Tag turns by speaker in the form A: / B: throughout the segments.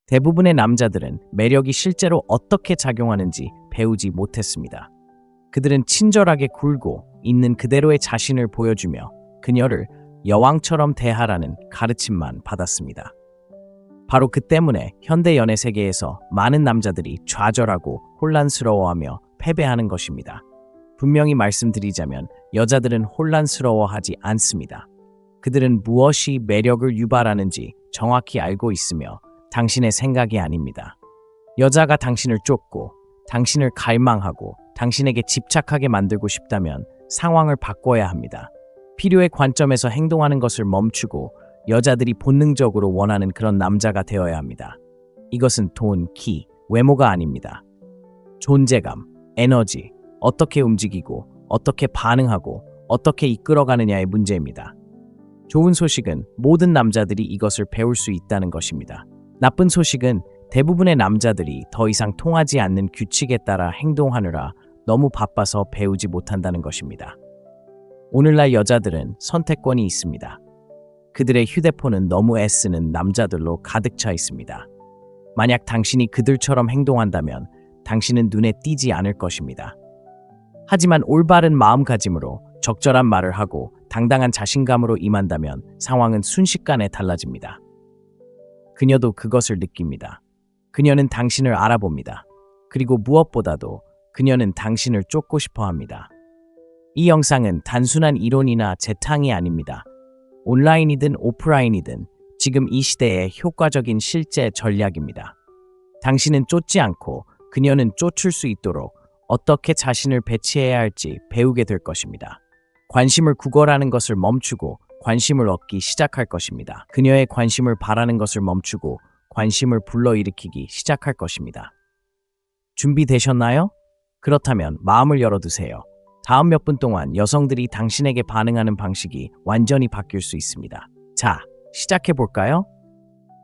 A: 대부분의 남자들은 매력이 실제로 어떻게 작용하는지 배우지 못했습니다. 그들은 친절하게 굴고 있는 그대로의 자신을 보여주며 그녀를 여왕처럼 대하라는 가르침만 받았습니다. 바로 그 때문에 현대 연애 세계에서 많은 남자들이 좌절하고 혼란스러워하며 패배하는 것입니다. 분명히 말씀드리자면 여자들은 혼란스러워하지 않습니다. 그들은 무엇이 매력을 유발하는지 정확히 알고 있으며 당신의 생각이 아닙니다. 여자가 당신을 쫓고 당신을 갈망하고 당신에게 집착하게 만들고 싶다면 상황을 바꿔야 합니다. 필요의 관점에서 행동하는 것을 멈추고 여자들이 본능적으로 원하는 그런 남자가 되어야 합니다. 이것은 돈, 키, 외모가 아닙니다. 존재감, 에너지, 어떻게 움직이고 어떻게 반응하고 어떻게 이끌어가느냐의 문제입니다. 좋은 소식은 모든 남자들이 이것을 배울 수 있다는 것입니다. 나쁜 소식은 대부분의 남자들이 더 이상 통하지 않는 규칙에 따라 행동하느라 너무 바빠서 배우지 못한다는 것입니다. 오늘날 여자들은 선택권이 있습니다. 그들의 휴대폰은 너무 애쓰는 남자들로 가득 차 있습니다. 만약 당신이 그들처럼 행동한다면 당신은 눈에 띄지 않을 것입니다. 하지만 올바른 마음가짐으로 적절한 말을 하고 당당한 자신감으로 임한다면 상황은 순식간에 달라집니다. 그녀도 그것을 느낍니다. 그녀는 당신을 알아봅니다. 그리고 무엇보다도 그녀는 당신을 쫓고 싶어 합니다. 이 영상은 단순한 이론이나 재탕이 아닙니다. 온라인이든 오프라인이든 지금 이 시대의 효과적인 실제 전략입니다. 당신은 쫓지 않고 그녀는 쫓을 수 있도록 어떻게 자신을 배치해야 할지 배우게 될 것입니다. 관심을 구걸하는 것을 멈추고 관심을 얻기 시작할 것입니다. 그녀의 관심을 바라는 것을 멈추고 관심을 불러일으키기 시작할 것입니다. 준비되셨나요? 그렇다면 마음을 열어두세요. 다음 몇 분 동안 여성들이 당신에게 반응하는 방식이 완전히 바뀔 수 있습니다. 자, 시작해볼까요?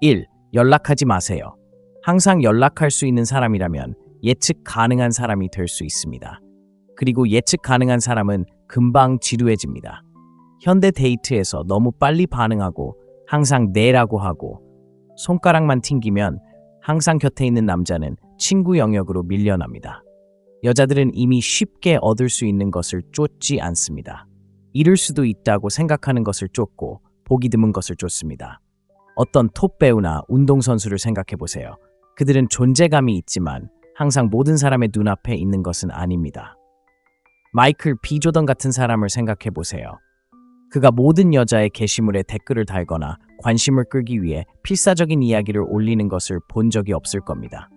A: 1. 연락하지 마세요. 항상 연락할 수 있는 사람이라면 예측 가능한 사람이 될 수 있습니다. 그리고 예측 가능한 사람은 금방 지루해집니다. 현대 데이트에서 너무 빨리 반응하고 항상 네라고 하고 손가락만 튕기면 항상 곁에 있는 남자는 친구 영역으로 밀려납니다. 여자들은 이미 쉽게 얻을 수 있는 것을 쫓지 않습니다. 잃을 수도 있다고 생각하는 것을 쫓고 보기 드문 것을 쫓습니다. 어떤 톱 배우나 운동선수를 생각해보세요. 그들은 존재감이 있지만 항상 모든 사람의 눈앞에 있는 것은 아닙니다. 마이클 B. 조던 같은 사람을 생각해보세요. 그가 모든 여자의 게시물에 댓글을 달거나 관심을 끌기 위해 필사적인 이야기를 올리는 것을 본 적이 없을 겁니다.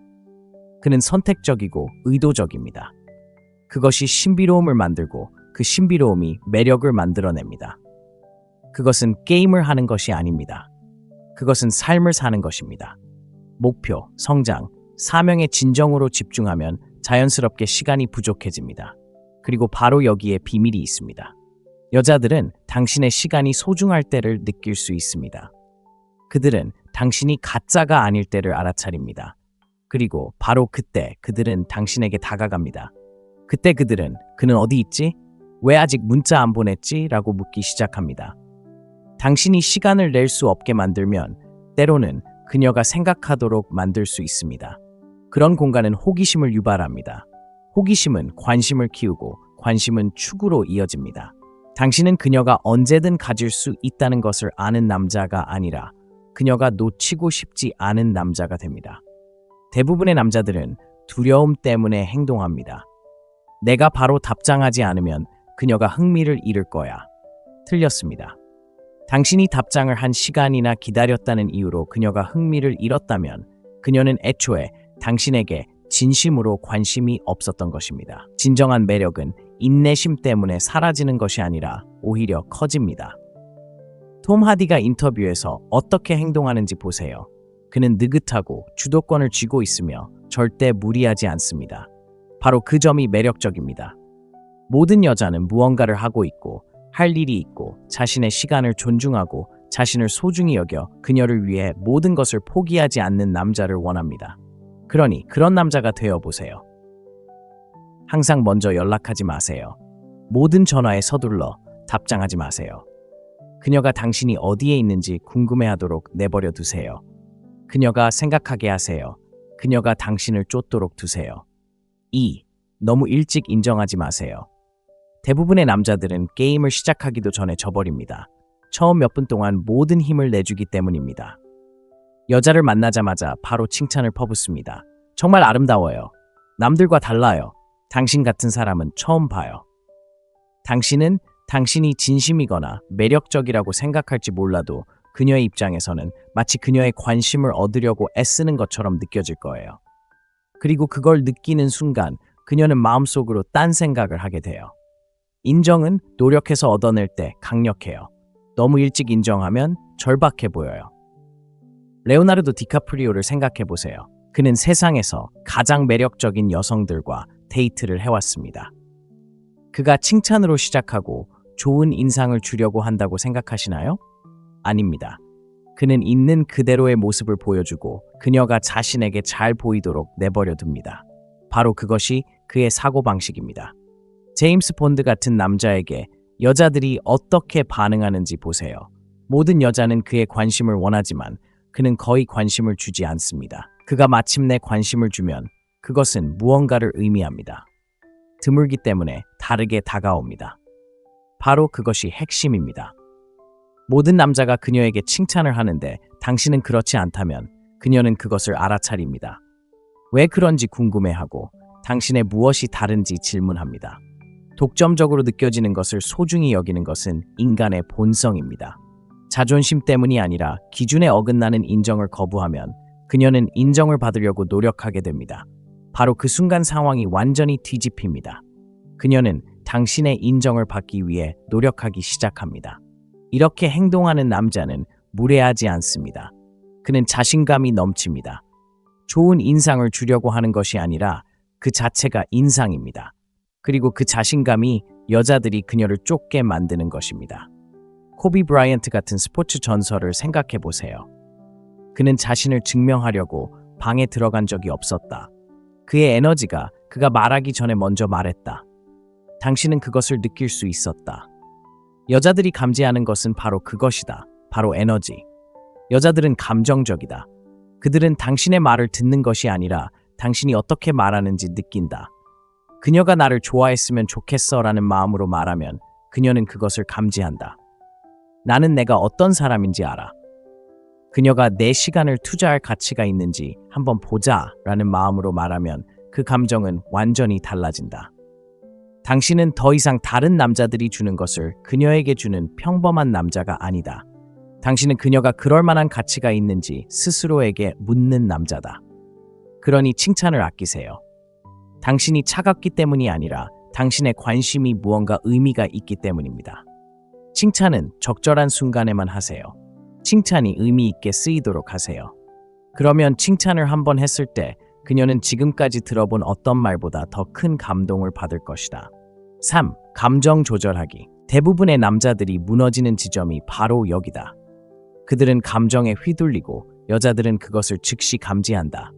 A: 그는 선택적이고 의도적입니다. 그것이 신비로움을 만들고 그 신비로움이 매력을 만들어냅니다. 그것은 게임을 하는 것이 아닙니다. 그것은 삶을 사는 것입니다. 목표, 성장, 사명에 진정으로 집중하면 자연스럽게 시간이 부족해집니다. 그리고 바로 여기에 비밀이 있습니다. 여자들은 당신의 시간이 소중할 때를 느낄 수 있습니다. 그들은 당신이 가짜가 아닐 때를 알아차립니다. 그리고 바로 그때 그들은 당신에게 다가갑니다. 그때 그들은 그는 어디 있지? 왜 아직 문자 안 보냈지? 라고 묻기 시작합니다. 당신이 시간을 낼 수 없게 만들면 때로는 그녀가 생각하도록 만들 수 있습니다. 그런 공간은 호기심을 유발합니다. 호기심은 관심을 키우고 관심은 추구로 이어집니다. 당신은 그녀가 언제든 가질 수 있다는 것을 아는 남자가 아니라 그녀가 놓치고 싶지 않은 남자가 됩니다. 대부분의 남자들은 두려움 때문에 행동합니다. 내가 바로 답장하지 않으면 그녀가 흥미를 잃을 거야. 틀렸습니다. 당신이 답장을 한 시간이나 기다렸다는 이유로 그녀가 흥미를 잃었다면 그녀는 애초에 당신에게 진심으로 관심이 없었던 것입니다. 진정한 매력은 인내심 때문에 사라지는 것이 아니라 오히려 커집니다. 톰 하디가 인터뷰에서 어떻게 행동하는지 보세요. 그는 느긋하고 주도권을 쥐고 있으며 절대 무리하지 않습니다. 바로 그 점이 매력적입니다. 모든 여자는 무언가를 하고 있고 할 일이 있고 자신의 시간을 존중하고 자신을 소중히 여겨 그녀를 위해 모든 것을 포기하지 않는 남자를 원합니다. 그러니 그런 남자가 되어보세요. 항상 먼저 연락하지 마세요. 모든 전화에 서둘러 답장하지 마세요. 그녀가 당신이 어디에 있는지 궁금해하도록 내버려 두세요. 그녀가 생각하게 하세요. 그녀가 당신을 쫓도록 두세요. 2. 너무 일찍 인정하지 마세요. 대부분의 남자들은 게임을 시작하기도 전에 져버립니다. 처음 몇 분 동안 모든 힘을 내주기 때문입니다. 여자를 만나자마자 바로 칭찬을 퍼붓습니다. 정말 아름다워요. 남들과 달라요. 당신 같은 사람은 처음 봐요. 당신은 당신이 진심이거나 매력적이라고 생각할지 몰라도 그녀의 입장에서는 마치 그녀의 관심을 얻으려고 애쓰는 것처럼 느껴질 거예요. 그리고 그걸 느끼는 순간 그녀는 마음속으로 딴 생각을 하게 돼요. 인정은 노력해서 얻어낼 때 강력해요. 너무 일찍 인정하면 절박해 보여요. 레오나르도 디카프리오를 생각해 보세요. 그는 세상에서 가장 매력적인 여성들과 데이트를 해왔습니다. 그가 칭찬으로 시작하고 좋은 인상을 주려고 한다고 생각하시나요? 아닙니다. 그는 있는 그대로의 모습을 보여주고 그녀가 자신에게 잘 보이도록 내버려 둡니다. 바로 그것이 그의 사고방식입니다. 제임스 본드 같은 남자에게 여자들이 어떻게 반응하는지 보세요. 모든 여자는 그의 관심을 원하지만 그는 거의 관심을 주지 않습니다. 그가 마침내 관심을 주면 그것은 무언가를 의미합니다. 드물기 때문에 다르게 다가옵니다. 바로 그것이 핵심입니다. 모든 남자가 그녀에게 칭찬을 하는데 당신은 그렇지 않다면 그녀는 그것을 알아차립니다. 왜 그런지 궁금해하고 당신의 무엇이 다른지 질문합니다. 독점적으로 느껴지는 것을 소중히 여기는 것은 인간의 본성입니다. 자존심 때문이 아니라 기준에 어긋나는 인정을 거부하면 그녀는 인정을 받으려고 노력하게 됩니다. 바로 그 순간 상황이 완전히 뒤집힙니다. 그녀는 당신의 인정을 받기 위해 노력하기 시작합니다. 이렇게 행동하는 남자는 무례하지 않습니다. 그는 자신감이 넘칩니다. 좋은 인상을 주려고 하는 것이 아니라 그 자체가 인상입니다. 그리고 그 자신감이 여자들이 그녀를 쫓게 만드는 것입니다. 코비 브라이언트 같은 스포츠 전설을 생각해 보세요. 그는 자신을 증명하려고 방에 들어간 적이 없었다. 그의 에너지가 그가 말하기 전에 먼저 말했다. 당신은 그것을 느낄 수 있었다. 여자들이 감지하는 것은 바로 그것이다. 바로 에너지. 여자들은 감정적이다. 그들은 당신의 말을 듣는 것이 아니라 당신이 어떻게 말하는지 느낀다. 그녀가 나를 좋아했으면 좋겠어 라는 마음으로 말하면 그녀는 그것을 감지한다. 나는 내가 어떤 사람인지 알아. 그녀가 내 시간을 투자할 가치가 있는지 한번 보자 라는 마음으로 말하면 그 감정은 완전히 달라진다. 당신은 더 이상 다른 남자들이 주는 것을 그녀에게 주는 평범한 남자가 아니다. 당신은 그녀가 그럴 만한 가치가 있는지 스스로에게 묻는 남자다. 그러니 칭찬을 아끼세요. 당신이 차갑기 때문이 아니라 당신의 관심이 무언가 의미가 있기 때문입니다. 칭찬은 적절한 순간에만 하세요. 칭찬이 의미 있게 쓰이도록 하세요. 그러면 칭찬을 한번 했을 때 그녀는 지금까지 들어본 어떤 말보다 더 큰 감동을 받을 것이다. 3. 감정 조절하기. 대부분의 남자들이 무너지는 지점이 바로 여기다. 그들은 감정에 휘둘리고 여자들은 그것을 즉시 감지한다.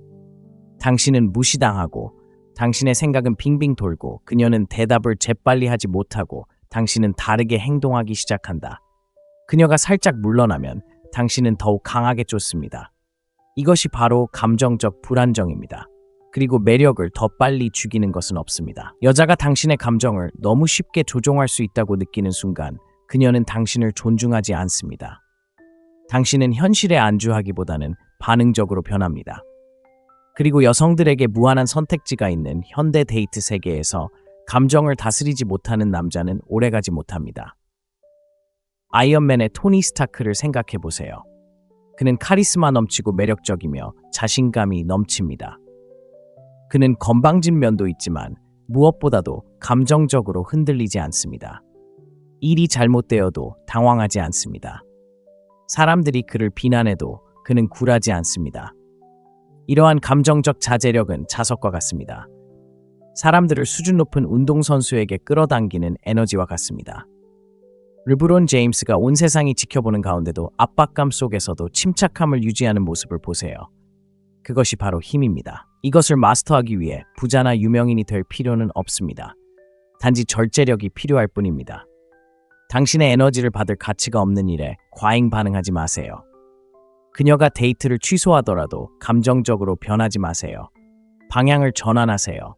A: 당신은 무시당하고 당신의 생각은 빙빙 돌고 그녀는 대답을 재빨리 하지 못하고 당신은 다르게 행동하기 시작한다. 그녀가 살짝 물러나면 당신은 더욱 강하게 쫓습니다. 이것이 바로 감정적 불안정입니다. 그리고 매력을 더 빨리 죽이는 것은 없습니다. 여자가 당신의 감정을 너무 쉽게 조종할 수 있다고 느끼는 순간 그녀는 당신을 존중하지 않습니다. 당신은 현실에 안주하기보다는 반응적으로 변합니다. 그리고 여성들에게 무한한 선택지가 있는 현대 데이트 세계에서 감정을 다스리지 못하는 남자는 오래가지 못합니다. 아이언맨의 토니 스타크를 생각해 보세요. 그는 카리스마 넘치고 매력적이며 자신감이 넘칩니다. 그는 건방진 면도 있지만 무엇보다도 감정적으로 흔들리지 않습니다. 일이 잘못되어도 당황하지 않습니다. 사람들이 그를 비난해도 그는 굴하지 않습니다. 이러한 감정적 자제력은 자석과 같습니다. 사람들을 수준 높은 운동선수에게 끌어당기는 에너지와 같습니다. 르브론 제임스가 온 세상이 지켜보는 가운데도 압박감 속에서도 침착함을 유지하는 모습을 보세요. 그것이 바로 힘입니다. 이것을 마스터하기 위해 부자나 유명인이 될 필요는 없습니다. 단지 절제력이 필요할 뿐입니다. 당신의 에너지를 받을 가치가 없는 일에 과잉 반응하지 마세요. 그녀가 데이트를 취소하더라도 감정적으로 변하지 마세요. 방향을 전환하세요.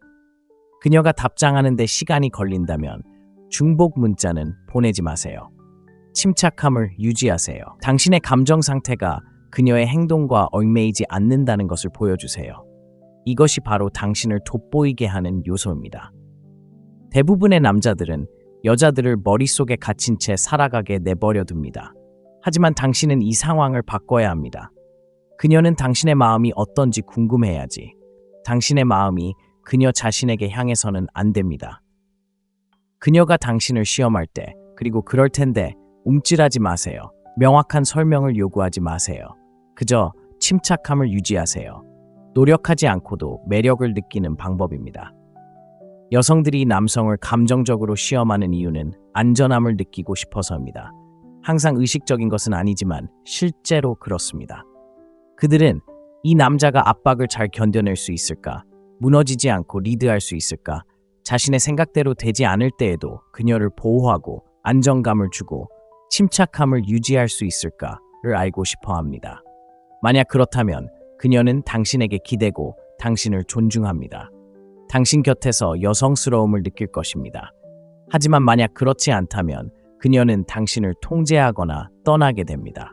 A: 그녀가 답장하는데 시간이 걸린다면 중복 문자는 보내지 마세요. 침착함을 유지하세요. 당신의 감정 상태가 그녀의 행동과 얽매이지 않는다는 것을 보여주세요. 이것이 바로 당신을 돋보이게 하는 요소입니다. 대부분의 남자들은 여자들을 머릿속에 갇힌 채 살아가게 내버려 둡니다. 하지만 당신은 이 상황을 바꿔야 합니다. 그녀는 당신의 마음이 어떤지 궁금해야지. 당신의 마음이 그녀 자신에게 향해서는 안 됩니다. 그녀가 당신을 시험할 때, 그리고 그럴 텐데 움찔하지 마세요. 명확한 설명을 요구하지 마세요. 그저 침착함을 유지하세요. 노력하지 않고도 매력을 느끼는 방법입니다. 여성들이 남성을 감정적으로 시험하는 이유는 안전함을 느끼고 싶어서입니다. 항상 의식적인 것은 아니지만 실제로 그렇습니다. 그들은 이 남자가 압박을 잘 견뎌낼 수 있을까? 무너지지 않고 리드할 수 있을까? 자신의 생각대로 되지 않을 때에도 그녀를 보호하고 안정감을 주고 침착함을 유지할 수 있을까를 알고 싶어 합니다. 만약 그렇다면 그녀는 당신에게 기대고 당신을 존중합니다. 당신 곁에서 여성스러움을 느낄 것입니다. 하지만 만약 그렇지 않다면 그녀는 당신을 통제하거나 떠나게 됩니다.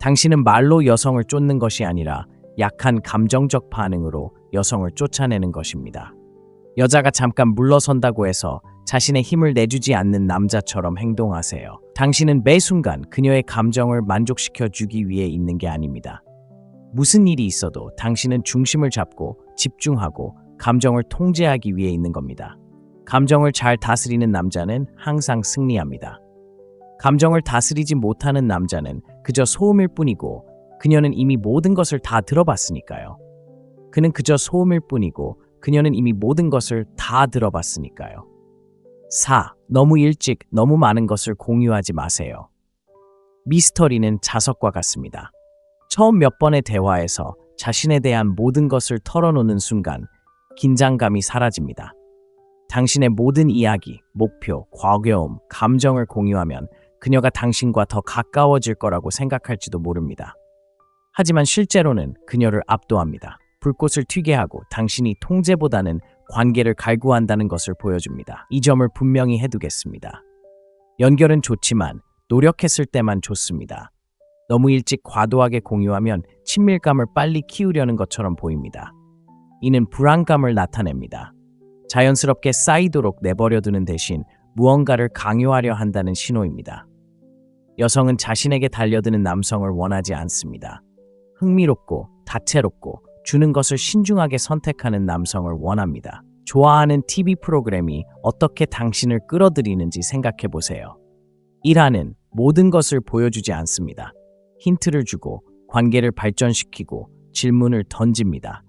A: 당신은 말로 여성을 쫓는 것이 아니라 약한 감정적 반응으로 여성을 쫓아내는 것입니다. 여자가 잠깐 물러선다고 해서 자신의 힘을 내주지 않는 남자처럼 행동하세요. 당신은 매 순간 그녀의 감정을 만족시켜 주기 위해 있는 게 아닙니다. 무슨 일이 있어도 당신은 중심을 잡고 집중하고 감정을 통제하기 위해 있는 겁니다. 감정을 잘 다스리는 남자는 항상 승리합니다. 감정을 다스리지 못하는 남자는 그저 소음일 뿐이고 그녀는 이미 모든 것을 다 들어봤으니까요. 그는 그저 소음일 뿐이고 그녀는 이미 모든 것을 다 들어봤으니까요. 4. 너무 일찍 너무 많은 것을 공유하지 마세요. 미스터리는 자석과 같습니다. 처음 몇 번의 대화에서 자신에 대한 모든 것을 털어놓는 순간 긴장감이 사라집니다. 당신의 모든 이야기, 목표, 과거움, 감정을 공유하면 그녀가 당신과 더 가까워질 거라고 생각할지도 모릅니다. 하지만 실제로는 그녀를 압도합니다. 불꽃을 튀게 하고 당신이 통제보다는 관계를 갈구한다는 것을 보여줍니다. 이 점을 분명히 해두겠습니다. 연결은 좋지만 노력했을 때만 좋습니다. 너무 일찍 과도하게 공유하면 친밀감을 빨리 키우려는 것처럼 보입니다. 이는 불안감을 나타냅니다. 자연스럽게 쌓이도록 내버려두는 대신 무언가를 강요하려 한다는 신호입니다. 여성은 자신에게 달려드는 남성을 원하지 않습니다. 흥미롭고 다채롭고 주는 것을 신중하게 선택하는 남성을 원합니다. 좋아하는 TV 프로그램이 어떻게 당신을 끌어들이는지 생각해 보세요. 1화는 모든 것을 보여주지 않습니다. 힌트를 주고 관계를 발전시키고 질문을 던집니다.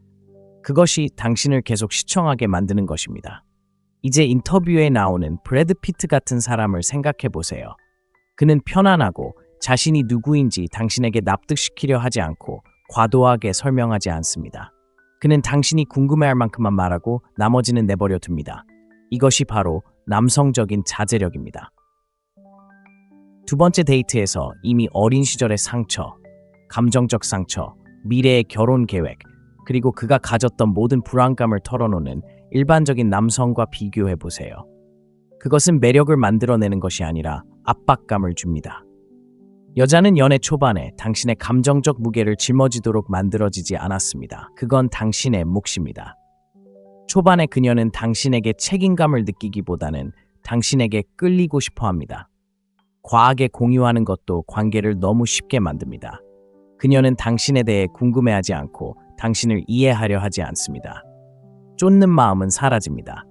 A: 그것이 당신을 계속 시청하게 만드는 것입니다. 이제 인터뷰에 나오는 브래드 피트 같은 사람을 생각해 보세요. 그는 편안하고 자신이 누구인지 당신에게 납득시키려 하지 않고 과도하게 설명하지 않습니다. 그는 당신이 궁금해할 만큼만 말하고 나머지는 내버려 둡니다. 이것이 바로 남성적인 자제력입니다. 두 번째 데이트에서 이미 어린 시절의 상처, 감정적 상처, 미래의 결혼 계획, 그리고 그가 가졌던 모든 불안감을 털어놓는 일반적인 남성과 비교해 보세요. 그것은 매력을 만들어내는 것이 아니라 압박감을 줍니다. 여자는 연애 초반에 당신의 감정적 무게를 짊어지도록 만들어지지 않았습니다. 그건 당신의 몫입니다. 초반에 그녀는 당신에게 책임감을 느끼기보다는 당신에게 끌리고 싶어 합니다. 과하게 공유하는 것도 관계를 너무 쉽게 만듭니다. 그녀는 당신에 대해 궁금해하지 않고 당신을 이해하려 하지 않습니다. 쫓는 마음은 사라집니다.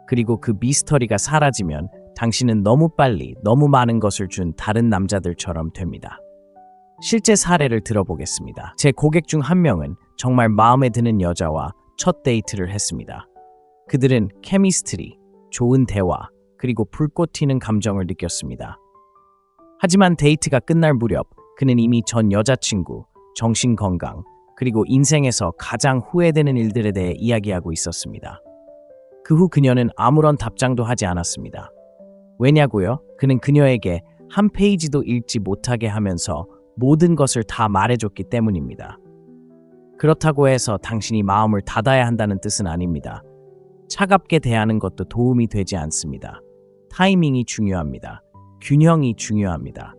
A: 그리고 그 미스터리가 사라지면 당신은 너무 빨리 너무 많은 것을 준 다른 남자들처럼 됩니다. 실제 사례를 들어보겠습니다. 제 고객 중 한 명은 정말 마음에 드는 여자와 첫 데이트를 했습니다. 그들은 케미스트리, 좋은 대화, 그리고 불꽃 튀는 감정을 느꼈습니다. 하지만 데이트가 끝날 무렵 그는 이미 전 여자친구, 정신건강, 그리고 인생에서 가장 후회되는 일들에 대해 이야기하고 있었습니다. 그 후 그녀는 아무런 답장도 하지 않았습니다. 왜냐고요? 그는 그녀에게 한 페이지도 읽지 못하게 하면서 모든 것을 다 말해줬기 때문입니다. 그렇다고 해서 당신이 마음을 닫아야 한다는 뜻은 아닙니다. 차갑게 대하는 것도 도움이 되지 않습니다. 타이밍이 중요합니다. 균형이 중요합니다.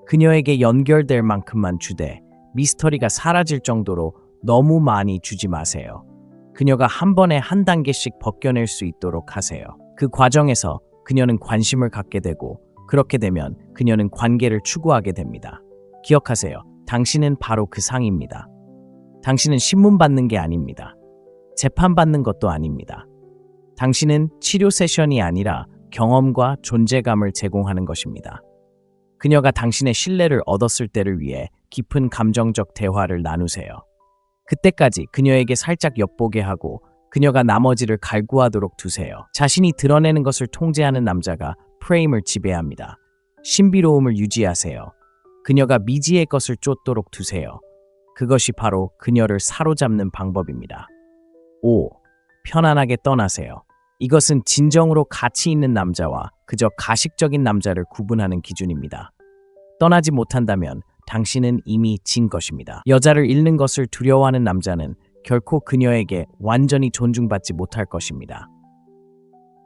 A: 그녀에게 연결될 만큼만 주되 미스터리가 사라질 정도로 너무 많이 주지 마세요. 그녀가 한 번에 한 단계씩 벗겨낼 수 있도록 하세요. 그 과정에서 그녀는 관심을 갖게 되고 그렇게 되면 그녀는 관계를 추구하게 됩니다. 기억하세요. 당신은 바로 그 상입니다. 당신은 신문 받는 게 아닙니다. 재판받는 것도 아닙니다. 당신은 치료 세션이 아니라 경험과 존재감을 제공하는 것입니다. 그녀가 당신의 신뢰를 얻었을 때를 위해 깊은 감정적 대화를 나누세요. 그때까지 그녀에게 살짝 엿보게 하고 그녀가 나머지를 갈구하도록 두세요. 자신이 드러내는 것을 통제하는 남자가 프레임을 지배합니다. 신비로움을 유지하세요. 그녀가 미지의 것을 쫓도록 두세요. 그것이 바로 그녀를 사로잡는 방법입니다. 5. 편안하게 떠나세요. 이것은 진정으로 가치 있는 남자와 그저 가식적인 남자를 구분하는 기준입니다. 떠나지 못한다면 당신은 이미 진 것입니다. 여자를 잃는 것을 두려워하는 남자는 결코 그녀에게 완전히 존중받지 못할 것입니다.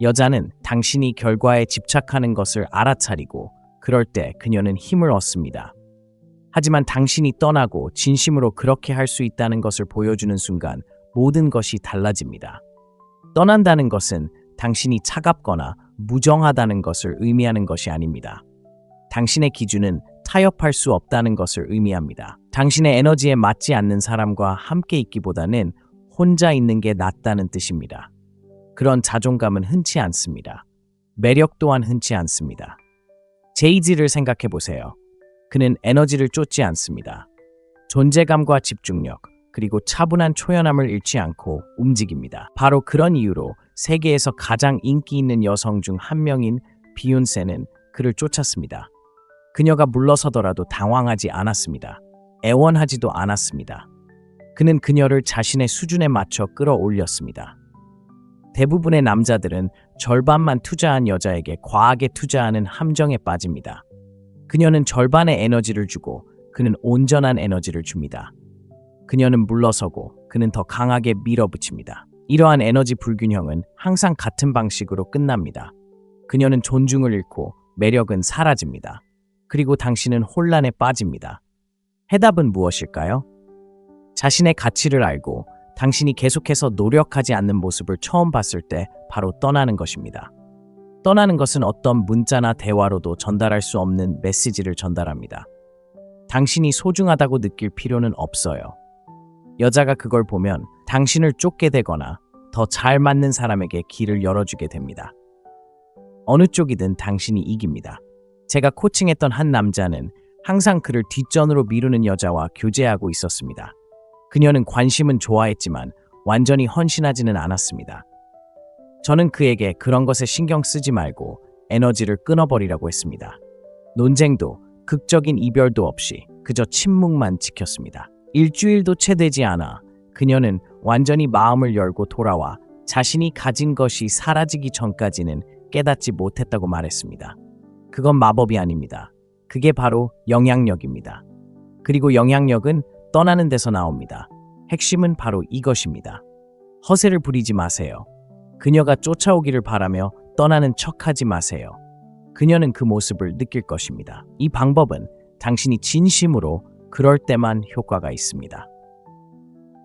A: 여자는 당신이 결과에 집착하는 것을 알아차리고 그럴 때 그녀는 힘을 얻습니다. 하지만 당신이 떠나고 진심으로 그렇게 할 수 있다는 것을 보여주는 순간 모든 것이 달라집니다. 떠난다는 것은 당신이 차갑거나 무정하다는 것을 의미하는 것이 아닙니다. 당신의 기준은 타협할 수 없다는 것을 의미합니다. 당신의 에너지에 맞지 않는 사람과 함께 있기보다는 혼자 있는 게 낫다는 뜻입니다. 그런 자존감은 흔치 않습니다. 매력 또한 흔치 않습니다. 제이지를 생각해 보세요. 그는 에너지를 쫓지 않습니다. 존재감과 집중력, 그리고 차분한 초연함을 잃지 않고 움직입니다. 바로 그런 이유로 세계에서 가장 인기 있는 여성 중 한 명인 비욘세는 그를 쫓았습니다. 그녀가 물러서더라도 당황하지 않았습니다. 애원하지도 않았습니다. 그는 그녀를 자신의 수준에 맞춰 끌어올렸습니다. 대부분의 남자들은 절반만 투자한 여자에게 과하게 투자하는 함정에 빠집니다. 그녀는 절반의 에너지를 주고 그는 온전한 에너지를 줍니다. 그녀는 물러서고 그는 더 강하게 밀어붙입니다. 이러한 에너지 불균형은 항상 같은 방식으로 끝납니다. 그녀는 존중을 잃고 매력은 사라집니다. 그리고 당신은 혼란에 빠집니다. 해답은 무엇일까요? 자신의 가치를 알고 당신이 계속해서 노력하지 않는 모습을 처음 봤을 때 바로 떠나는 것입니다. 떠나는 것은 어떤 문자나 대화로도 전달할 수 없는 메시지를 전달합니다. 당신이 소중하다고 느낄 필요는 없어요. 여자가 그걸 보면 당신을 쫓게 되거나 더 잘 맞는 사람에게 길을 열어주게 됩니다. 어느 쪽이든 당신이 이깁니다. 제가 코칭했던 한 남자는 항상 그를 뒷전으로 미루는 여자와 교제하고 있었습니다. 그녀는 관심은 좋아했지만 완전히 헌신하지는 않았습니다. 저는 그에게 그런 것에 신경 쓰지 말고 에너지를 끊어버리라고 했습니다. 논쟁도 극적인 이별도 없이 그저 침묵만 지켰습니다. 일주일도 채 되지 않아 그녀는 완전히 마음을 열고 돌아와 자신이 가진 것이 사라지기 전까지는 깨닫지 못했다고 말했습니다. 그건 마법이 아닙니다. 그게 바로 영향력입니다. 그리고 영향력은 떠나는 데서 나옵니다. 핵심은 바로 이것입니다. 허세를 부리지 마세요. 그녀가 쫓아오기를 바라며 떠나는 척하지 마세요. 그녀는 그 모습을 느낄 것입니다. 이 방법은 당신이 진심으로 그럴 때만 효과가 있습니다.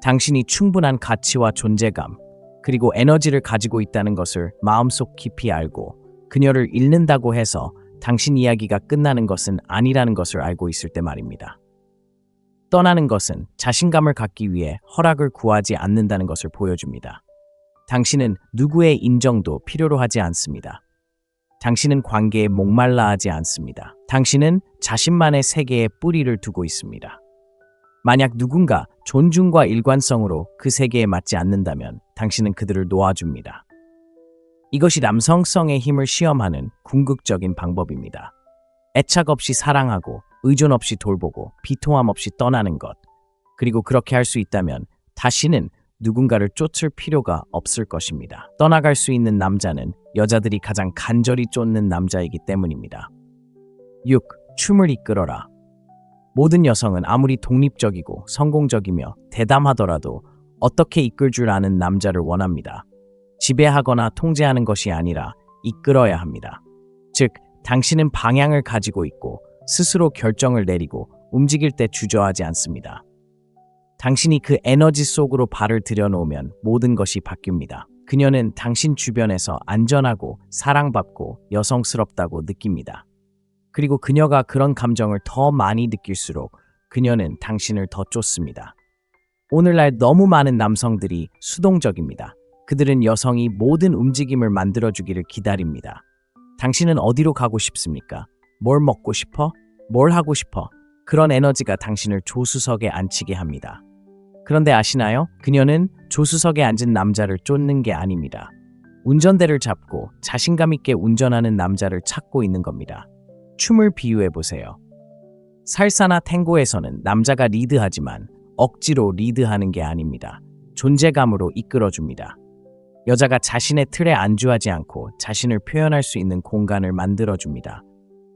A: 당신이 충분한 가치와 존재감, 그리고 에너지를 가지고 있다는 것을 마음속 깊이 알고 그녀를 잃는다고 해서 당신 이야기가 끝나는 것은 아니라는 것을 알고 있을 때 말입니다. 떠나는 것은 자신감을 갖기 위해 허락을 구하지 않는다는 것을 보여줍니다. 당신은 누구의 인정도 필요로 하지 않습니다. 당신은 관계에 목말라 하지 않습니다. 당신은 자신만의 세계에 뿌리를 두고 있습니다. 만약 누군가 존중과 일관성으로 그 세계에 맞지 않는다면 당신은 그들을 놓아줍니다. 이것이 남성성의 힘을 시험하는 궁극적인 방법입니다. 애착 없이 사랑하고 의존 없이 돌보고 비통함 없이 떠나는 것. 그리고 그렇게 할 수 있다면 다시는 누군가를 쫓을 필요가 없을 것입니다. 떠나갈 수 있는 남자는 여자들이 가장 간절히 쫓는 남자이기 때문입니다. 6. 춤을 이끌어라. 모든 여성은 아무리 독립적이고 성공적이며 대담하더라도 어떻게 이끌 줄 아는 남자를 원합니다. 지배하거나 통제하는 것이 아니라 이끌어야 합니다. 즉, 당신은 방향을 가지고 있고 스스로 결정을 내리고 움직일 때 주저하지 않습니다. 당신이 그 에너지 속으로 발을 들여놓으면 모든 것이 바뀝니다. 그녀는 당신 주변에서 안전하고 사랑받고 여성스럽다고 느낍니다. 그리고 그녀가 그런 감정을 더 많이 느낄수록 그녀는 당신을 더 쫓습니다. 오늘날 너무 많은 남성들이 수동적입니다. 그들은 여성이 모든 움직임을 만들어주기를 기다립니다. 당신은 어디로 가고 싶습니까? 뭘 먹고 싶어? 뭘 하고 싶어? 그런 에너지가 당신을 조수석에 앉히게 합니다. 그런데 아시나요? 그녀는 조수석에 앉은 남자를 쫓는 게 아닙니다. 운전대를 잡고 자신감 있게 운전하는 남자를 찾고 있는 겁니다. 춤을 비유해 보세요. 살사나 탱고에서는 남자가 리드하지만 억지로 리드하는 게 아닙니다. 존재감으로 이끌어줍니다. 여자가 자신의 틀에 안주하지 않고 자신을 표현할 수 있는 공간을 만들어줍니다.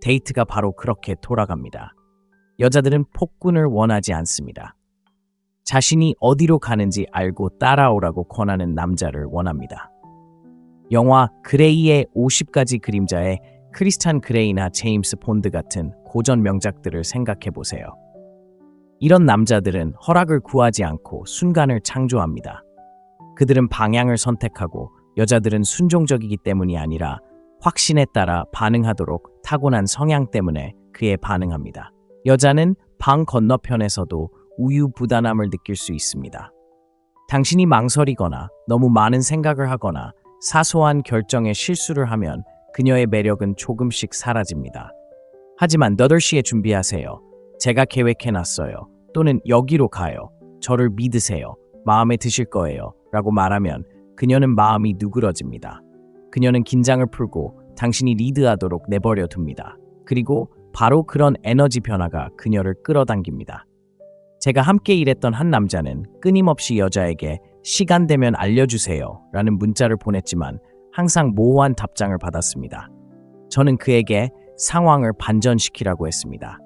A: 데이트가 바로 그렇게 돌아갑니다. 여자들은 폭군을 원하지 않습니다. 자신이 어디로 가는지 알고 따라오라고 권하는 남자를 원합니다. 영화 그레이의 50가지 그림자의 크리스찬 그레이나 제임스 본드 같은 고전 명작들을 생각해 보세요. 이런 남자들은 허락을 구하지 않고 순간을 창조합니다. 그들은 방향을 선택하고 여자들은 순종적이기 때문이 아니라 확신에 따라 반응하도록 타고난 성향 때문에 그에 반응합니다. 여자는 방 건너편에서도 우유부단함을 느낄 수 있습니다. 당신이 망설이거나 너무 많은 생각을 하거나 사소한 결정에 실수를 하면 그녀의 매력은 조금씩 사라집니다. 하지만 8시에 준비하세요. 제가 계획해놨어요. 또는 여기로 가요. 저를 믿으세요. 마음에 드실 거예요. 라고 말하면 그녀는 마음이 누그러집니다. 그녀는 긴장을 풀고 당신이 리드하도록 내버려 둡니다. 그리고 바로 그런 에너지 변화가 그녀를 끌어당깁니다. 제가 함께 일했던 한 남자는 끊임없이 여자에게 시간 되면 알려주세요 라는 문자를 보냈지만 항상 모호한 답장을 받았습니다. 저는 그에게 상황을 반전시키라고 했습니다.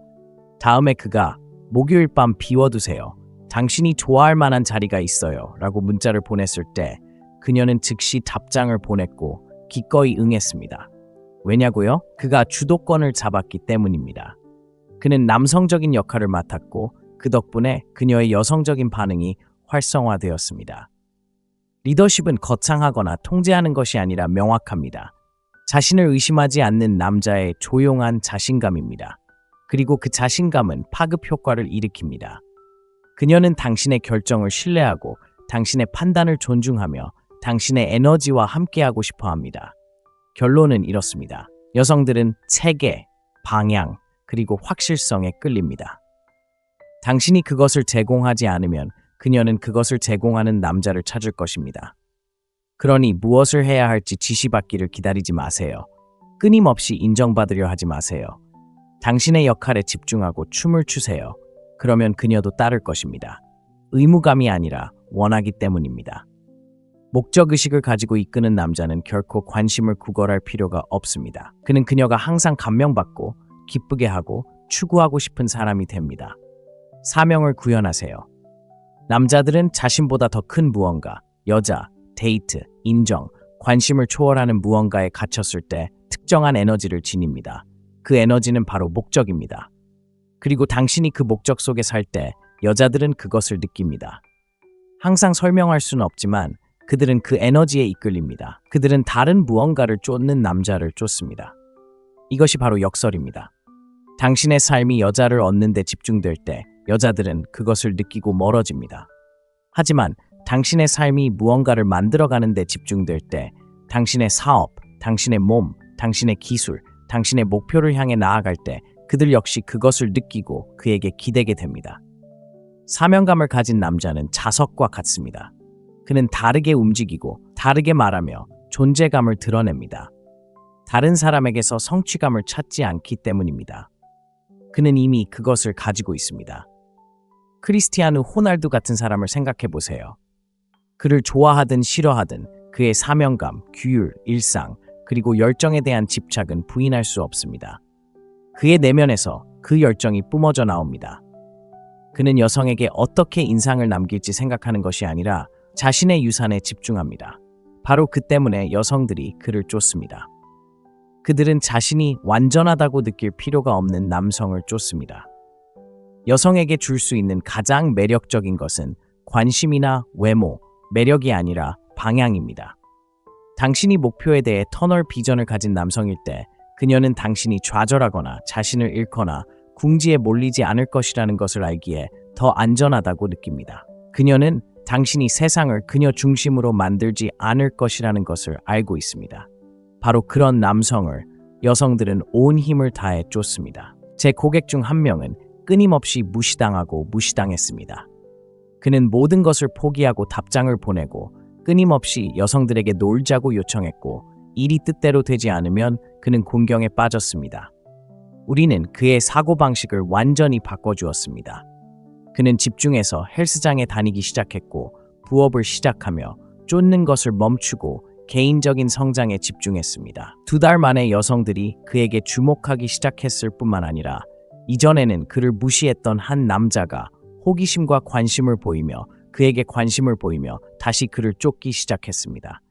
A: 다음에 그가 목요일 밤 비워두세요. 당신이 좋아할 만한 자리가 있어요 라고 문자를 보냈을 때 그녀는 즉시 답장을 보냈고 기꺼이 응했습니다. 왜냐고요? 그가 주도권을 잡았기 때문입니다. 그는 남성적인 역할을 맡았고 그 덕분에 그녀의 여성적인 반응이 활성화되었습니다. 리더십은 거창하거나 통제하는 것이 아니라 명확합니다. 자신을 의심하지 않는 남자의 조용한 자신감입니다. 그리고 그 자신감은 파급 효과를 일으킵니다. 그녀는 당신의 결정을 신뢰하고 당신의 판단을 존중하며 당신의 에너지와 함께하고 싶어 합니다. 결론은 이렇습니다. 여성들은 체계, 방향, 그리고 확실성에 끌립니다. 당신이 그것을 제공하지 않으면 그녀는 그것을 제공하는 남자를 찾을 것입니다. 그러니 무엇을 해야 할지 지시받기를 기다리지 마세요. 끊임없이 인정받으려 하지 마세요. 당신의 역할에 집중하고 춤을 추세요. 그러면 그녀도 따를 것입니다. 의무감이 아니라 원하기 때문입니다. 목적의식을 가지고 이끄는 남자는 결코 관심을 구걸할 필요가 없습니다. 그는 그녀가 항상 감명받고 기쁘게 하고 추구하고 싶은 사람이 됩니다. 사명을 구현하세요. 남자들은 자신보다 더 큰 무언가, 여자, 데이트, 인정, 관심을 초월하는 무언가에 갇혔을 때 특정한 에너지를 지닙니다. 그 에너지는 바로 목적입니다. 그리고 당신이 그 목적 속에 살 때 여자들은 그것을 느낍니다. 항상 설명할 수는 없지만 그들은 그 에너지에 이끌립니다. 그들은 다른 무언가를 쫓는 남자를 쫓습니다. 이것이 바로 역설입니다. 당신의 삶이 여자를 얻는 데 집중될 때 여자들은 그것을 느끼고 멀어집니다. 하지만 당신의 삶이 무언가를 만들어가는 데 집중될 때 당신의 사업, 당신의 몸, 당신의 기술, 당신의 목표를 향해 나아갈 때 그들 역시 그것을 느끼고 그에게 기대게 됩니다. 사명감을 가진 남자는 자석과 같습니다. 그는 다르게 움직이고 다르게 말하며 존재감을 드러냅니다. 다른 사람에게서 성취감을 찾지 않기 때문입니다. 그는 이미 그것을 가지고 있습니다. 크리스티아누 호날두 같은 사람을 생각해 보세요. 그를 좋아하든 싫어하든 그의 사명감, 규율, 일상, 그리고 열정에 대한 집착은 부인할 수 없습니다. 그의 내면에서 그 열정이 뿜어져 나옵니다. 그는 여성에게 어떻게 인상을 남길지 생각하는 것이 아니라 자신의 유산에 집중합니다. 바로 그 때문에 여성들이 그를 쫓습니다. 그들은 자신이 완전하다고 느낄 필요가 없는 남성을 쫓습니다. 여성에게 줄 수 있는 가장 매력적인 것은 관심이나 외모, 매력이 아니라 방향입니다. 당신이 목표에 대해 터널 비전을 가진 남성일 때 그녀는 당신이 좌절하거나 자신을 잃거나 궁지에 몰리지 않을 것이라는 것을 알기에 더 안전하다고 느낍니다. 그녀는 당신이 세상을 그녀 중심으로 만들지 않을 것이라는 것을 알고 있습니다. 바로 그런 남성을 여성들은 온 힘을 다해 쫓습니다. 제 고객 중 한 명은 끊임없이 무시당하고 무시당했습니다. 그는 모든 것을 포기하고 답장을 보내고 끊임없이 여성들에게 놀자고 요청했고 일이 뜻대로 되지 않으면 그는 곤경에 빠졌습니다. 우리는 그의 사고방식을 완전히 바꿔주었습니다. 그는 집중해서 헬스장에 다니기 시작했고 부업을 시작하며 쫓는 것을 멈추고 개인적인 성장에 집중했습니다. 2달 만에 여성들이 그에게 주목하기 시작했을 뿐만 아니라 이전에는 그를 무시했던 한 남자가 호기심과 관심을 보이며 그에게 관심을 보이며 다시 그를 쫓기 시작했습니다.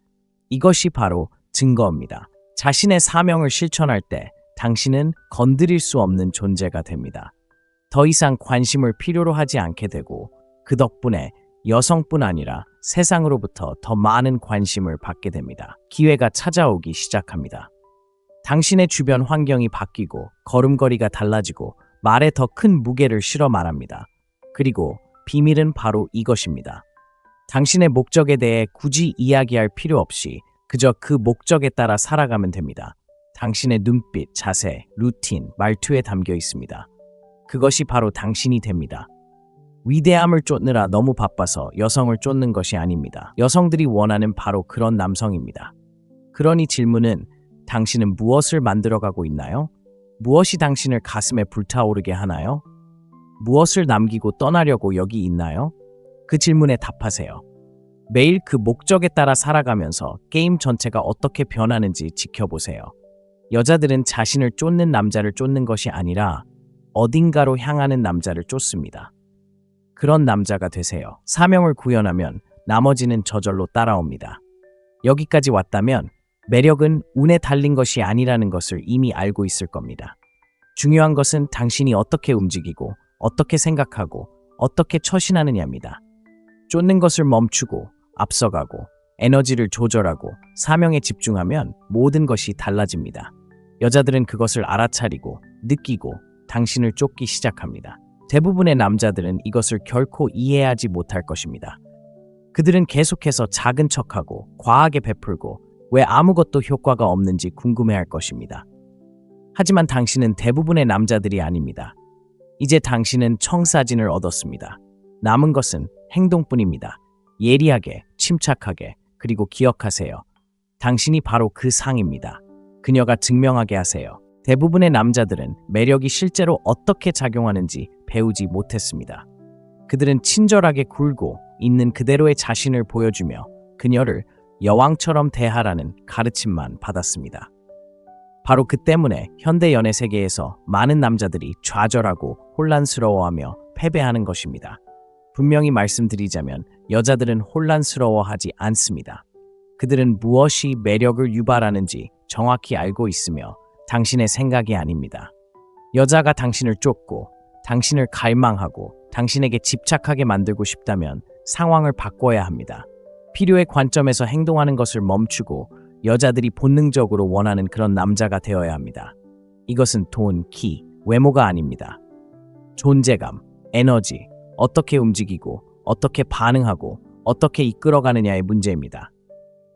A: 이것이 바로 증거입니다. 자신의 사명을 실천할 때 당신은 건드릴 수 없는 존재가 됩니다. 더 이상 관심을 필요로 하지 않게 되고 그 덕분에 여성뿐 아니라 세상으로부터 더 많은 관심을 받게 됩니다. 기회가 찾아오기 시작합니다. 당신의 주변 환경이 바뀌고 걸음걸이가 달라지고 말에 더 큰 무게를 실어 말합니다. 그리고 비밀은 바로 이것입니다. 당신의 목적에 대해 굳이 이야기할 필요 없이 그저 그 목적에 따라 살아가면 됩니다. 당신의 눈빛, 자세, 루틴, 말투에 담겨 있습니다. 그것이 바로 당신이 됩니다. 위대함을 쫓느라 너무 바빠서 여성을 쫓는 것이 아닙니다. 여성들이 원하는 바로 그런 남성입니다. 그러니 질문은 당신은 무엇을 만들어가고 있나요? 무엇이 당신을 가슴에 불타오르게 하나요? 무엇을 남기고 떠나려고 여기 있나요? 그 질문에 답하세요. 매일 그 목적에 따라 살아가면서 게임 전체가 어떻게 변하는지 지켜보세요. 여자들은 자신을 쫓는 남자를 쫓는 것이 아니라 어딘가로 향하는 남자를 쫓습니다. 그런 남자가 되세요. 사명을 구현하면 나머지는 저절로 따라옵니다. 여기까지 왔다면 매력은 운에 달린 것이 아니라는 것을 이미 알고 있을 겁니다. 중요한 것은 당신이 어떻게 움직이고 어떻게 생각하고 어떻게 처신하느냐입니다. 쫓는 것을 멈추고 앞서가고 에너지를 조절하고 사명에 집중하면 모든 것이 달라집니다. 여자들은 그것을 알아차리고 느끼고 당신을 쫓기 시작합니다. 대부분의 남자들은 이것을 결코 이해하지 못할 것입니다. 그들은 계속해서 작은 척하고 과하게 베풀고 왜 아무것도 효과가 없는지 궁금해할 것입니다. 하지만 당신은 대부분의 남자들이 아닙니다. 이제 당신은 청사진을 얻었습니다. 남은 것은 행동뿐입니다. 예리하게, 침착하게, 그리고 기억하세요. 당신이 바로 그 상입니다. 그녀가 증명하게 하세요. 대부분의 남자들은 매력이 실제로 어떻게 작용하는지 배우지 못했습니다. 그들은 친절하게 굴고 있는 그대로의 자신을 보여주며 그녀를 여왕처럼 대하라는 가르침만 받았습니다. 바로 그 때문에 현대 연애 세계에서 많은 남자들이 좌절하고 혼란스러워하며 패배하는 것입니다. 분명히 말씀드리자면 여자들은 혼란스러워하지 않습니다. 그들은 무엇이 매력을 유발하는지 정확히 알고 있으며 당신의 생각이 아닙니다. 여자가 당신을 쫓고 당신을 갈망하고 당신에게 집착하게 만들고 싶다면 상황을 바꿔야 합니다. 필요의 관점에서 행동하는 것을 멈추고 여자들이 본능적으로 원하는 그런 남자가 되어야 합니다. 이것은 돈, 키, 외모가 아닙니다. 존재감, 에너지, 어떻게 움직이고 어떻게 반응하고 어떻게 이끌어가느냐의 문제입니다.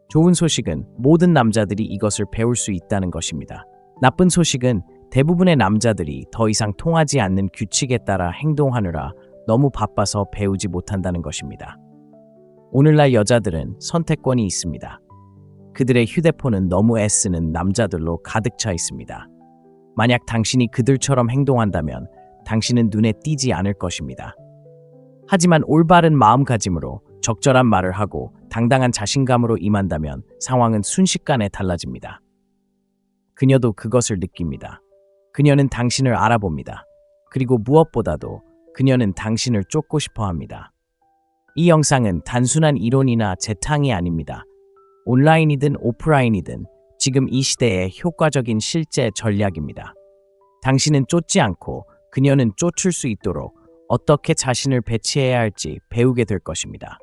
A: 좋은 소식은 모든 남자들이 이것을 배울 수 있다는 것입니다. 나쁜 소식은 대부분의 남자들이 더 이상 통하지 않는 규칙에 따라 행동하느라 너무 바빠서 배우지 못한다는 것입니다. 오늘날 여자들은 선택권이 있습니다. 그들의 휴대폰은 너무 애쓰는 남자들로 가득 차 있습니다. 만약 당신이 그들처럼 행동한다면 당신은 눈에 띄지 않을 것입니다. 하지만 올바른 마음가짐으로 적절한 말을 하고 당당한 자신감으로 임한다면 상황은 순식간에 달라집니다. 그녀도 그것을 느낍니다. 그녀는 당신을 알아봅니다. 그리고 무엇보다도 그녀는 당신을 쫓고 싶어 합니다. 이 영상은 단순한 이론이나 재탕이 아닙니다. 온라인이든 오프라인이든 지금 이 시대의 효과적인 실제 전략입니다. 당신은 쫓지 않고 그녀는 쫓을 수 있도록 어떻게 자신을 배치해야 할지 배우게 될 것입니다.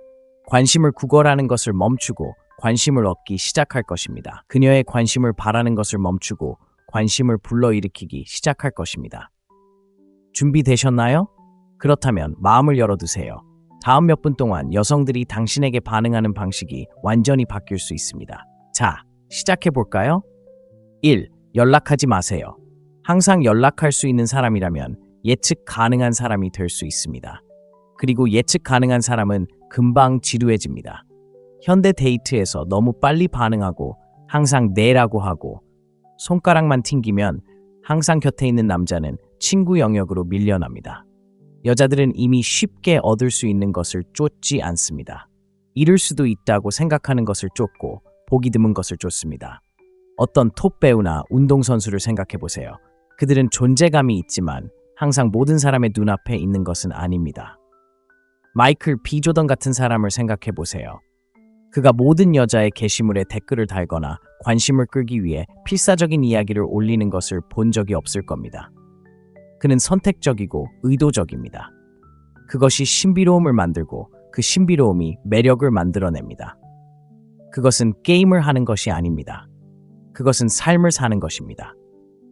A: 관심을 구걸하는 것을 멈추고 관심을 얻기 시작할 것입니다. 그녀의 관심을 바라는 것을 멈추고 관심을 불러일으키기 시작할 것입니다. 준비되셨나요? 그렇다면 마음을 열어두세요. 다음 몇 분 동안 여성들이 당신에게 반응하는 방식이 완전히 바뀔 수 있습니다. 자, 시작해볼까요? 1. 연락하지 마세요. 항상 연락할 수 있는 사람이라면 예측 가능한 사람이 될 수 있습니다. 그리고 예측 가능한 사람은 금방 지루해집니다. 현대 데이트에서 너무 빨리 반응하고 항상 네라고 하고 손가락만 튕기면 항상 곁에 있는 남자는 친구 영역으로 밀려납니다. 여자들은 이미 쉽게 얻을 수 있는 것을 쫓지 않습니다. 잃을 수도 있다고 생각하는 것을 쫓고 보기 드문 것을 쫓습니다. 어떤 톱 배우나 운동선수를 생각해보세요. 그들은 존재감이 있지만 항상 모든 사람의 눈앞에 있는 것은 아닙니다. 마이클 B. 조던 같은 사람을 생각해보세요. 그가 모든 여자의 게시물에 댓글을 달거나 관심을 끌기 위해 필사적인 이야기를 올리는 것을 본 적이 없을 겁니다. 그는 선택적이고 의도적입니다. 그것이 신비로움을 만들고 그 신비로움이 매력을 만들어냅니다. 그것은 게임을 하는 것이 아닙니다. 그것은 삶을 사는 것입니다.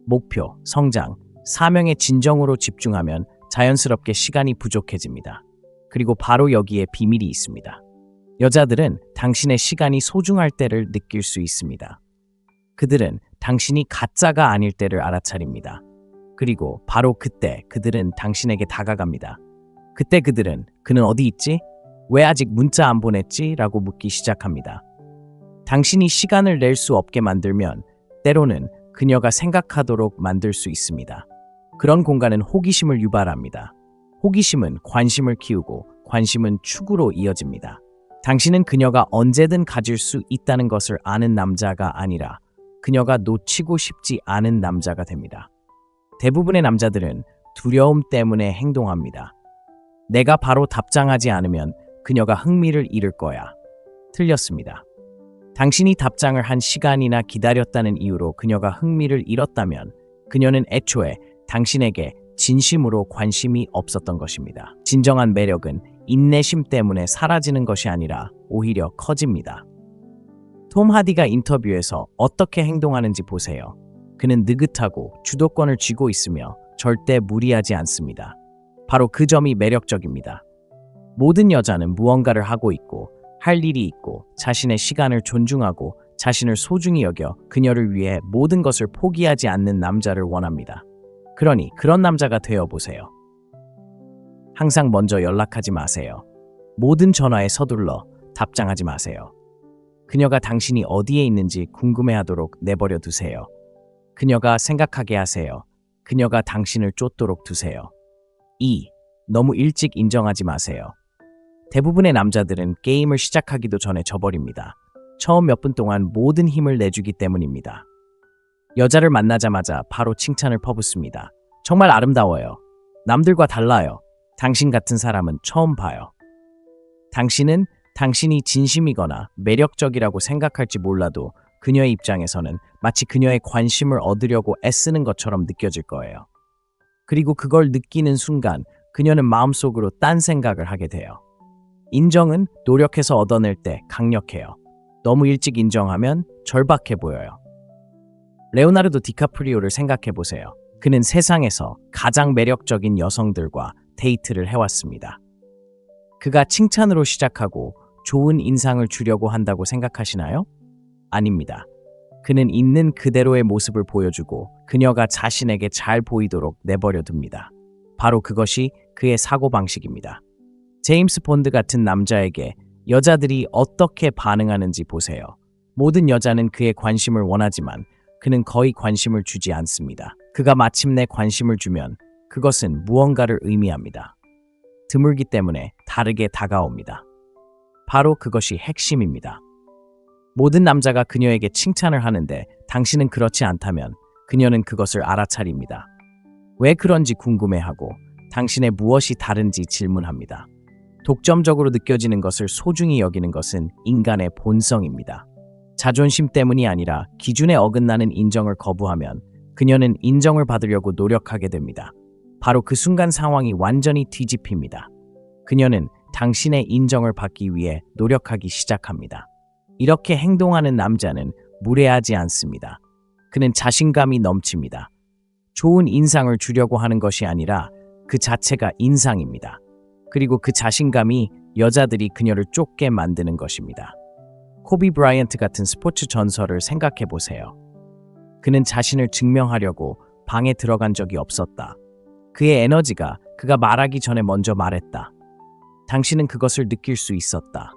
A: 목표, 성장, 사명에 진정으로 집중하면 자연스럽게 시간이 부족해집니다. 그리고 바로 여기에 비밀이 있습니다. 여자들은 당신의 시간이 소중할 때를 느낄 수 있습니다. 그들은 당신이 가짜가 아닐 때를 알아차립니다. 그리고 바로 그때 그들은 당신에게 다가갑니다. 그때 그들은 그는 어디 있지? 왜 아직 문자 안 보냈지? 라고 묻기 시작합니다. 당신이 시간을 낼 수 없게 만들면 때로는 그녀가 생각하도록 만들 수 있습니다. 그런 공간은 호기심을 유발합니다. 호기심은 관심을 키우고 관심은 추구로 이어집니다. 당신은 그녀가 언제든 가질 수 있다는 것을 아는 남자가 아니라 그녀가 놓치고 싶지 않은 남자가 됩니다. 대부분의 남자들은 두려움 때문에 행동합니다. 내가 바로 답장하지 않으면 그녀가 흥미를 잃을 거야. 틀렸습니다. 당신이 답장을 한 시간이나 기다렸다는 이유로 그녀가 흥미를 잃었다면 그녀는 애초에 당신에게 진심으로 관심이 없었던 것입니다. 진정한 매력은 인내심 때문에 사라지는 것이 아니라 오히려 커집니다. 톰 하디가 인터뷰에서 어떻게 행동하는지 보세요. 그는 느긋하고 주도권을 쥐고 있으며 절대 무리하지 않습니다. 바로 그 점이 매력적입니다. 모든 여자는 무언가를 하고 있고 할 일이 있고 자신의 시간을 존중하고 자신을 소중히 여겨 그녀를 위해 모든 것을 포기하지 않는 남자를 원합니다. 그러니 그런 남자가 되어보세요. 항상 먼저 연락하지 마세요. 모든 전화에 서둘러 답장하지 마세요. 그녀가 당신이 어디에 있는지 궁금해하도록 내버려 두세요. 그녀가 생각하게 하세요. 그녀가 당신을 쫓도록 두세요. 2. 너무 일찍 인정하지 마세요. 대부분의 남자들은 게임을 시작하기도 전에 져버립니다. 처음 몇 분 동안 모든 힘을 내주기 때문입니다. 여자를 만나자마자 바로 칭찬을 퍼붓습니다. 정말 아름다워요. 남들과 달라요. 당신 같은 사람은 처음 봐요. 당신은 당신이 진심이거나 매력적이라고 생각할지 몰라도 그녀의 입장에서는 마치 그녀의 관심을 얻으려고 애쓰는 것처럼 느껴질 거예요. 그리고 그걸 느끼는 순간 그녀는 마음속으로 딴 생각을 하게 돼요. 인정은 노력해서 얻어낼 때 강력해요. 너무 일찍 인정하면 절박해 보여요. 레오나르도 디카프리오를 생각해보세요. 그는 세상에서 가장 매력적인 여성들과 데이트를 해왔습니다. 그가 칭찬으로 시작하고 좋은 인상을 주려고 한다고 생각하시나요? 아닙니다. 그는 있는 그대로의 모습을 보여주고 그녀가 자신에게 잘 보이도록 내버려 둡니다. 바로 그것이 그의 사고방식입니다. 제임스 본드 같은 남자에게 여자들이 어떻게 반응하는지 보세요. 모든 여자는 그의 관심을 원하지만 그는 거의 관심을 주지 않습니다. 그가 마침내 관심을 주면 그것은 무언가를 의미합니다. 드물기 때문에 다르게 다가옵니다. 바로 그것이 핵심입니다. 모든 남자가 그녀에게 칭찬을 하는데 당신은 그렇지 않다면 그녀는 그것을 알아차립니다. 왜 그런지 궁금해하고 당신의 무엇이 다른지 질문합니다. 독점적으로 느껴지는 것을 소중히 여기는 것은 인간의 본성입니다. 자존심 때문이 아니라 기준에 어긋나는 인정을 거부하면 그녀는 인정을 받으려고 노력하게 됩니다. 바로 그 순간 상황이 완전히 뒤집힙니다. 그녀는 당신의 인정을 받기 위해 노력하기 시작합니다. 이렇게 행동하는 남자는 무례하지 않습니다. 그는 자신감이 넘칩니다. 좋은 인상을 주려고 하는 것이 아니라 그 자체가 인상입니다. 그리고 그 자신감이 여자들이 그녀를 쫓게 만드는 것입니다. 코비 브라이언트 같은 스포츠 전설을 생각해 보세요. 그는 자신을 증명하려고 방에 들어간 적이 없었다. 그의 에너지가 그가 말하기 전에 먼저 말했다. 당신은 그것을 느낄 수 있었다.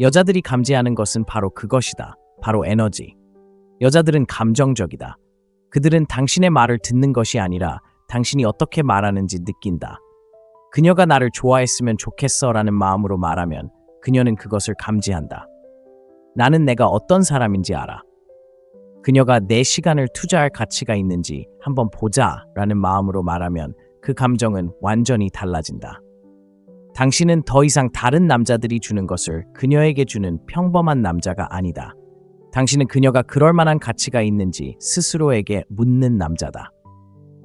A: 여자들이 감지하는 것은 바로 그것이다. 바로 에너지. 여자들은 감정적이다. 그들은 당신의 말을 듣는 것이 아니라 당신이 어떻게 말하는지 느낀다. 그녀가 나를 좋아했으면 좋겠어 라는 마음으로 말하면 그녀는 그것을 감지한다. 나는 내가 어떤 사람인지 알아. 그녀가 내 시간을 투자할 가치가 있는지 한번 보자 라는 마음으로 말하면 그 감정은 완전히 달라진다. 당신은 더 이상 다른 남자들이 주는 것을 그녀에게 주는 평범한 남자가 아니다. 당신은 그녀가 그럴 만한 가치가 있는지 스스로에게 묻는 남자다.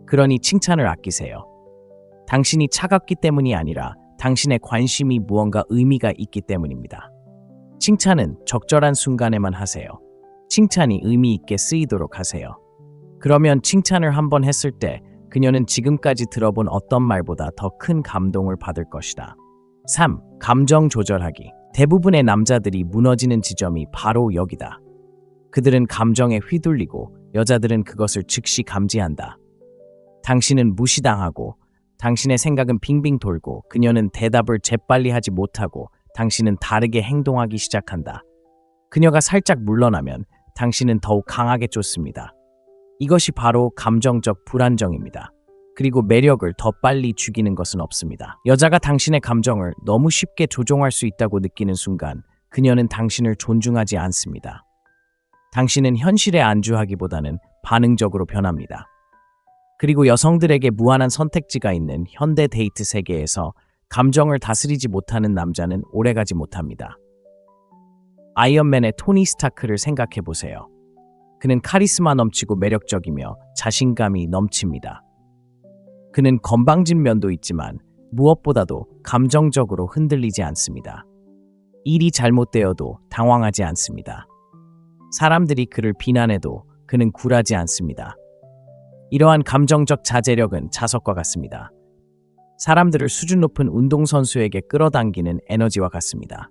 A: 그러니 칭찬을 아끼세요. 당신이 차갑기 때문이 아니라 당신의 관심이 무언가 의미가 있기 때문입니다. 칭찬은 적절한 순간에만 하세요. 칭찬이 의미 있게 쓰이도록 하세요. 그러면 칭찬을 한번 했을 때 그녀는 지금까지 들어본 어떤 말보다 더 큰 감동을 받을 것이다. 3. 감정 조절하기. 대부분의 남자들이 무너지는 지점이 바로 여기다. 그들은 감정에 휘둘리고 여자들은 그것을 즉시 감지한다. 당신은 무시당하고 당신의 생각은 빙빙 돌고 그녀는 대답을 재빨리 하지 못하고 당신은 다르게 행동하기 시작한다. 그녀가 살짝 물러나면 당신은 더욱 강하게 쫓습니다. 이것이 바로 감정적 불안정입니다. 그리고 매력을 더 빨리 죽이는 것은 없습니다. 여자가 당신의 감정을 너무 쉽게 조종할 수 있다고 느끼는 순간 그녀는 당신을 존중하지 않습니다. 당신은 현실에 안주하기보다는 반응적으로 변합니다. 그리고 여성들에게 무한한 선택지가 있는 현대 데이트 세계에서 감정을 다스리지 못하는 남자는 오래가지 못합니다. 아이언맨의 토니 스타크를 생각해 보세요. 그는 카리스마 넘치고 매력적이며 자신감이 넘칩니다. 그는 건방진 면도 있지만 무엇보다도 감정적으로 흔들리지 않습니다. 일이 잘못되어도 당황하지 않습니다. 사람들이 그를 비난해도 그는 굴하지 않습니다. 이러한 감정적 자제력은 자석과 같습니다. 사람들을 수준 높은 운동선수에게 끌어당기는 에너지와 같습니다.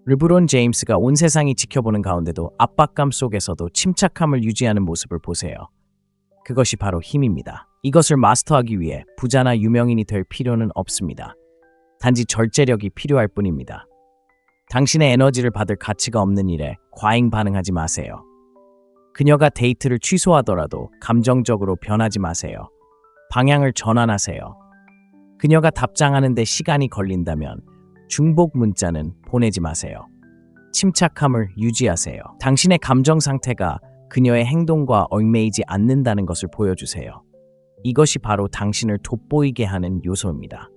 A: 르브론 제임스가 온 세상이 지켜보는 가운데도 압박감 속에서도 침착함을 유지하는 모습을 보세요. 그것이 바로 힘입니다. 이것을 마스터하기 위해 부자나 유명인이 될 필요는 없습니다. 단지 절제력이 필요할 뿐입니다. 당신의 에너지를 받을 가치가 없는 일에 과잉 반응하지 마세요. 그녀가 데이트를 취소하더라도 감정적으로 변하지 마세요. 방향을 전환하세요. 그녀가 답장하는 데 시간이 걸린다면 중복 문자는 보내지 마세요. 침착함을 유지하세요. 당신의 감정 상태가 그녀의 행동과 얽매이지 않는다는 것을 보여주세요. 이것이 바로 당신을 돋보이게 하는 요소입니다.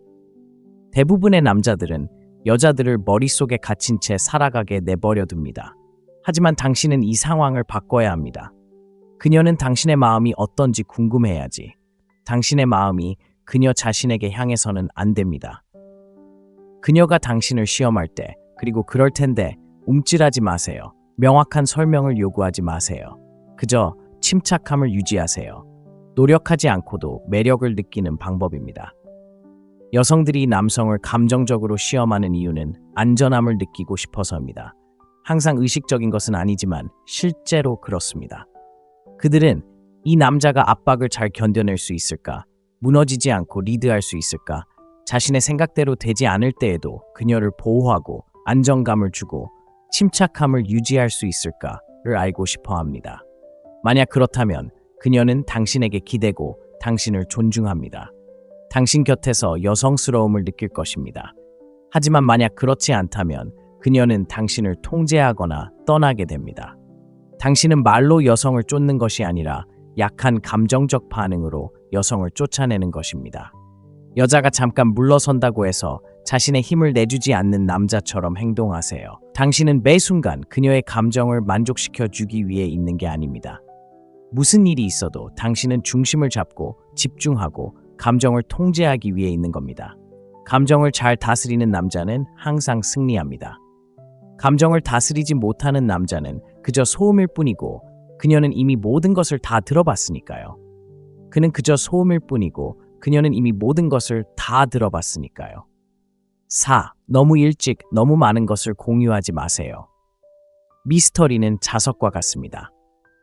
A: 대부분의 남자들은 여자들을 머릿속에 갇힌 채 살아가게 내버려 둡니다. 하지만 당신은 이 상황을 바꿔야 합니다. 그녀는 당신의 마음이 어떤지 궁금해야지. 당신의 마음이 그녀 자신에게 향해서는 안 됩니다. 그녀가 당신을 시험할 때, 그리고 그럴 텐데 움찔하지 마세요. 명확한 설명을 요구하지 마세요. 그저 침착함을 유지하세요. 노력하지 않고도 매력을 느끼는 방법입니다. 여성들이 남성을 감정적으로 시험하는 이유는 안전함을 느끼고 싶어서입니다. 항상 의식적인 것은 아니지만 실제로 그렇습니다. 그들은 이 남자가 압박을 잘 견뎌낼 수 있을까? 무너지지 않고 리드할 수 있을까? 자신의 생각대로 되지 않을 때에도 그녀를 보호하고 안정감을 주고 침착함을 유지할 수 있을까를 알고 싶어 합니다. 만약 그렇다면 그녀는 당신에게 기대고 당신을 존중합니다. 당신 곁에서 여성스러움을 느낄 것입니다. 하지만 만약 그렇지 않다면 그녀는 당신을 통제하거나 떠나게 됩니다. 당신은 말로 여성을 쫓는 것이 아니라 약한 감정적 반응으로 여성을 쫓아내는 것입니다. 여자가 잠깐 물러선다고 해서 자신의 힘을 내주지 않는 남자처럼 행동하세요. 당신은 매 순간 그녀의 감정을 만족시켜 주기 위해 있는 게 아닙니다. 무슨 일이 있어도 당신은 중심을 잡고 집중하고 감정을 통제하기 위해 있는 겁니다. 감정을 잘 다스리는 남자는 항상 승리합니다. 감정을 다스리지 못하는 남자는 그저 소음일 뿐이고 그녀는 이미 모든 것을 다 들어봤으니까요. 그는 그저 소음일 뿐이고 그녀는 이미 모든 것을 다 들어봤으니까요. 4. 너무 일찍 너무 많은 것을 공유하지 마세요. 미스터리는 자석과 같습니다.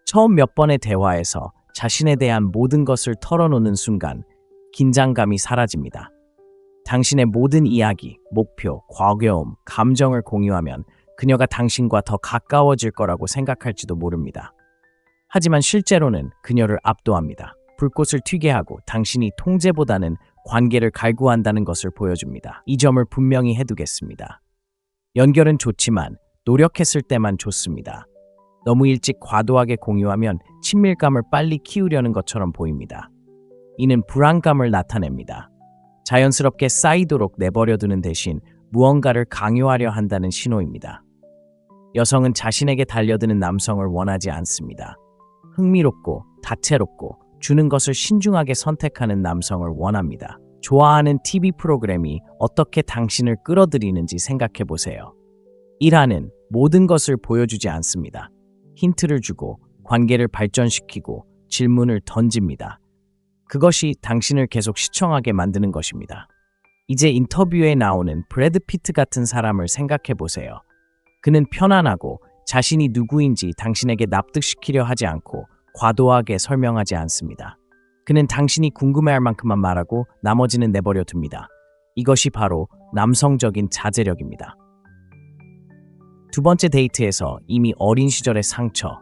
A: 처음 몇 번의 대화에서 자신에 대한 모든 것을 털어놓는 순간 긴장감이 사라집니다. 당신의 모든 이야기, 목표, 과거움, 감정을 공유하면 그녀가 당신과 더 가까워질 거라고 생각할지도 모릅니다. 하지만 실제로는 그녀를 압도합니다. 불꽃을 튀게 하고 당신이 통제보다는 관계를 갈구한다는 것을 보여줍니다. 이 점을 분명히 해두겠습니다. 연결은 좋지만 노력했을 때만 좋습니다. 너무 일찍 과도하게 공유하면 친밀감을 빨리 키우려는 것처럼 보입니다. 이는 불안감을 나타냅니다. 자연스럽게 쌓이도록 내버려두는 대신 무언가를 강요하려 한다는 신호입니다. 여성은 자신에게 달려드는 남성을 원하지 않습니다. 흥미롭고 다채롭고 주는 것을 신중하게 선택하는 남성을 원합니다. 좋아하는 TV 프로그램이 어떻게 당신을 끌어들이는지 생각해 보세요. 1화는 모든 것을 보여주지 않습니다. 힌트를 주고 관계를 발전시키고 질문을 던집니다. 그것이 당신을 계속 시청하게 만드는 것입니다. 이제 인터뷰에 나오는 브래드 피트 같은 사람을 생각해 보세요. 그는 편안하고 자신이 누구인지 당신에게 납득시키려 하지 않고 과도하게 설명하지 않습니다. 그는 당신이 궁금해할 만큼만 말하고 나머지는 내버려 둡니다. 이것이 바로 남성적인 자제력입니다. 두 번째 데이트에서 이미 어린 시절의 상처,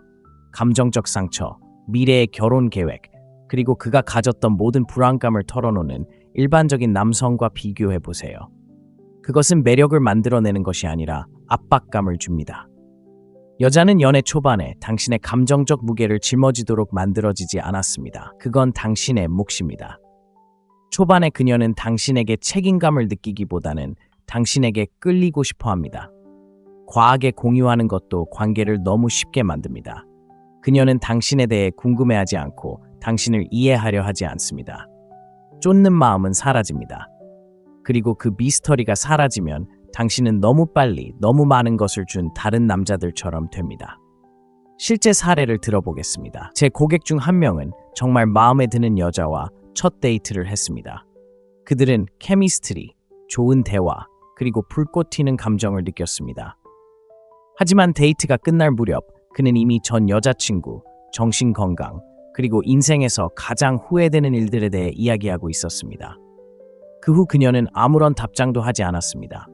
A: 감정적 상처, 미래의 결혼 계획, 그리고 그가 가졌던 모든 불안감을 털어놓는 일반적인 남성과 비교해 보세요. 그것은 매력을 만들어내는 것이 아니라 압박감을 줍니다. 여자는 연애 초반에 당신의 감정적 무게를 짊어지도록 만들어지지 않았습니다. 그건 당신의 몫입니다. 초반에 그녀는 당신에게 책임감을 느끼기보다는 당신에게 끌리고 싶어 합니다. 과하게 공유하는 것도 관계를 너무 쉽게 만듭니다. 그녀는 당신에 대해 궁금해하지 않고 당신을 이해하려 하지 않습니다. 쫓는 마음은 사라집니다. 그리고 그 미스터리가 사라지면 당신은 너무 빨리 너무 많은 것을 준 다른 남자들처럼 됩니다. 실제 사례를 들어보겠습니다. 제 고객 중 한 명은 정말 마음에 드는 여자와 첫 데이트를 했습니다. 그들은 케미스트리, 좋은 대화, 그리고 불꽃 튀는 감정을 느꼈습니다. 하지만 데이트가 끝날 무렵 그는 이미 전 여자친구, 정신건강, 그리고 인생에서 가장 후회되는 일들에 대해 이야기하고 있었습니다. 그 후 그녀는 아무런 답장도 하지 않았습니다.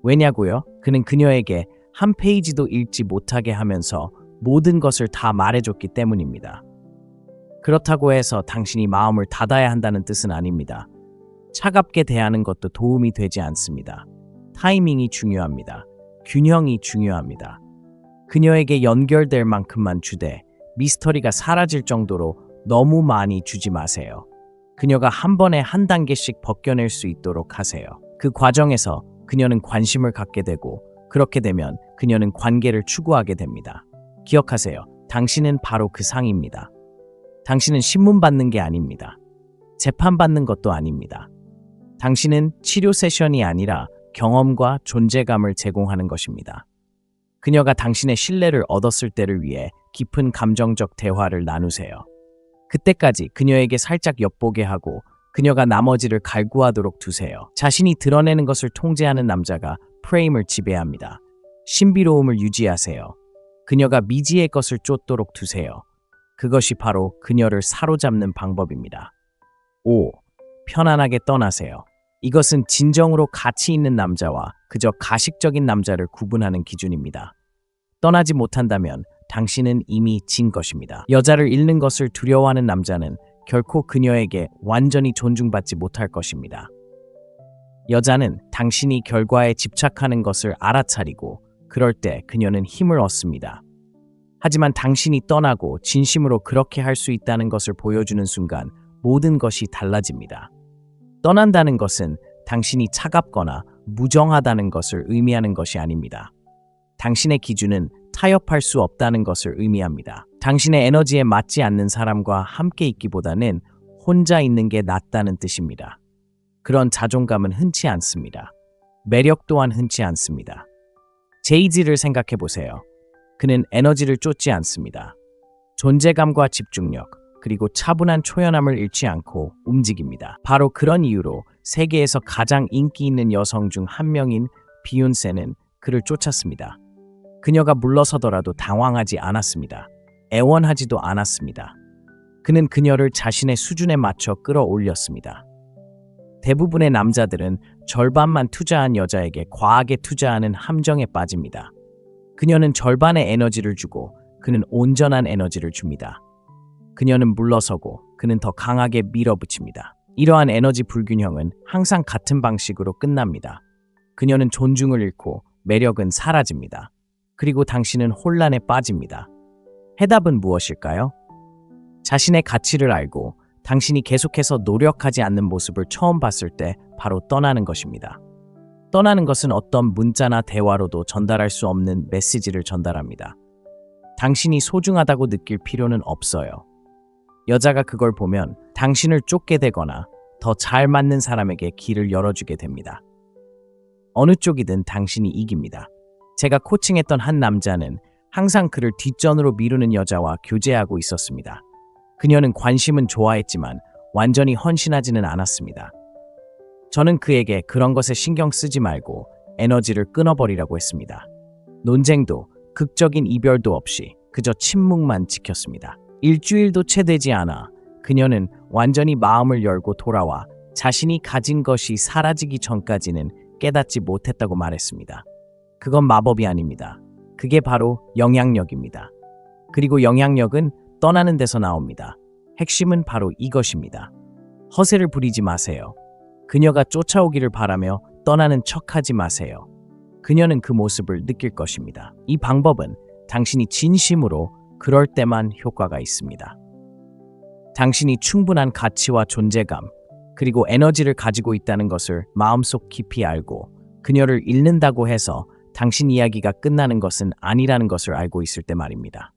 A: 왜냐고요? 그는 그녀에게 한 페이지도 읽지 못하게 하면서 모든 것을 다 말해줬기 때문입니다. 그렇다고 해서 당신이 마음을 닫아야 한다는 뜻은 아닙니다. 차갑게 대하는 것도 도움이 되지 않습니다. 타이밍이 중요합니다. 균형이 중요합니다. 그녀에게 연결될 만큼만 주되 미스터리가 사라질 정도로 너무 많이 주지 마세요. 그녀가 한 번에 한 단계씩 벗겨낼 수 있도록 하세요. 그 과정에서 그녀는 관심을 갖게 되고 그렇게 되면 그녀는 관계를 추구하게 됩니다. 기억하세요. 당신은 바로 그 상입니다. 당신은 신문 받는 게 아닙니다. 재판받는 것도 아닙니다. 당신은 치료 세션이 아니라 경험과 존재감을 제공하는 것입니다. 그녀가 당신의 신뢰를 얻었을 때를 위해 깊은 감정적 대화를 나누세요. 그때까지 그녀에게 살짝 엿보게 하고 그녀가 나머지를 갈구하도록 두세요. 자신이 드러내는 것을 통제하는 남자가 프레임을 지배합니다. 신비로움을 유지하세요. 그녀가 미지의 것을 쫓도록 두세요. 그것이 바로 그녀를 사로잡는 방법입니다. 5. 편안하게 떠나세요. 이것은 진정으로 가치 있는 남자와 그저 가식적인 남자를 구분하는 기준입니다. 떠나지 못한다면 당신은 이미 진 것입니다. 여자를 잃는 것을 두려워하는 남자는 결코 그녀에게 완전히 존중받지 못할 것입니다. 여자는 당신이 결과에 집착하는 것을 알아차리고 그럴 때 그녀는 힘을 얻습니다. 하지만 당신이 떠나고 진심으로 그렇게 할 수 있다는 것을 보여주는 순간 모든 것이 달라집니다. 떠난다는 것은 당신이 차갑거나 무정하다는 것을 의미하는 것이 아닙니다. 당신의 기준은 타협할 수 없다는 것을 의미합니다. 당신의 에너지에 맞지 않는 사람과 함께 있기보다는 혼자 있는 게 낫다는 뜻입니다. 그런 자존감은 흔치 않습니다. 매력 또한 흔치 않습니다. 제이지를 생각해 보세요. 그는 에너지를 쫓지 않습니다. 존재감과 집중력, 그리고 차분한 초연함을 잃지 않고 움직입니다. 바로 그런 이유로 세계에서 가장 인기 있는 여성 중 한 명인 비욘세는 그를 쫓았습니다. 그녀가 물러서더라도 당황하지 않았습니다. 애원하지도 않았습니다. 그는 그녀를 자신의 수준에 맞춰 끌어올렸습니다. 대부분의 남자들은 절반만 투자한 여자에게 과하게 투자하는 함정에 빠집니다. 그녀는 절반의 에너지를 주고 그는 온전한 에너지를 줍니다. 그녀는 물러서고 그는 더 강하게 밀어붙입니다. 이러한 에너지 불균형은 항상 같은 방식으로 끝납니다. 그녀는 존중을 잃고 매력은 사라집니다. 그리고 당신은 혼란에 빠집니다. 해답은 무엇일까요? 자신의 가치를 알고 당신이 계속해서 노력하지 않는 모습을 처음 봤을 때 바로 떠나는 것입니다. 떠나는 것은 어떤 문자나 대화로도 전달할 수 없는 메시지를 전달합니다. 당신이 소중하다고 느낄 필요는 없어요. 여자가 그걸 보면 당신을 쫓게 되거나 더 잘 맞는 사람에게 길을 열어주게 됩니다. 어느 쪽이든 당신이 이깁니다. 제가 코칭했던 한 남자는 항상 그를 뒷전으로 미루는 여자와 교제하고 있었습니다. 그녀는 관심은 좋아했지만 완전히 헌신하지는 않았습니다. 저는 그에게 그런 것에 신경 쓰지 말고 에너지를 끊어버리라고 했습니다. 논쟁도 극적인 이별도 없이 그저 침묵만 지켰습니다. 일주일도 채 되지 않아 그녀는 완전히 마음을 열고 돌아와 자신이 가진 것이 사라지기 전까지는 깨닫지 못했다고 말했습니다. 그건 마법이 아닙니다. 그게 바로 영향력입니다. 그리고 영향력은 떠나는 데서 나옵니다. 핵심은 바로 이것입니다. 허세를 부리지 마세요. 그녀가 쫓아오기를 바라며 떠나는 척하지 마세요. 그녀는 그 모습을 느낄 것입니다. 이 방법은 당신이 진심으로 그럴 때만 효과가 있습니다. 당신이 충분한 가치와 존재감, 그리고 에너지를 가지고 있다는 것을 마음속 깊이 알고 그녀를 잃는다고 해서 당신 이야기가 끝나는 것은 아니라는 것을 알고 있을 때 말입니다.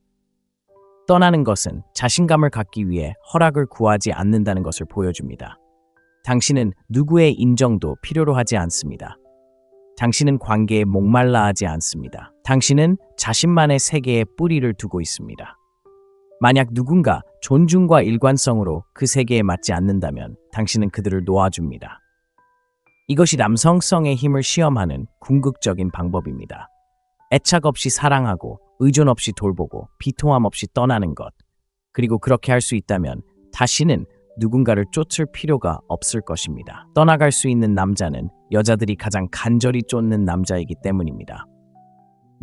A: 떠나는 것은 자신감을 갖기 위해 허락을 구하지 않는다는 것을 보여줍니다. 당신은 누구의 인정도 필요로 하지 않습니다. 당신은 관계에 목말라 하지 않습니다. 당신은 자신만의 세계에 뿌리를 두고 있습니다. 만약 누군가 존중과 일관성으로 그 세계에 맞지 않는다면 당신은 그들을 놓아줍니다. 이것이 남성성의 힘을 시험하는 궁극적인 방법입니다. 애착 없이 사랑하고 의존 없이 돌보고 비통함 없이 떠나는 것. 그리고 그렇게 할 수 있다면 다시는 누군가를 쫓을 필요가 없을 것입니다. 떠나갈 수 있는 남자는 여자들이 가장 간절히 쫓는 남자이기 때문입니다.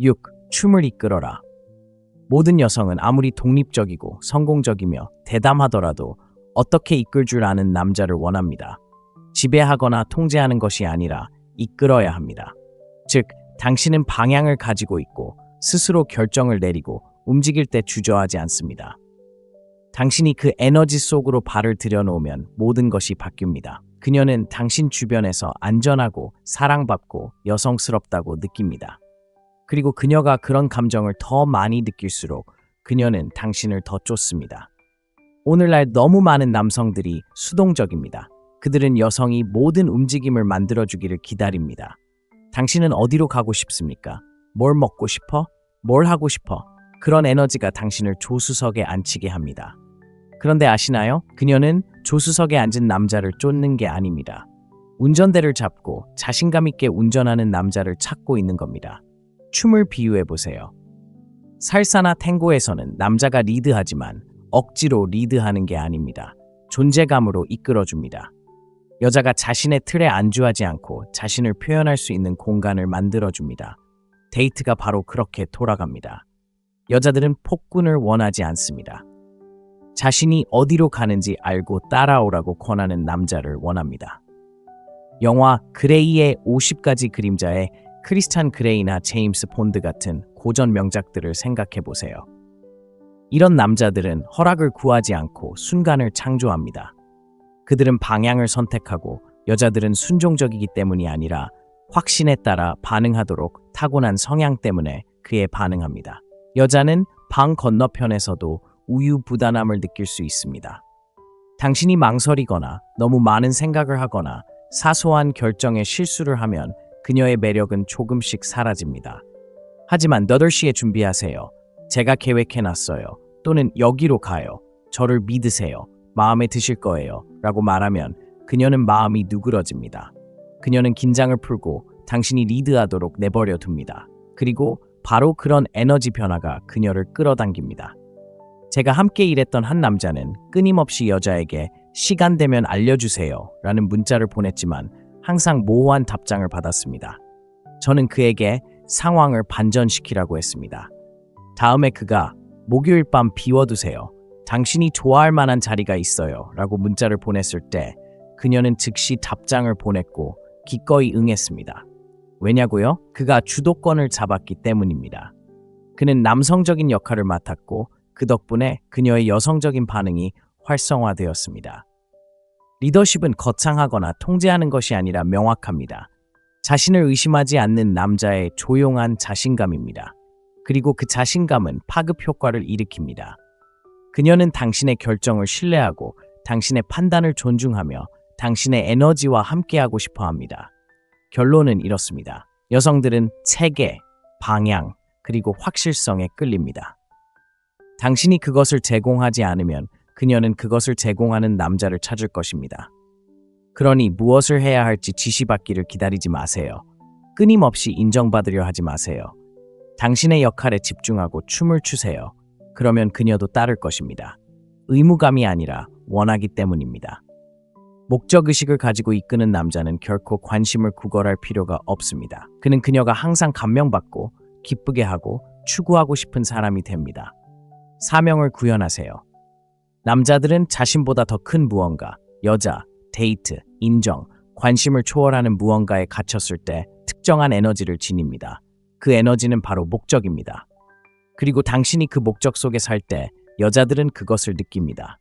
A: 6. 춤을 이끌어라. 모든 여성은 아무리 독립적이고 성공적이며 대담하더라도 어떻게 이끌 줄 아는 남자를 원합니다. 지배하거나 통제하는 것이 아니라 이끌어야 합니다. 즉, 당신은 방향을 가지고 있고 스스로 결정을 내리고 움직일 때 주저하지 않습니다. 당신이 그 에너지 속으로 발을 들여놓으면 모든 것이 바뀝니다. 그녀는 당신 주변에서 안전하고 사랑받고 여성스럽다고 느낍니다. 그리고 그녀가 그런 감정을 더 많이 느낄수록 그녀는 당신을 더 쫓습니다. 오늘날 너무 많은 남성들이 수동적입니다. 그들은 여성이 모든 움직임을 만들어주기를 기다립니다. 당신은 어디로 가고 싶습니까? 뭘 먹고 싶어? 뭘 하고 싶어? 그런 에너지가 당신을 조수석에 앉히게 합니다. 그런데 아시나요? 그녀는 조수석에 앉은 남자를 쫓는 게 아닙니다. 운전대를 잡고 자신감 있게 운전하는 남자를 찾고 있는 겁니다. 춤을 비유해보세요. 살사나 탱고에서는 남자가 리드하지만 억지로 리드하는 게 아닙니다. 존재감으로 이끌어줍니다. 여자가 자신의 틀에 안주하지 않고 자신을 표현할 수 있는 공간을 만들어줍니다. 데이트가 바로 그렇게 돌아갑니다. 여자들은 폭군을 원하지 않습니다. 자신이 어디로 가는지 알고 따라오라고 권하는 남자를 원합니다. 영화 그레이의 50가지 그림자의 크리스찬 그레이나 제임스 본드 같은 고전 명작들을 생각해 보세요. 이런 남자들은 허락을 구하지 않고 순간을 창조합니다. 그들은 방향을 선택하고 여자들은 순종적이기 때문이 아니라 확신에 따라 반응하도록 타고난 성향 때문에 그에 반응합니다. 여자는 방 건너편에서도 우유부단함을 느낄 수 있습니다. 당신이 망설이거나 너무 많은 생각을 하거나 사소한 결정에 실수를 하면 그녀의 매력은 조금씩 사라집니다. 하지만 8시에 준비하세요. 제가 계획해놨어요. 또는 여기로 가요. 저를 믿으세요. 마음에 드실 거예요. 라고 말하면 그녀는 마음이 누그러집니다. 그녀는 긴장을 풀고 당신이 리드하도록 내버려 둡니다. 그리고 바로 그런 에너지 변화가 그녀를 끌어당깁니다. 제가 함께 일했던 한 남자는 끊임없이 여자에게 시간 되면 알려주세요 라는 문자를 보냈지만 항상 모호한 답장을 받았습니다. 저는 그에게 상황을 반전시키라고 했습니다. 다음에 그가 목요일 밤 비워두세요. 당신이 좋아할 만한 자리가 있어요 라고 문자를 보냈을 때 그녀는 즉시 답장을 보냈고 기꺼이 응했습니다. 왜냐고요? 그가 주도권을 잡았기 때문입니다. 그는 남성적인 역할을 맡았고 그 덕분에 그녀의 여성적인 반응이 활성화되었습니다. 리더십은 거창하거나 통제하는 것이 아니라 명확합니다. 자신을 의심하지 않는 남자의 조용한 자신감입니다. 그리고 그 자신감은 파급 효과를 일으킵니다. 그녀는 당신의 결정을 신뢰하고 당신의 판단을 존중하며 당신의 에너지와 함께하고 싶어 합니다. 결론은 이렇습니다. 여성들은 체계, 방향, 그리고 확실성에 끌립니다. 당신이 그것을 제공하지 않으면 그녀는 그것을 제공하는 남자를 찾을 것입니다. 그러니 무엇을 해야 할지 지시받기를 기다리지 마세요. 끊임없이 인정받으려 하지 마세요. 당신의 역할에 집중하고 춤을 추세요. 그러면 그녀도 따를 것입니다. 의무감이 아니라 원하기 때문입니다. 목적의식을 가지고 이끄는 남자는 결코 관심을 구걸할 필요가 없습니다. 그는 그녀가 항상 감명받고 기쁘게 하고 추구하고 싶은 사람이 됩니다. 사명을 구현하세요. 남자들은 자신보다 더 큰 무언가, 여자, 데이트, 인정, 관심을 초월하는 무언가에 갇혔을 때 특정한 에너지를 지닙니다. 그 에너지는 바로 목적입니다. 그리고 당신이 그 목적 속에 살 때 여자들은 그것을 느낍니다.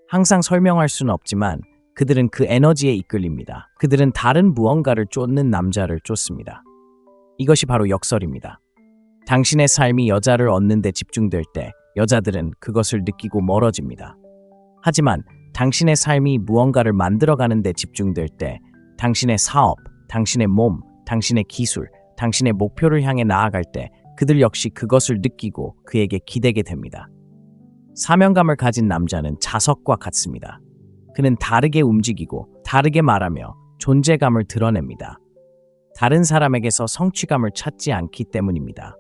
A: 항상 설명할 수는 없지만 그들은 그 에너지에 이끌립니다. 그들은 다른 무언가를 쫓는 남자를 쫓습니다. 이것이 바로 역설입니다. 당신의 삶이 여자를 얻는 데 집중될 때 여자들은 그것을 느끼고 멀어집니다. 하지만 당신의 삶이 무언가를 만들어가는 데 집중될 때 당신의 사업, 당신의 몸, 당신의 기술, 당신의 목표를 향해 나아갈 때 그들 역시 그것을 느끼고 그에게 기대게 됩니다. 사명감을 가진 남자는 자석과 같습니다. 그는 다르게 움직이고 다르게 말하며 존재감을 드러냅니다. 다른 사람에게서 성취감을 찾지 않기 때문입니다.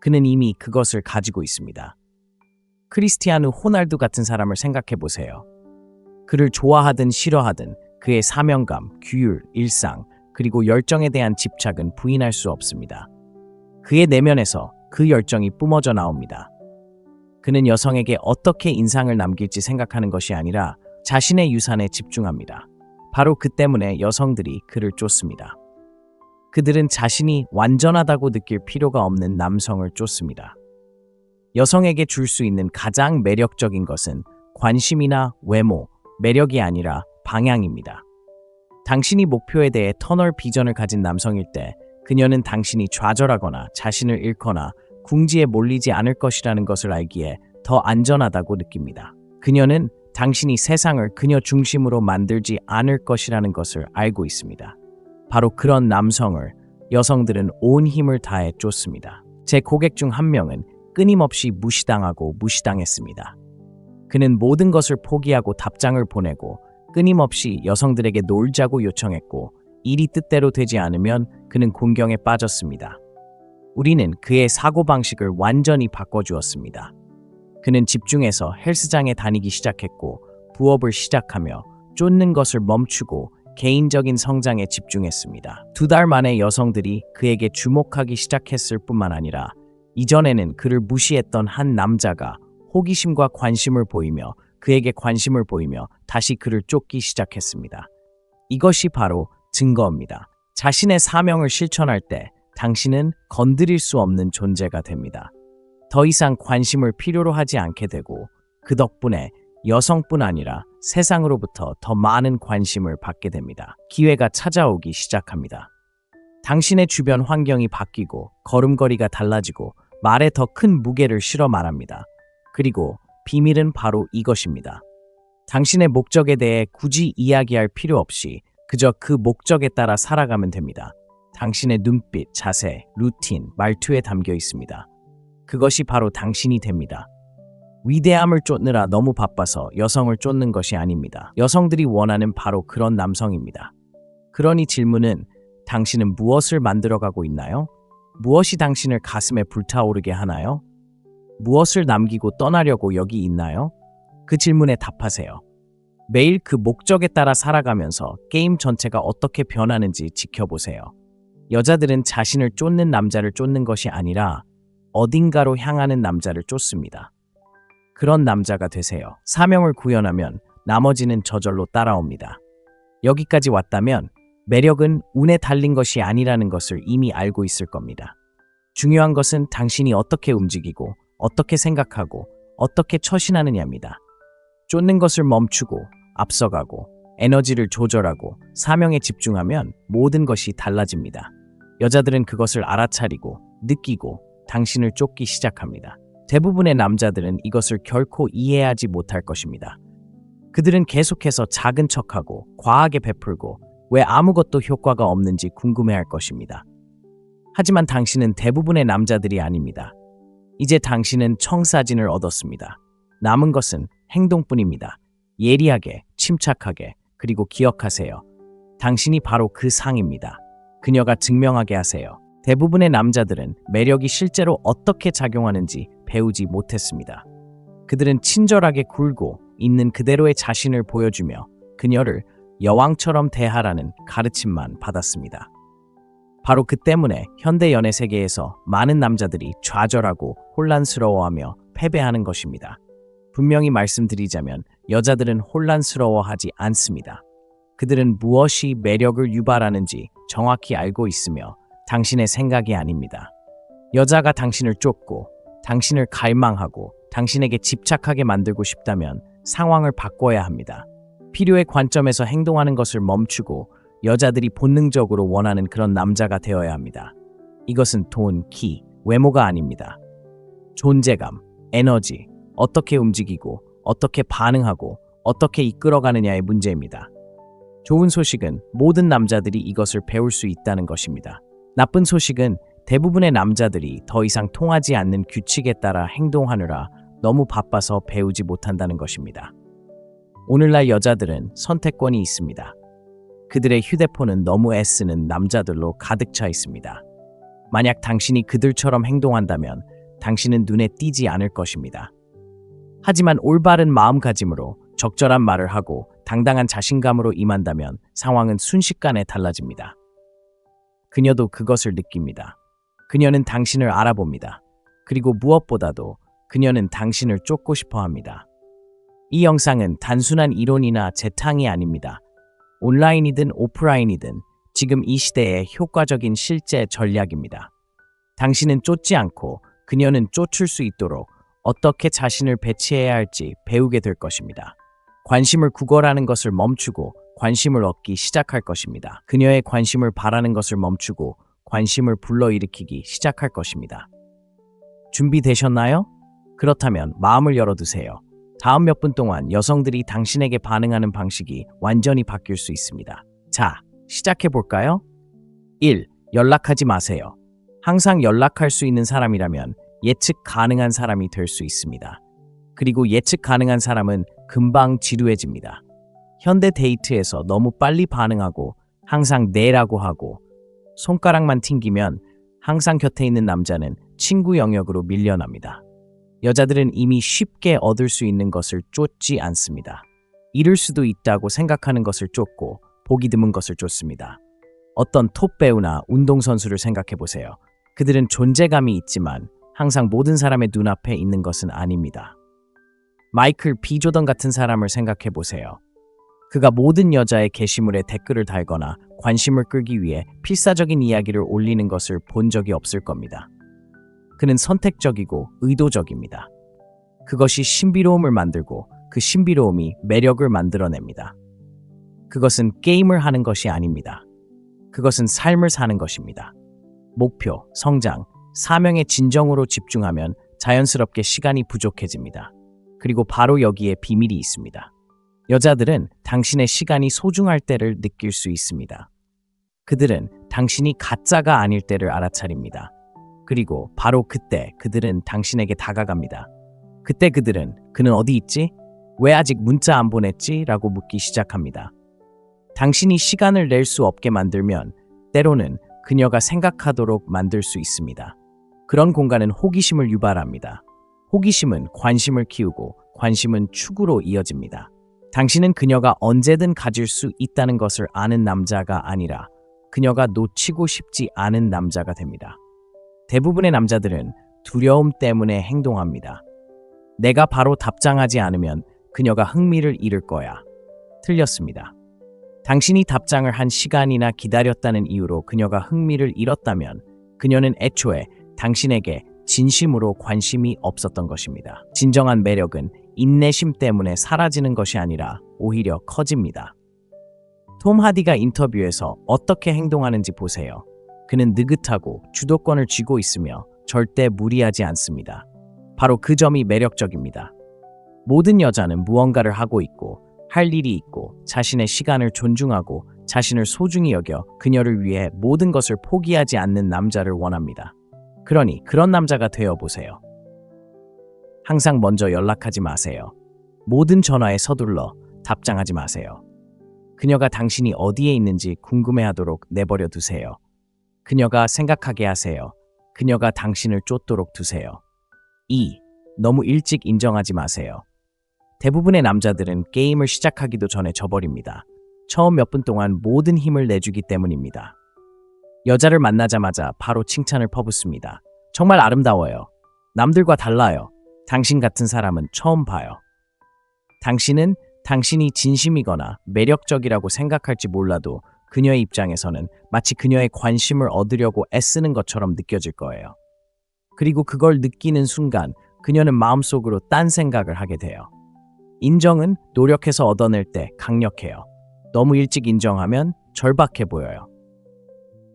A: 그는 이미 그것을 가지고 있습니다. 크리스티아누 호날두 같은 사람을 생각해 보세요. 그를 좋아하든 싫어하든 그의 사명감, 규율, 일상, 그리고 열정에 대한 집착은 부인할 수 없습니다. 그의 내면에서 그 열정이 뿜어져 나옵니다. 그는 여성에게 어떻게 인상을 남길지 생각하는 것이 아니라 자신의 유산에 집중합니다. 바로 그 때문에 여성들이 그를 쫓습니다. 그들은 자신이 완전하다고 느낄 필요가 없는 남성을 쫓습니다. 여성에게 줄 수 있는 가장 매력적인 것은 관심이나 외모, 매력이 아니라 방향입니다. 당신이 목표에 대해 터널 비전을 가진 남성일 때 그녀는 당신이 좌절하거나 자신을 잃거나 궁지에 몰리지 않을 것이라는 것을 알기에 더 안전하다고 느낍니다. 그녀는 당신이 세상을 그녀 중심으로 만들지 않을 것이라는 것을 알고 있습니다. 바로 그런 남성을 여성들은 온 힘을 다해 쫓습니다. 제 고객 중 한 명은 끊임없이 무시당하고 무시당했습니다. 그는 모든 것을 포기하고 답장을 보내고 끊임없이 여성들에게 놀자고 요청했고 일이 뜻대로 되지 않으면 그는 곤경에 빠졌습니다. 우리는 그의 사고방식을 완전히 바꿔주었습니다. 그는 집중해서 헬스장에 다니기 시작했고 부업을 시작하며 쫓는 것을 멈추고 개인적인 성장에 집중했습니다. 2달 만에 여성들이 그에게 주목하기 시작했을 뿐만 아니라 이전에는 그를 무시했던 한 남자가 호기심과 관심을 보이며 그에게 관심을 보이며 다시 그를 쫓기 시작했습니다. 이것이 바로 증거입니다. 자신의 사명을 실천할 때 당신은 건드릴 수 없는 존재가 됩니다. 더 이상 관심을 필요로 하지 않게 되고 그 덕분에 여성뿐 아니라 세상으로부터 더 많은 관심을 받게 됩니다. 기회가 찾아오기 시작합니다. 당신의 주변 환경이 바뀌고 걸음걸이가 달라지고 말에 더 큰 무게를 실어 말합니다. 그리고 비밀은 바로 이것입니다. 당신의 목적에 대해 굳이 이야기할 필요 없이 그저 그 목적에 따라 살아가면 됩니다. 당신의 눈빛, 자세, 루틴, 말투에 담겨 있습니다. 그것이 바로 당신이 됩니다. 위대함을 쫓느라 너무 바빠서 여성을 쫓는 것이 아닙니다. 여성들이 원하는 바로 그런 남성입니다. 그러니 질문은 당신은 무엇을 만들어가고 있나요? 무엇이 당신을 가슴에 불타오르게 하나요? 무엇을 남기고 떠나려고 여기 있나요? 그 질문에 답하세요. 매일 그 목적에 따라 살아가면서 게임 전체가 어떻게 변하는지 지켜보세요. 여자들은 자신을 쫓는 남자를 쫓는 것이 아니라 어딘가로 향하는 남자를 쫓습니다. 그런 남자가 되세요. 사명을 구현하면 나머지는 저절로 따라옵니다. 여기까지 왔다면 매력은 운에 달린 것이 아니라는 것을 이미 알고 있을 겁니다. 중요한 것은 당신이 어떻게 움직이고 어떻게 생각하고 어떻게 처신하느냐입니다. 쫓는 것을 멈추고 앞서가고 에너지를 조절하고 사명에 집중하면 모든 것이 달라집니다. 여자들은 그것을 알아차리고 느끼고 당신을 쫓기 시작합니다. 대부분의 남자들은 이것을 결코 이해하지 못할 것입니다. 그들은 계속해서 작은 척하고 과하게 베풀고 왜 아무것도 효과가 없는지 궁금해할 것입니다. 하지만 당신은 대부분의 남자들이 아닙니다. 이제 당신은 청사진을 얻었습니다. 남은 것은 행동뿐입니다. 예리하게, 침착하게, 그리고 기억하세요. 당신이 바로 그 상입니다. 그녀가 증명하게 하세요. 대부분의 남자들은 매력이 실제로 어떻게 작용하는지 배우지 못했습니다. 그들은 친절하게 굴고 있는 그대로의 자신을 보여주며 그녀를 여왕처럼 대하라는 가르침만 받았습니다. 바로 그 때문에 현대 연애 세계에서 많은 남자들이 좌절하고 혼란스러워하며 패배하는 것입니다. 분명히 말씀드리자면 여자들은 혼란스러워하지 않습니다. 그들은 무엇이 매력을 유발하는지 정확히 알고 있으며 당신의 생각이 아닙니다. 여자가 당신을 쫓고 당신을 갈망하고 당신에게 집착하게 만들고 싶다면 상황을 바꿔야 합니다. 필요의 관점에서 행동하는 것을 멈추고 여자들이 본능적으로 원하는 그런 남자가 되어야 합니다. 이것은 돈, 키, 외모가 아닙니다. 존재감, 에너지, 어떻게 움직이고 어떻게 반응하고 어떻게 이끌어가느냐의 문제입니다. 좋은 소식은 모든 남자들이 이것을 배울 수 있다는 것입니다. 나쁜 소식은 대부분의 남자들이 더 이상 통하지 않는 규칙에 따라 행동하느라 너무 바빠서 배우지 못한다는 것입니다. 오늘날 여자들은 선택권이 있습니다. 그들의 휴대폰은 너무 애쓰는 남자들로 가득 차 있습니다. 만약 당신이 그들처럼 행동한다면 당신은 눈에 띄지 않을 것입니다. 하지만 올바른 마음가짐으로 적절한 말을 하고 당당한 자신감으로 임한다면 상황은 순식간에 달라집니다. 그녀도 그것을 느낍니다. 그녀는 당신을 알아봅니다. 그리고 무엇보다도 그녀는 당신을 쫓고 싶어 합니다. 이 영상은 단순한 이론이나 재탕이 아닙니다. 온라인이든 오프라인이든 지금 이 시대의 효과적인 실제 전략입니다. 당신은 쫓지 않고 그녀는 쫓을 수 있도록 어떻게 자신을 배치해야 할지 배우게 될 것입니다. 관심을 구걸하는 것을 멈추고 관심을 얻기 시작할 것입니다. 그녀의 관심을 바라는 것을 멈추고 관심을 불러일으키기 시작할 것입니다. 준비되셨나요? 그렇다면 마음을 열어두세요. 다음 몇 분 동안 여성들이 당신에게 반응하는 방식이 완전히 바뀔 수 있습니다. 자, 시작해볼까요? 1. 연락하지 마세요. 항상 연락할 수 있는 사람이라면 예측 가능한 사람이 될 수 있습니다. 그리고 예측 가능한 사람은 금방 지루해집니다. 현대 데이트에서 너무 빨리 반응하고 항상 네라고 하고 손가락만 튕기면 항상 곁에 있는 남자는 친구 영역으로 밀려납니다. 여자들은 이미 쉽게 얻을 수 있는 것을 쫓지 않습니다. 잃을 수도 있다고 생각하는 것을 쫓고 보기 드문 것을 쫓습니다. 어떤 톱 배우나 운동선수를 생각해보세요. 그들은 존재감이 있지만 항상 모든 사람의 눈앞에 있는 것은 아닙니다. 마이클 B. 조던 같은 사람을 생각해보세요. 그가 모든 여자의 게시물에 댓글을 달거나 관심을 끌기 위해 필사적인 이야기를 올리는 것을 본 적이 없을 겁니다. 그는 선택적이고 의도적입니다. 그것이 신비로움을 만들고 그 신비로움이 매력을 만들어냅니다. 그것은 게임을 하는 것이 아닙니다. 그것은 삶을 사는 것입니다. 목표, 성장, 사명에 진정으로 집중하면 자연스럽게 시간이 부족해집니다. 그리고 바로 여기에 비밀이 있습니다. 여자들은 당신의 시간이 소중할 때를 느낄 수 있습니다. 그들은 당신이 가짜가 아닐 때를 알아차립니다. 그리고 바로 그때 그들은 당신에게 다가갑니다. 그때 그들은 그는 어디 있지? 왜 아직 문자 안 보냈지? 라고 묻기 시작합니다. 당신이 시간을 낼 수 없게 만들면 때로는 그녀가 생각하도록 만들 수 있습니다. 그런 공간은 호기심을 유발합니다. 호기심은 관심을 키우고 관심은 추구로 이어집니다. 당신은 그녀가 언제든 가질 수 있다는 것을 아는 남자가 아니라 그녀가 놓치고 싶지 않은 남자가 됩니다. 대부분의 남자들은 두려움 때문에 행동합니다. 내가 바로 답장하지 않으면 그녀가 흥미를 잃을 거야. 틀렸습니다. 당신이 답장을 한 시간이나 기다렸다는 이유로 그녀가 흥미를 잃었다면 그녀는 애초에 당신에게 진심으로 관심이 없었던 것입니다. 진정한 매력은 인내심 때문에 사라지는 것이 아니라 오히려 커집니다. 톰 하디가 인터뷰에서 어떻게 행동하는지 보세요. 그는 느긋하고 주도권을 쥐고 있으며 절대 무리하지 않습니다. 바로 그 점이 매력적입니다. 모든 여자는 무언가를 하고 있고 할 일이 있고 자신의 시간을 존중하고 자신을 소중히 여겨 그녀를 위해 모든 것을 포기하지 않는 남자를 원합니다. 그러니 그런 남자가 되어보세요. 항상 먼저 연락하지 마세요. 모든 전화에 서둘러 답장하지 마세요. 그녀가 당신이 어디에 있는지 궁금해하도록 내버려 두세요. 그녀가 생각하게 하세요. 그녀가 당신을 쫓도록 두세요. 2. 너무 일찍 인정하지 마세요. 대부분의 남자들은 게임을 시작하기도 전에 져버립니다. 처음 몇 분 동안 모든 힘을 내주기 때문입니다. 여자를 만나자마자 바로 칭찬을 퍼붓습니다. 정말 아름다워요. 남들과 달라요. 당신 같은 사람은 처음 봐요. 당신은 당신이 진심이거나 매력적이라고 생각할지 몰라도 그녀의 입장에서는 마치 그녀의 관심을 얻으려고 애쓰는 것처럼 느껴질 거예요. 그리고 그걸 느끼는 순간 그녀는 마음속으로 딴 생각을 하게 돼요. 인정은 노력해서 얻어낼 때 강력해요. 너무 일찍 인정하면 절박해 보여요.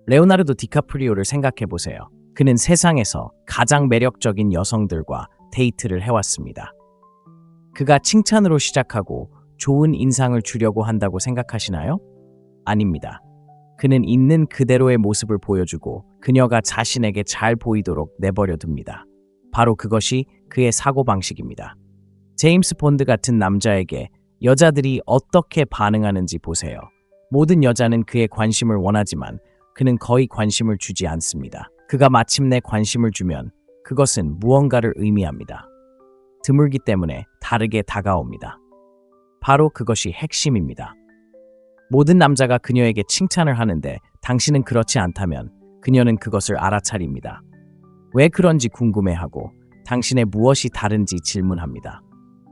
A: 레오나르도 디카프리오를 생각해 보세요. 그는 세상에서 가장 매력적인 여성들과 데이트를 해왔습니다. 그가 칭찬으로 시작하고 좋은 인상을 주려고 한다고 생각하시나요? 아닙니다. 그는 있는 그대로의 모습을 보여주고 그녀가 자신에게 잘 보이도록 내버려 둡니다. 바로 그것이 그의 사고방식입니다. 제임스 본드 같은 남자에게 여자들이 어떻게 반응하는지 보세요. 모든 여자는 그의 관심을 원하지만 그는 거의 관심을 주지 않습니다. 그가 마침내 관심을 주면 그것은 무언가를 의미합니다. 드물기 때문에 다르게 다가옵니다. 바로 그것이 핵심입니다. 모든 남자가 그녀에게 칭찬을 하는데 당신은 그렇지 않다면 그녀는 그것을 알아차립니다. 왜 그런지 궁금해하고 당신의 무엇이 다른지 질문합니다.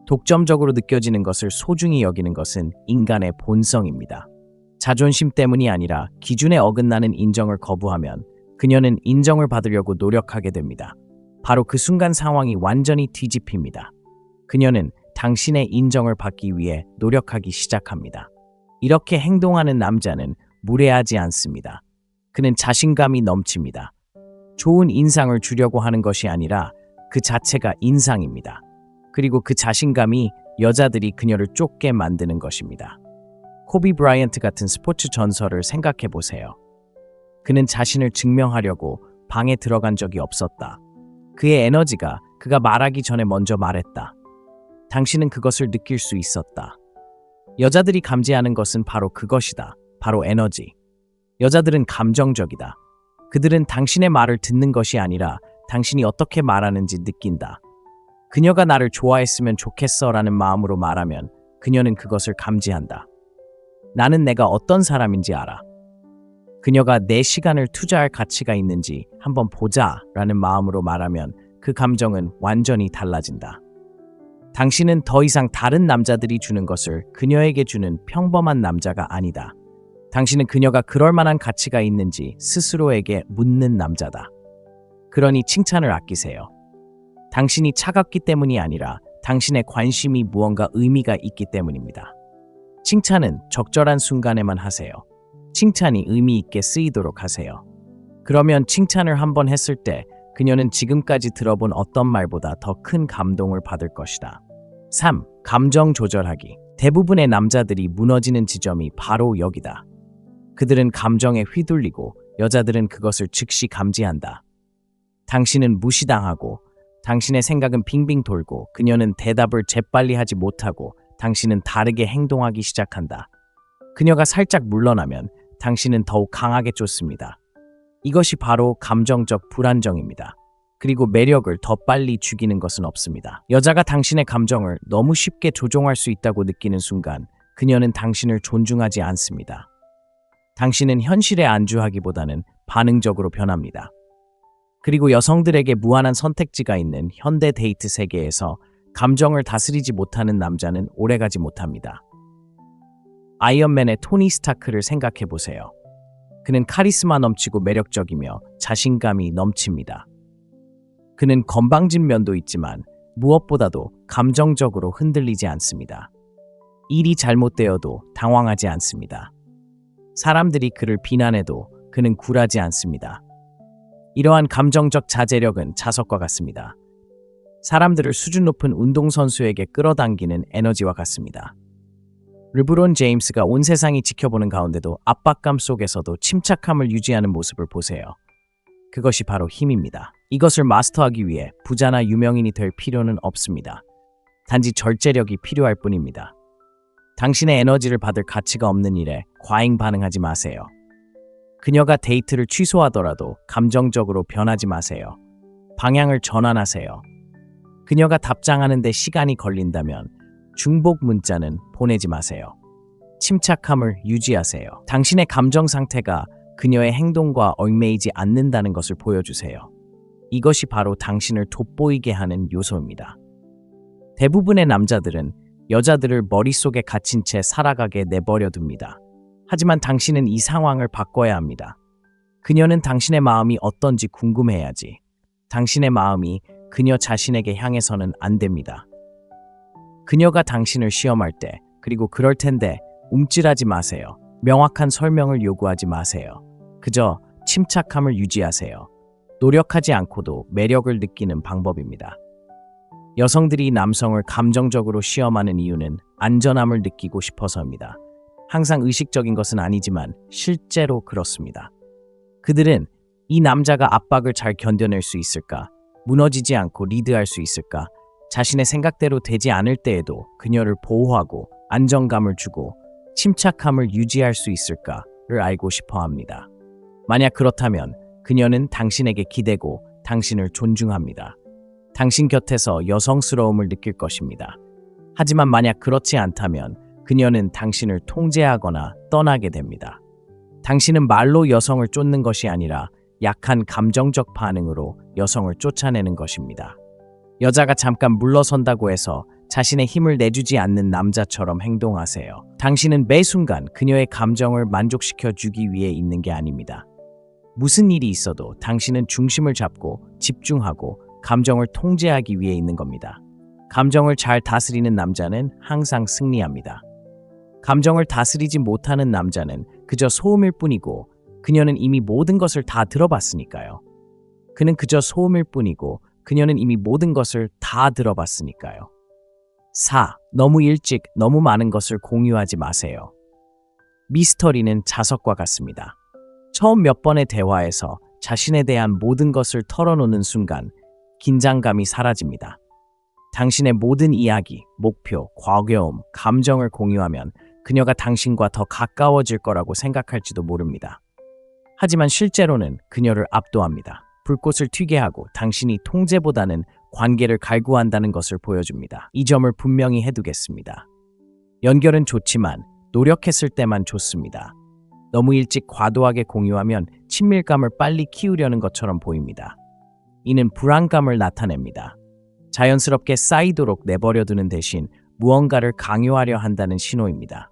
A: 독점적으로 느껴지는 것을 소중히 여기는 것은 인간의 본성입니다. 자존심 때문이 아니라 기준에 어긋나는 인정을 거부하면 그녀는 인정을 받으려고 노력하게 됩니다. 바로 그 순간 상황이 완전히 뒤집힙니다. 그녀는 당신의 인정을 받기 위해 노력하기 시작합니다. 이렇게 행동하는 남자는 무례하지 않습니다. 그는 자신감이 넘칩니다. 좋은 인상을 주려고 하는 것이 아니라 그 자체가 인상입니다. 그리고 그 자신감이 여자들이 그녀를 쫓게 만드는 것입니다. 코비 브라이언트 같은 스포츠 전설을 생각해 보세요. 그는 자신을 증명하려고 방에 들어간 적이 없었다. 그의 에너지가 그가 말하기 전에 먼저 말했다. 당신은 그것을 느낄 수 있었다. 여자들이 감지하는 것은 바로 그것이다. 바로 에너지. 여자들은 감정적이다. 그들은 당신의 말을 듣는 것이 아니라 당신이 어떻게 말하는지 느낀다. 그녀가 나를 좋아했으면 좋겠어 라는 마음으로 말하면 그녀는 그것을 감지한다. 나는 내가 어떤 사람인지 알아. 그녀가 내 시간을 투자할 가치가 있는지 한번 보자 라는 마음으로 말하면 그 감정은 완전히 달라진다. 당신은 더 이상 다른 남자들이 주는 것을 그녀에게 주는 평범한 남자가 아니다. 당신은 그녀가 그럴 만한 가치가 있는지 스스로에게 묻는 남자다. 그러니 칭찬을 아끼세요. 당신이 차갑기 때문이 아니라 당신의 관심이 무언가 의미가 있기 때문입니다. 칭찬은 적절한 순간에만 하세요. 칭찬이 의미 있게 쓰이도록 하세요. 그러면 칭찬을 한번 했을 때 그녀는 지금까지 들어본 어떤 말보다 더 큰 감동을 받을 것이다. 3. 감정 조절하기. 대부분의 남자들이 무너지는 지점이 바로 여기다. 그들은 감정에 휘둘리고 여자들은 그것을 즉시 감지한다. 당신은 무시당하고 당신의 생각은 빙빙 돌고 그녀는 대답을 재빨리 하지 못하고 당신은 다르게 행동하기 시작한다. 그녀가 살짝 물러나면 당신은 더욱 강하게 쫓습니다. 이것이 바로 감정적 불안정입니다. 그리고 매력을 더 빨리 죽이는 것은 없습니다. 여자가 당신의 감정을 너무 쉽게 조종할 수 있다고 느끼는 순간 그녀는 당신을 존중하지 않습니다. 당신은 현실에 안주하기보다는 반응적으로 변합니다. 그리고 여성들에게 무한한 선택지가 있는 현대 데이트 세계에서 감정을 다스리지 못하는 남자는 오래가지 못합니다. 아이언맨의 토니 스타크를 생각해 보세요. 그는 카리스마 넘치고 매력적이며 자신감이 넘칩니다. 그는 건방진 면도 있지만 무엇보다도 감정적으로 흔들리지 않습니다. 일이 잘못되어도 당황하지 않습니다. 사람들이 그를 비난해도 그는 굴하지 않습니다. 이러한 감정적 자제력은 자석과 같습니다. 사람들을 수준 높은 운동선수에게 끌어당기는 에너지와 같습니다. 르브론 제임스가 온 세상이 지켜보는 가운데도 압박감 속에서도 침착함을 유지하는 모습을 보세요. 그것이 바로 힘입니다. 이것을 마스터하기 위해 부자나 유명인이 될 필요는 없습니다. 단지 절제력이 필요할 뿐입니다. 당신의 에너지를 받을 가치가 없는 일에 과잉 반응하지 마세요. 그녀가 데이트를 취소하더라도 감정적으로 변하지 마세요. 방향을 전환하세요. 그녀가 답장하는 데 시간이 걸린다면 중복 문자는 보내지 마세요. 침착함을 유지하세요. 당신의 감정 상태가 그녀의 행동과 얽매이지 않는다는 것을 보여주세요. 이것이 바로 당신을 돋보이게 하는 요소입니다. 대부분의 남자들은 여자들을 머릿속에 갇힌 채 살아가게 내버려 둡니다. 하지만 당신은 이 상황을 바꿔야 합니다. 그녀는 당신의 마음이 어떤지 궁금해야지. 당신의 마음이 그녀 자신에게 향해서는 안 됩니다. 그녀가 당신을 시험할 때, 그리고 그럴 텐데 움찔하지 마세요. 명확한 설명을 요구하지 마세요. 그저 침착함을 유지하세요. 노력하지 않고도 매력을 느끼는 방법입니다. 여성들이 남성을 감정적으로 시험하는 이유는 안전함을 느끼고 싶어서입니다. 항상 의식적인 것은 아니지만 실제로 그렇습니다. 그들은 이 남자가 압박을 잘 견뎌낼 수 있을까? 무너지지 않고 리드할 수 있을까? 자신의 생각대로 되지 않을 때에도 그녀를 보호하고 안정감을 주고 침착함을 유지할 수 있을까를 알고 싶어 합니다. 만약 그렇다면 그녀는 당신에게 기대고 당신을 존중합니다. 당신 곁에서 여성스러움을 느낄 것입니다. 하지만 만약 그렇지 않다면 그녀는 당신을 통제하거나 떠나게 됩니다. 당신은 말로 여성을 쫓는 것이 아니라 약한 감정적 반응으로 여성을 쫓아내는 것입니다. 여자가 잠깐 물러선다고 해서 자신의 힘을 내주지 않는 남자처럼 행동하세요. 당신은 매 순간 그녀의 감정을 만족시켜 주기 위해 있는 게 아닙니다. 무슨 일이 있어도 당신은 중심을 잡고 집중하고 감정을 통제하기 위해 있는 겁니다. 감정을 잘 다스리는 남자는 항상 승리합니다. 감정을 다스리지 못하는 남자는 그저 소음일 뿐이고 그녀는 이미 모든 것을 다 들어봤으니까요. 그는 그저 소음일 뿐이고 그녀는 이미 모든 것을 다 들어봤으니까요. 4. 너무 일찍 너무 많은 것을 공유하지 마세요. 미스터리는 자석과 같습니다. 처음 몇 번의 대화에서 자신에 대한 모든 것을 털어놓는 순간 긴장감이 사라집니다. 당신의 모든 이야기, 목표, 과거움, 감정을 공유하면 그녀가 당신과 더 가까워질 거라고 생각할지도 모릅니다. 하지만 실제로는 그녀를 압도합니다. 불꽃을 튀게 하고 당신이 통제보다는 관계를 갈구한다는 것을 보여줍니다. 이 점을 분명히 해두겠습니다. 연결은 좋지만 노력했을 때만 좋습니다. 너무 일찍 과도하게 공유하면 친밀감을 빨리 키우려는 것처럼 보입니다. 이는 불안감을 나타냅니다. 자연스럽게 쌓이도록 내버려두는 대신 무언가를 강요하려 한다는 신호입니다.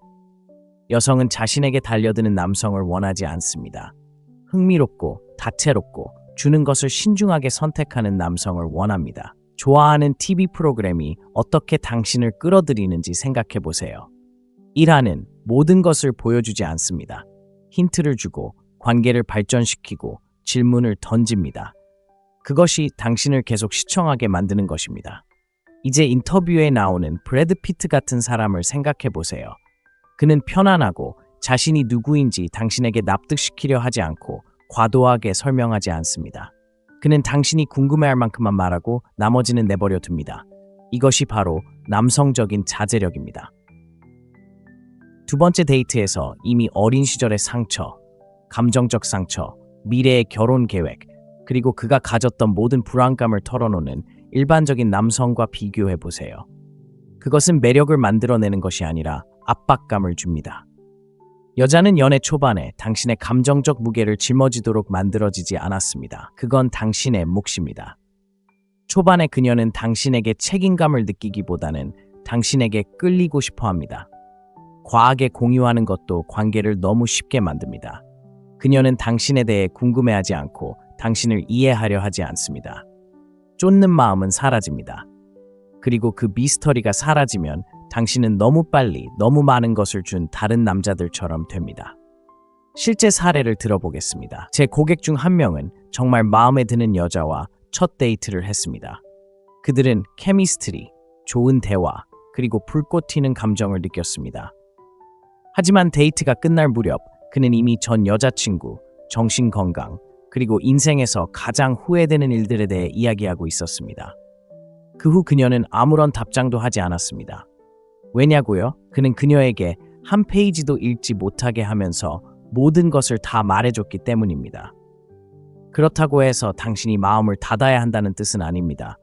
A: 여성은 자신에게 달려드는 남성을 원하지 않습니다. 흥미롭고 다채롭고 주는 것을 신중하게 선택하는 남성을 원합니다. 좋아하는 TV 프로그램이 어떻게 당신을 끌어들이는지 생각해 보세요. 1화는 모든 것을 보여주지 않습니다. 힌트를 주고 관계를 발전시키고 질문을 던집니다. 그것이 당신을 계속 시청하게 만드는 것입니다. 이제 인터뷰에 나오는 브래드 피트 같은 사람을 생각해 보세요. 그는 편안하고 자신이 누구인지 당신에게 납득시키려 하지 않고 과도하게 설명하지 않습니다. 그는 당신이 궁금해할 만큼만 말하고 나머지는 내버려 둡니다. 이것이 바로 남성적인 자제력입니다. 두 번째 데이트에서 이미 어린 시절의 상처, 감정적 상처, 미래의 결혼 계획, 그리고 그가 가졌던 모든 불안감을 털어놓는 일반적인 남성과 비교해 보세요. 그것은 매력을 만들어내는 것이 아니라 압박감을 줍니다. 여자는 연애 초반에 당신의 감정적 무게를 짊어지도록 만들어지지 않았습니다. 그건 당신의 몫입니다. 초반에 그녀는 당신에게 책임감을 느끼기보다는 당신에게 끌리고 싶어 합니다. 과하게 공유하는 것도 관계를 너무 쉽게 만듭니다. 그녀는 당신에 대해 궁금해하지 않고 당신을 이해하려 하지 않습니다. 쫓는 마음은 사라집니다. 그리고 그 미스터리가 사라지면 당신은 너무 빨리 너무 많은 것을 준 다른 남자들처럼 됩니다. 실제 사례를 들어보겠습니다. 제 고객 중 한 명은 정말 마음에 드는 여자와 첫 데이트를 했습니다. 그들은 케미스트리, 좋은 대화, 그리고 불꽃 튀는 감정을 느꼈습니다. 하지만 데이트가 끝날 무렵 그는 이미 전 여자친구, 정신건강, 그리고 인생에서 가장 후회되는 일들에 대해 이야기하고 있었습니다. 그 후 그녀는 아무런 답장도 하지 않았습니다. 왜냐고요? 그는 그녀에게 한 페이지도 읽지 못하게 하면서 모든 것을 다 말해줬기 때문입니다. 그렇다고 해서 당신이 마음을 닫아야 한다는 뜻은 아닙니다.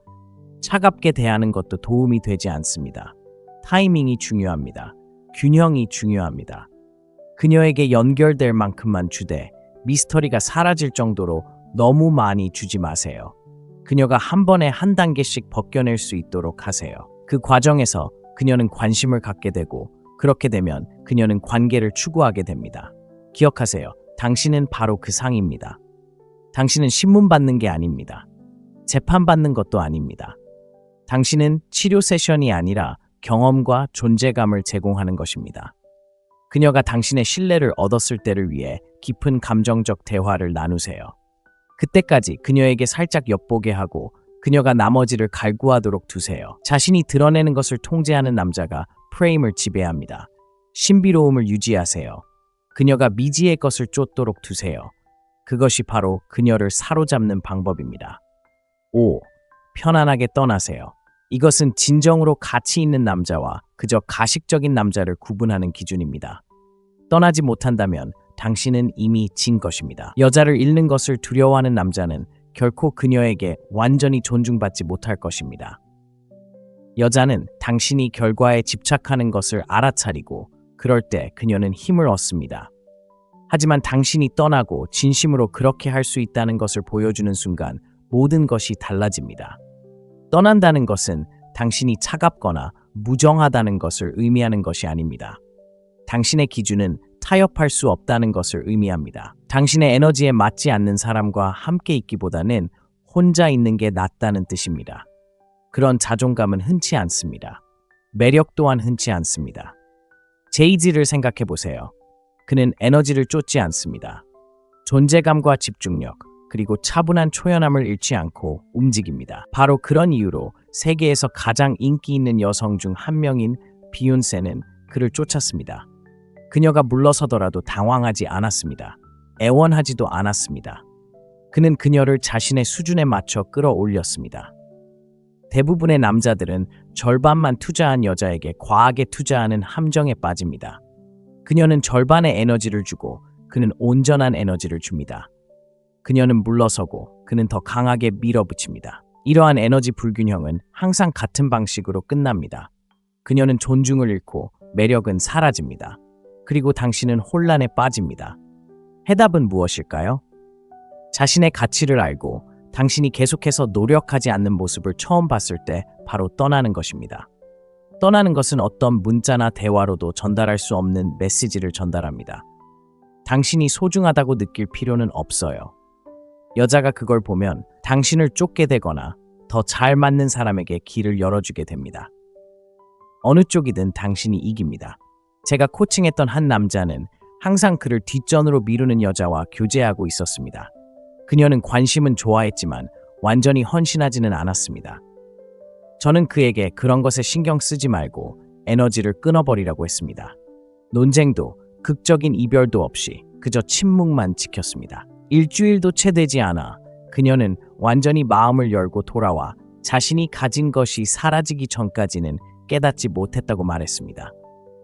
A: 차갑게 대하는 것도 도움이 되지 않습니다. 타이밍이 중요합니다. 균형이 중요합니다. 그녀에게 연결될 만큼만 주되 미스터리가 사라질 정도로 너무 많이 주지 마세요. 그녀가 한 번에 한 단계씩 벗겨낼 수 있도록 하세요. 그 과정에서 그녀는 관심을 갖게 되고 그렇게 되면 그녀는 관계를 추구하게 됩니다. 기억하세요. 당신은 바로 그 상입니다. 당신은 신문 받는 게 아닙니다. 재판받는 것도 아닙니다. 당신은 치료 세션이 아니라 경험과 존재감을 제공하는 것입니다. 그녀가 당신의 신뢰를 얻었을 때를 위해 깊은 감정적 대화를 나누세요. 그때까지 그녀에게 살짝 엿보게 하고 그녀가 나머지를 갈구하도록 두세요. 자신이 드러내는 것을 통제하는 남자가 프레임을 지배합니다. 신비로움을 유지하세요. 그녀가 미지의 것을 쫓도록 두세요. 그것이 바로 그녀를 사로잡는 방법입니다. 5. 편안하게 떠나세요. 이것은 진정으로 가치 있는 남자와 그저 가식적인 남자를 구분하는 기준입니다. 떠나지 못한다면 당신은 이미 진 것입니다. 여자를 잃는 것을 두려워하는 남자는 결코 그녀에게 완전히 존중받지 못할 것입니다. 여자는 당신이 결과에 집착하는 것을 알아차리고 그럴 때 그녀는 힘을 얻습니다. 하지만 당신이 떠나고 진심으로 그렇게 할 수 있다는 것을 보여주는 순간 모든 것이 달라집니다. 떠난다는 것은 당신이 차갑거나 무정하다는 것을 의미하는 것이 아닙니다. 당신의 기준은 타협할 수 없다는 것을 의미합니다. 당신의 에너지에 맞지 않는 사람과 함께 있기보다는 혼자 있는 게 낫다는 뜻입니다. 그런 자존감은 흔치 않습니다. 매력 또한 흔치 않습니다. 제이지를 생각해 보세요. 그는 에너지를 쫓지 않습니다. 존재감과 집중력, 그리고 차분한 초연함을 잃지 않고 움직입니다. 바로 그런 이유로 세계에서 가장 인기 있는 여성 중 한 명인 비욘세는 그를 쫓았습니다. 그녀가 물러서더라도 당황하지 않았습니다. 애원하지도 않았습니다. 그는 그녀를 자신의 수준에 맞춰 끌어올렸습니다. 대부분의 남자들은 절반만 투자한 여자에게 과하게 투자하는 함정에 빠집니다. 그녀는 절반의 에너지를 주고 그는 온전한 에너지를 줍니다. 그녀는 물러서고 그는 더 강하게 밀어붙입니다. 이러한 에너지 불균형은 항상 같은 방식으로 끝납니다. 그녀는 존중을 잃고 매력은 사라집니다. 그리고 당신은 혼란에 빠집니다. 해답은 무엇일까요? 자신의 가치를 알고 당신이 계속해서 노력하지 않는 모습을 처음 봤을 때 바로 떠나는 것입니다. 떠나는 것은 어떤 문자나 대화로도 전달할 수 없는 메시지를 전달합니다. 당신이 소중하다고 느낄 필요는 없어요. 여자가 그걸 보면 당신을 쫓게 되거나 더 잘 맞는 사람에게 길을 열어주게 됩니다. 어느 쪽이든 당신이 이깁니다. 제가 코칭했던 한 남자는 항상 그를 뒷전으로 미루는 여자와 교제하고 있었습니다. 그녀는 관심은 좋아했지만 완전히 헌신하지는 않았습니다. 저는 그에게 그런 것에 신경 쓰지 말고 에너지를 끊어버리라고 했습니다. 논쟁도 극적인 이별도 없이 그저 침묵만 지켰습니다. 일주일도 채 되지 않아 그녀는 완전히 마음을 열고 돌아와 자신이 가진 것이 사라지기 전까지는 깨닫지 못했다고 말했습니다.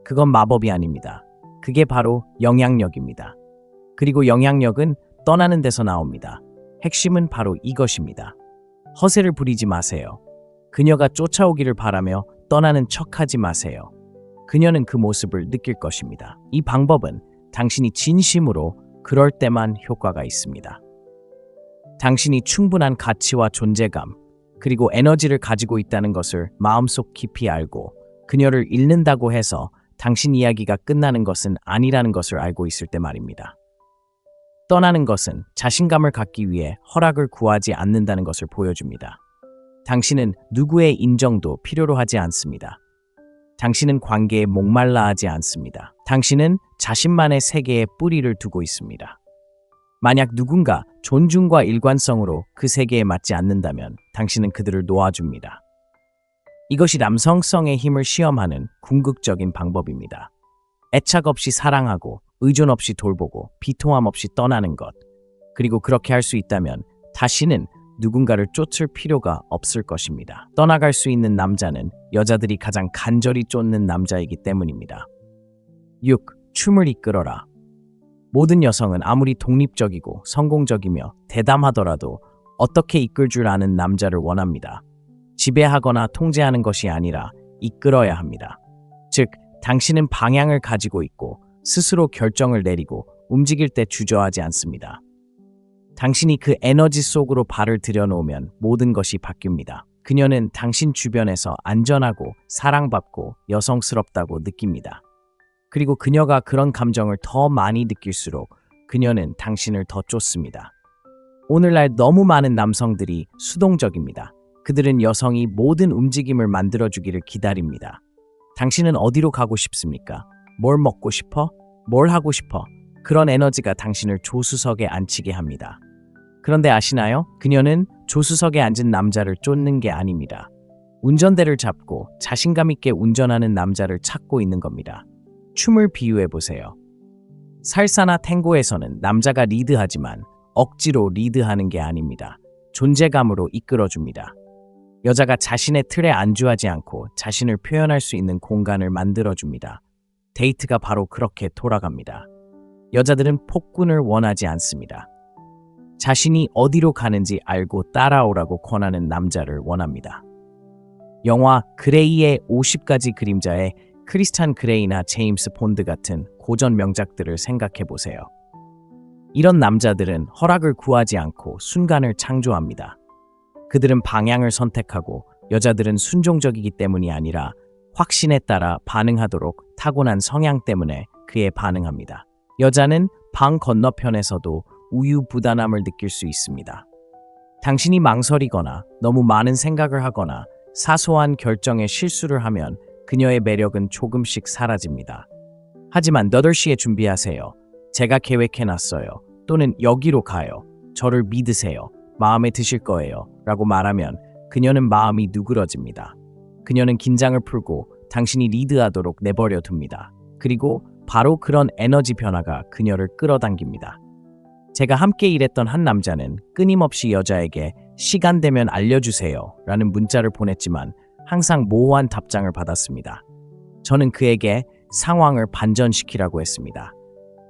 A: 그건 마법이 아닙니다. 그게 바로 영향력입니다. 그리고 영향력은 떠나는 데서 나옵니다. 핵심은 바로 이것입니다. 허세를 부리지 마세요. 그녀가 쫓아오기를 바라며 떠나는 척하지 마세요. 그녀는 그 모습을 느낄 것입니다. 이 방법은 당신이 진심으로 그럴 때만 효과가 있습니다. 당신이 충분한 가치와 존재감, 그리고 에너지를 가지고 있다는 것을 마음속 깊이 알고 그녀를 잃는다고 해서 당신 이야기가 끝나는 것은 아니라는 것을 알고 있을 때 말입니다. 떠나는 것은 자신감을 갖기 위해 허락을 구하지 않는다는 것을 보여줍니다. 당신은 누구의 인정도 필요로 하지 않습니다. 당신은 관계에 목말라 하지 않습니다. 당신은 자신만의 세계에 뿌리를 두고 있습니다. 만약 누군가 존중과 일관성으로 그 세계에 맞지 않는다면 당신은 그들을 놓아줍니다. 이것이 남성성의 힘을 시험하는 궁극적인 방법입니다. 애착 없이 사랑하고 의존 없이 돌보고 비통함 없이 떠나는 것. 그리고 그렇게 할 수 있다면 다시는 누군가를 쫓을 필요가 없을 것입니다. 떠나갈 수 있는 남자는 여자들이 가장 간절히 쫓는 남자이기 때문입니다. 6. 춤을 이끌어라. 모든 여성은 아무리 독립적이고 성공적이며 대담하더라도 어떻게 이끌 줄 아는 남자를 원합니다. 지배하거나 통제하는 것이 아니라 이끌어야 합니다. 즉, 당신은 방향을 가지고 있고 스스로 결정을 내리고 움직일 때 주저하지 않습니다. 당신이 그 에너지 속으로 발을 들여놓으면 모든 것이 바뀝니다. 그녀는 당신 주변에서 안전하고 사랑받고 여성스럽다고 느낍니다. 그리고 그녀가 그런 감정을 더 많이 느낄수록 그녀는 당신을 더 쫓습니다. 오늘날 너무 많은 남성들이 수동적입니다. 그들은 여성이 모든 움직임을 만들어주기를 기다립니다. 당신은 어디로 가고 싶습니까? 뭘 먹고 싶어? 뭘 하고 싶어? 그런 에너지가 당신을 조수석에 앉히게 합니다. 그런데 아시나요? 그녀는 조수석에 앉은 남자를 쫓는 게 아닙니다. 운전대를 잡고 자신감 있게 운전하는 남자를 찾고 있는 겁니다. 춤을 비유해 보세요. 살사나 탱고에서는 남자가 리드하지만 억지로 리드하는 게 아닙니다. 존재감으로 이끌어줍니다. 여자가 자신의 틀에 안주하지 않고 자신을 표현할 수 있는 공간을 만들어줍니다. 데이트가 바로 그렇게 돌아갑니다. 여자들은 폭군을 원하지 않습니다. 자신이 어디로 가는지 알고 따라오라고 권하는 남자를 원합니다. 영화 그레이의 50가지 그림자의 크리스찬 그레이나 제임스 본드 같은 고전 명작들을 생각해 보세요. 이런 남자들은 허락을 구하지 않고 순간을 창조합니다. 그들은 방향을 선택하고 여자들은 순종적이기 때문이 아니라 확신에 따라 반응하도록 타고난 성향 때문에 그에 반응합니다. 여자는 방 건너편에서도 우유부단함을 느낄 수 있습니다. 당신이 망설이거나 너무 많은 생각을 하거나 사소한 결정에 실수를 하면 그녀의 매력은 조금씩 사라집니다. 하지만 8시에 준비하세요. 제가 계획해놨어요. 또는 여기로 가요. 저를 믿으세요. 마음에 드실 거예요. 라고 말하면 그녀는 마음이 누그러집니다. 그녀는 긴장을 풀고 당신이 리드하도록 내버려 둡니다. 그리고 바로 그런 에너지 변화가 그녀를 끌어당깁니다. 제가 함께 일했던 한 남자는 끊임없이 여자에게 시간 되면 알려주세요 라는 문자를 보냈지만 항상 모호한 답장을 받았습니다. 저는 그에게 상황을 반전시키라고 했습니다.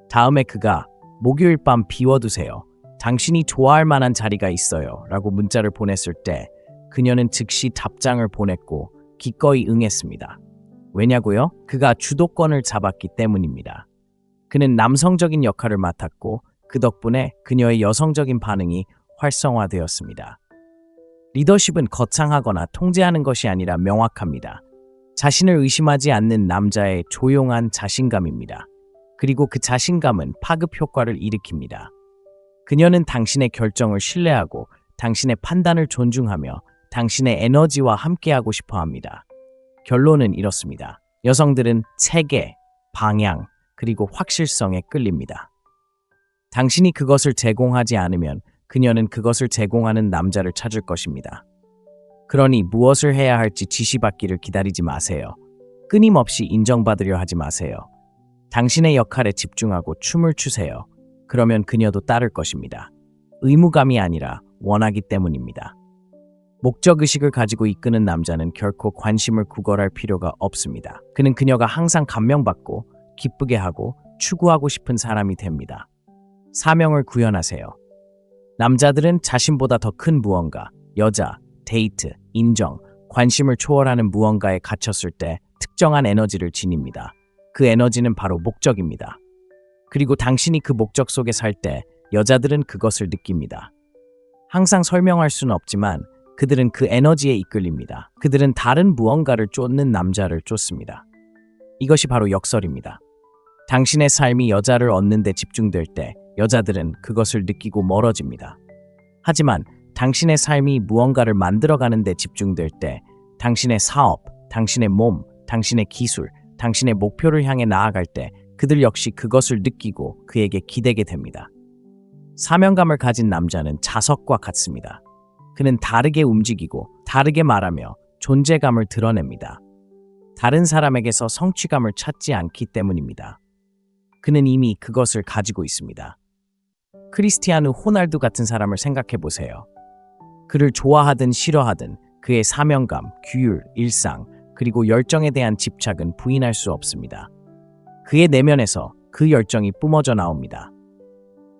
A: 다음에 그가 목요일 밤 비워두세요. 당신이 좋아할 만한 자리가 있어요 라고 문자를 보냈을 때 그녀는 즉시 답장을 보냈고 기꺼이 응했습니다. 왜냐고요? 그가 주도권을 잡았기 때문입니다. 그는 남성적인 역할을 맡았고 그 덕분에 그녀의 여성적인 반응이 활성화되었습니다. 리더십은 거창하거나 통제하는 것이 아니라 명확합니다. 자신을 의심하지 않는 남자의 조용한 자신감입니다. 그리고 그 자신감은 파급 효과를 일으킵니다. 그녀는 당신의 결정을 신뢰하고 당신의 판단을 존중하며 당신의 에너지와 함께하고 싶어 합니다. 결론은 이렇습니다. 여성들은 체계, 방향, 그리고 확실성에 끌립니다. 당신이 그것을 제공하지 않으면 그녀는 그것을 제공하는 남자를 찾을 것입니다. 그러니 무엇을 해야 할지 지시받기를 기다리지 마세요. 끊임없이 인정받으려 하지 마세요. 당신의 역할에 집중하고 춤을 추세요. 그러면 그녀도 따를 것입니다. 의무감이 아니라 원하기 때문입니다. 목적의식을 가지고 이끄는 남자는 결코 관심을 구걸할 필요가 없습니다. 그는 그녀가 항상 감명받고 기쁘게 하고 추구하고 싶은 사람이 됩니다. 사명을 구현하세요. 남자들은 자신보다 더 큰 무언가, 여자, 데이트, 인정, 관심을 초월하는 무언가에 갇혔을 때 특정한 에너지를 지닙니다. 그 에너지는 바로 목적입니다. 그리고 당신이 그 목적 속에 살 때 여자들은 그것을 느낍니다. 항상 설명할 수는 없지만 그들은 그 에너지에 이끌립니다. 그들은 다른 무언가를 쫓는 남자를 쫓습니다. 이것이 바로 역설입니다. 당신의 삶이 여자를 얻는 데 집중될 때 여자들은 그것을 느끼고 멀어집니다. 하지만 당신의 삶이 무언가를 만들어가는 데 집중될 때 당신의 사업, 당신의 몸, 당신의 기술, 당신의 목표를 향해 나아갈 때 그들 역시 그것을 느끼고 그에게 기대게 됩니다. 사명감을 가진 남자는 자석과 같습니다. 그는 다르게 움직이고 다르게 말하며 존재감을 드러냅니다. 다른 사람에게서 성취감을 찾지 않기 때문입니다. 그는 이미 그것을 가지고 있습니다. 크리스티아누 호날두 같은 사람을 생각해 보세요. 그를 좋아하든 싫어하든 그의 사명감, 규율, 일상, 그리고 열정에 대한 집착은 부인할 수 없습니다. 그의 내면에서 그 열정이 뿜어져 나옵니다.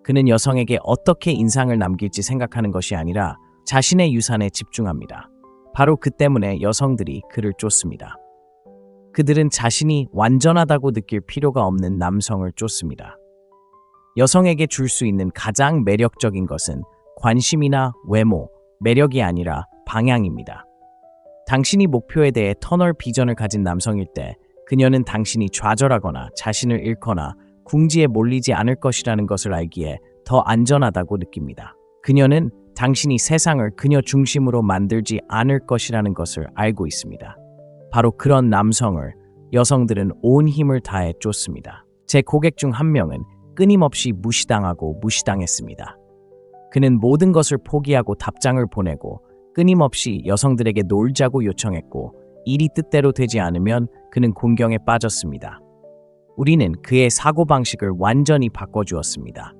A: 그는 여성에게 어떻게 인상을 남길지 생각하는 것이 아니라 자신의 유산에 집중합니다. 바로 그 때문에 여성들이 그를 쫓습니다. 그들은 자신이 완전하다고 느낄 필요가 없는 남성을 쫓습니다. 여성에게 줄 수 있는 가장 매력적인 것은 관심이나 외모, 매력이 아니라 방향입니다. 당신이 목표에 대해 터널 비전을 가진 남성일 때 그녀는 당신이 좌절하거나 자신을 잃거나 궁지에 몰리지 않을 것이라는 것을 알기에 더 안전하다고 느낍니다. 그녀는 당신이 세상을 그녀 중심으로 만들지 않을 것이라는 것을 알고 있습니다. 바로 그런 남성을 여성들은 온 힘을 다해 쫓습니다. 제 고객 중 한 명은 끊임없이 무시당하고 무시당했습니다. 그는 모든 것을 포기하고 답장을 보내고 끊임없이 여성들에게 놀자고 요청했고 일이 뜻대로 되지 않으면 그는 곤경에 빠졌습니다. 우리는 그의 사고방식을 완전히 바꿔주었습니다.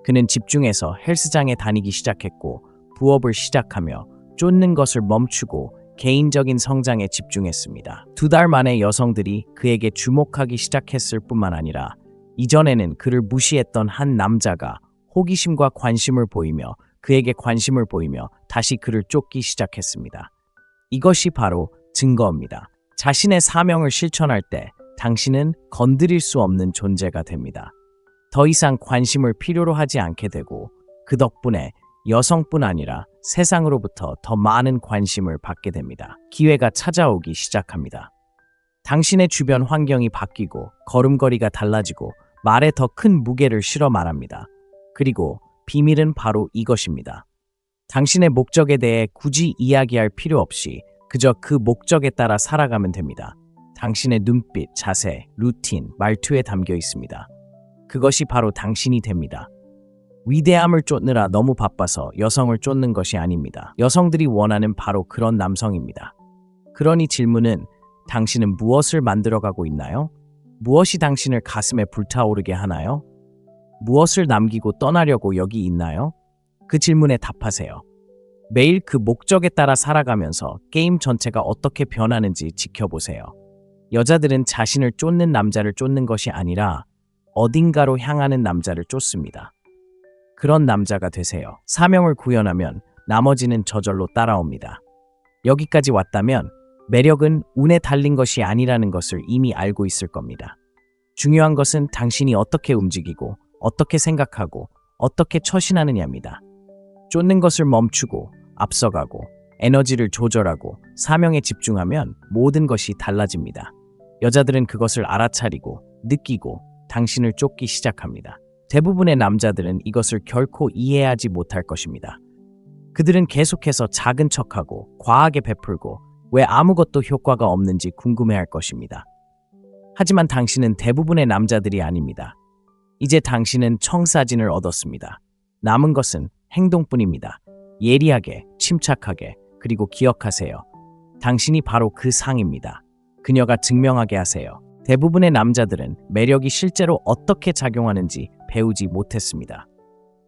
A: 그는 집중해서 헬스장에 다니기 시작했고 부업을 시작하며 쫓는 것을 멈추고 개인적인 성장에 집중했습니다. 2달 만에 여성들이 그에게 주목하기 시작했을 뿐만 아니라 이전에는 그를 무시했던 한 남자가 호기심과 관심을 보이며 그에게 관심을 보이며 다시 그를 쫓기 시작했습니다. 이것이 바로 증거입니다. 자신의 사명을 실천할 때 당신은 건드릴 수 없는 존재가 됩니다. 더 이상 관심을 필요로 하지 않게 되고 그 덕분에 여성뿐 아니라 세상으로부터 더 많은 관심을 받게 됩니다. 기회가 찾아오기 시작합니다. 당신의 주변 환경이 바뀌고 걸음걸이가 달라지고 말에 더 큰 무게를 실어 말합니다. 그리고 비밀은 바로 이것입니다. 당신의 목적에 대해 굳이 이야기할 필요 없이 그저 그 목적에 따라 살아가면 됩니다. 당신의 눈빛, 자세, 루틴, 말투에 담겨 있습니다. 그것이 바로 당신이 됩니다. 위대함을 쫓느라 너무 바빠서 여성을 쫓는 것이 아닙니다. 여성들이 원하는 바로 그런 남성입니다. 그러니 질문은 당신은 무엇을 만들어가고 있나요? 무엇이 당신을 가슴에 불타오르게 하나요? 무엇을 남기고 떠나려고 여기 있나요? 그 질문에 답하세요. 매일 그 목적에 따라 살아가면서 게임 전체가 어떻게 변하는지 지켜보세요. 여자들은 자신을 쫓는 남자를 쫓는 것이 아니라 어딘가로 향하는 남자를 쫓습니다. 그런 남자가 되세요. 사명을 구현하면 나머지는 저절로 따라옵니다. 여기까지 왔다면 매력은 운에 달린 것이 아니라는 것을 이미 알고 있을 겁니다. 중요한 것은 당신이 어떻게 움직이고 어떻게 생각하고 어떻게 처신하느냐입니다. 쫓는 것을 멈추고 앞서가고 에너지를 조절하고 사명에 집중하면 모든 것이 달라집니다. 여자들은 그것을 알아차리고 느끼고 당신을 쫓기 시작합니다. 대부분의 남자들은 이것을 결코 이해하지 못할 것입니다. 그들은 계속해서 작은 척하고 과하게 베풀고 왜 아무것도 효과가 없는지 궁금해할 것입니다. 하지만 당신은 대부분의 남자들이 아닙니다. 이제 당신은 청사진을 얻었습니다. 남은 것은 행동뿐입니다. 예리하게, 침착하게, 그리고 기억하세요. 당신이 바로 그 상입니다. 그녀가 증명하게 하세요. 대부분의 남자들은 매력이 실제로 어떻게 작용하는지 배우지 못했습니다.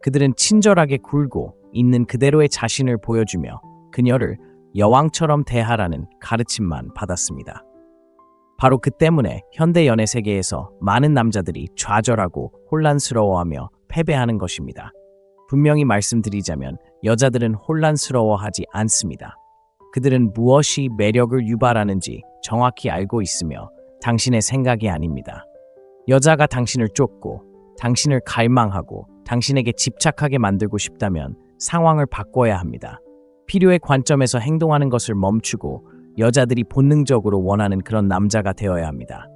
A: 그들은 친절하게 굴고 있는 그대로의 자신을 보여주며 그녀를 여왕처럼 대하라는 가르침만 받았습니다. 바로 그 때문에 현대 연애 세계에서 많은 남자들이 좌절하고 혼란스러워하며 패배하는 것입니다. 분명히 말씀드리자면 여자들은 혼란스러워하지 않습니다. 그들은 무엇이 매력을 유발하는지 정확히 알고 있으며 당신의 생각이 아닙니다. 여자가 당신을 쫓고 당신을 갈망하고 당신에게 집착하게 만들고 싶다면 상황을 바꿔야 합니다. 필요의 관점에서 행동하는 것을 멈추고 여자들이 본능적으로 원하는 그런 남자가 되어야 합니다.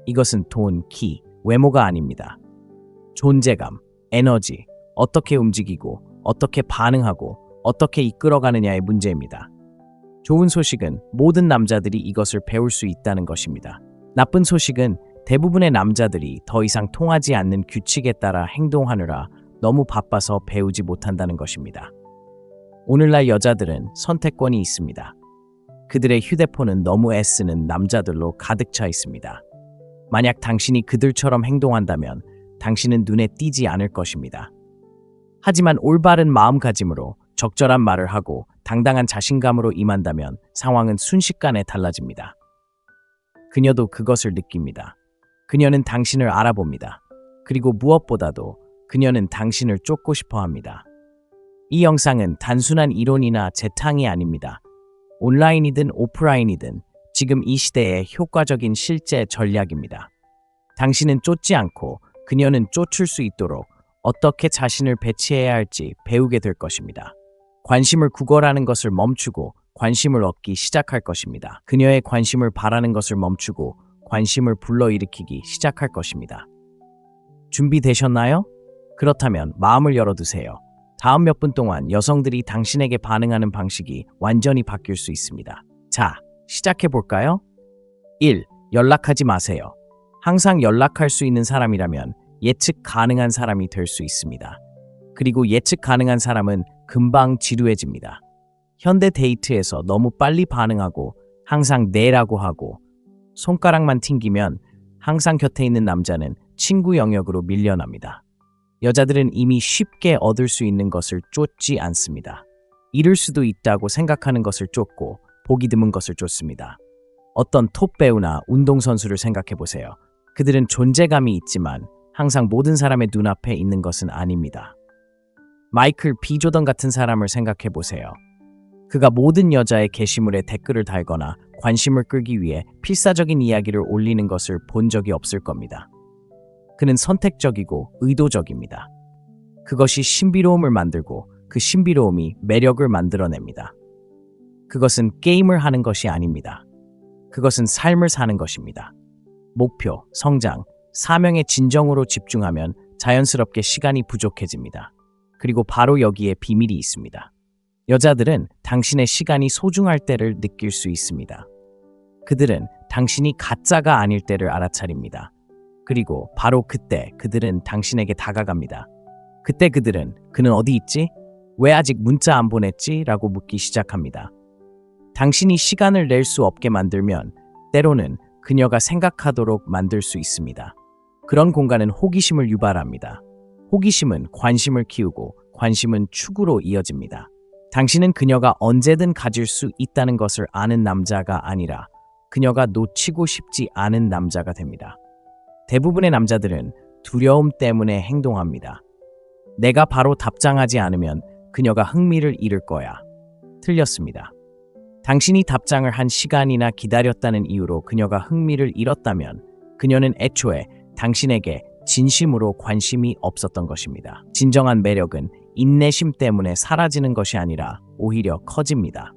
A: 이것은 돈, 키, 외모가 아닙니다. 존재감, 에너지, 어떻게 움직이고 어떻게 반응하고 어떻게 이끌어가느냐의 문제입니다. 좋은 소식은 모든 남자들이 이것을 배울 수 있다는 것입니다. 나쁜 소식은 대부분의 남자들이 더 이상 통하지 않는 규칙에 따라 행동하느라 너무 바빠서 배우지 못한다는 것입니다. 오늘날 여자들은 선택권이 있습니다. 그들의 휴대폰은 너무 애쓰는 남자들로 가득 차 있습니다. 만약 당신이 그들처럼 행동한다면 당신은 눈에 띄지 않을 것입니다. 하지만 올바른 마음가짐으로 적절한 말을 하고 당당한 자신감으로 임한다면 상황은 순식간에 달라집니다. 그녀도 그것을 느낍니다. 그녀는 당신을 알아봅니다. 그리고 무엇보다도 그녀는 당신을 쫓고 싶어 합니다. 이 영상은 단순한 이론이나 재탕이 아닙니다. 온라인이든 오프라인이든 지금 이 시대의 효과적인 실제 전략입니다. 당신은 쫓지 않고 그녀는 쫓을 수 있도록 어떻게 자신을 배치해야 할지 배우게 될 것입니다. 관심을 구걸하는 것을 멈추고 관심을 얻기 시작할 것입니다. 그녀의 관심을 바라는 것을 멈추고 관심을 불러일으키기 시작할 것입니다. 준비되셨나요? 그렇다면 마음을 열어두세요. 다음 몇 분 동안 여성들이 당신에게 반응하는 방식이 완전히 바뀔 수 있습니다. 자, 시작해볼까요? 1. 연락하지 마세요. 항상 연락할 수 있는 사람이라면 예측 가능한 사람이 될 수 있습니다. 그리고 예측 가능한 사람은 금방 지루해집니다. 현대 데이트에서 너무 빨리 반응하고 항상 네라고 하고 손가락만 튕기면 항상 곁에 있는 남자는 친구 영역으로 밀려납니다. 여자들은 이미 쉽게 얻을 수 있는 것을 쫓지 않습니다. 잃을 수도 있다고 생각하는 것을 쫓고 보기 드문 것을 쫓습니다. 어떤 톱 배우나 운동선수를 생각해보세요. 그들은 존재감이 있지만 항상 모든 사람의 눈앞에 있는 것은 아닙니다. 마이클 B. 조던 같은 사람을 생각해보세요. 그가 모든 여자의 게시물에 댓글을 달거나 관심을 끌기 위해 필사적인 이야기를 올리는 것을 본 적이 없을 겁니다. 그는 선택적이고 의도적입니다. 그것이 신비로움을 만들고 그 신비로움이 매력을 만들어냅니다. 그것은 게임을 하는 것이 아닙니다. 그것은 삶을 사는 것입니다. 목표, 성장, 사명에 진정으로 집중하면 자연스럽게 시간이 부족해집니다. 그리고 바로 여기에 비밀이 있습니다. 여자들은 당신의 시간이 소중할 때를 느낄 수 있습니다. 그들은 당신이 가짜가 아닐 때를 알아차립니다. 그리고 바로 그때 그들은 당신에게 다가갑니다. 그때 그들은 그는 어디 있지? 왜 아직 문자 안 보냈지? 라고 묻기 시작합니다. 당신이 시간을 낼 수 없게 만들면 때로는 그녀가 생각하도록 만들 수 있습니다. 그런 공간은 호기심을 유발합니다. 호기심은 관심을 키우고 관심은 추구로 이어집니다. 당신은 그녀가 언제든 가질 수 있다는 것을 아는 남자가 아니라 그녀가 놓치고 싶지 않은 남자가 됩니다. 대부분의 남자들은 두려움 때문에 행동합니다. 내가 바로 답장하지 않으면 그녀가 흥미를 잃을 거야. 틀렸습니다. 당신이 답장을 한 시간이나 기다렸다는 이유로 그녀가 흥미를 잃었다면 그녀는 애초에 당신에게 진심으로 관심이 없었던 것입니다. 진정한 매력은 인내심 때문에 사라지는 것이 아니라 오히려 커집니다.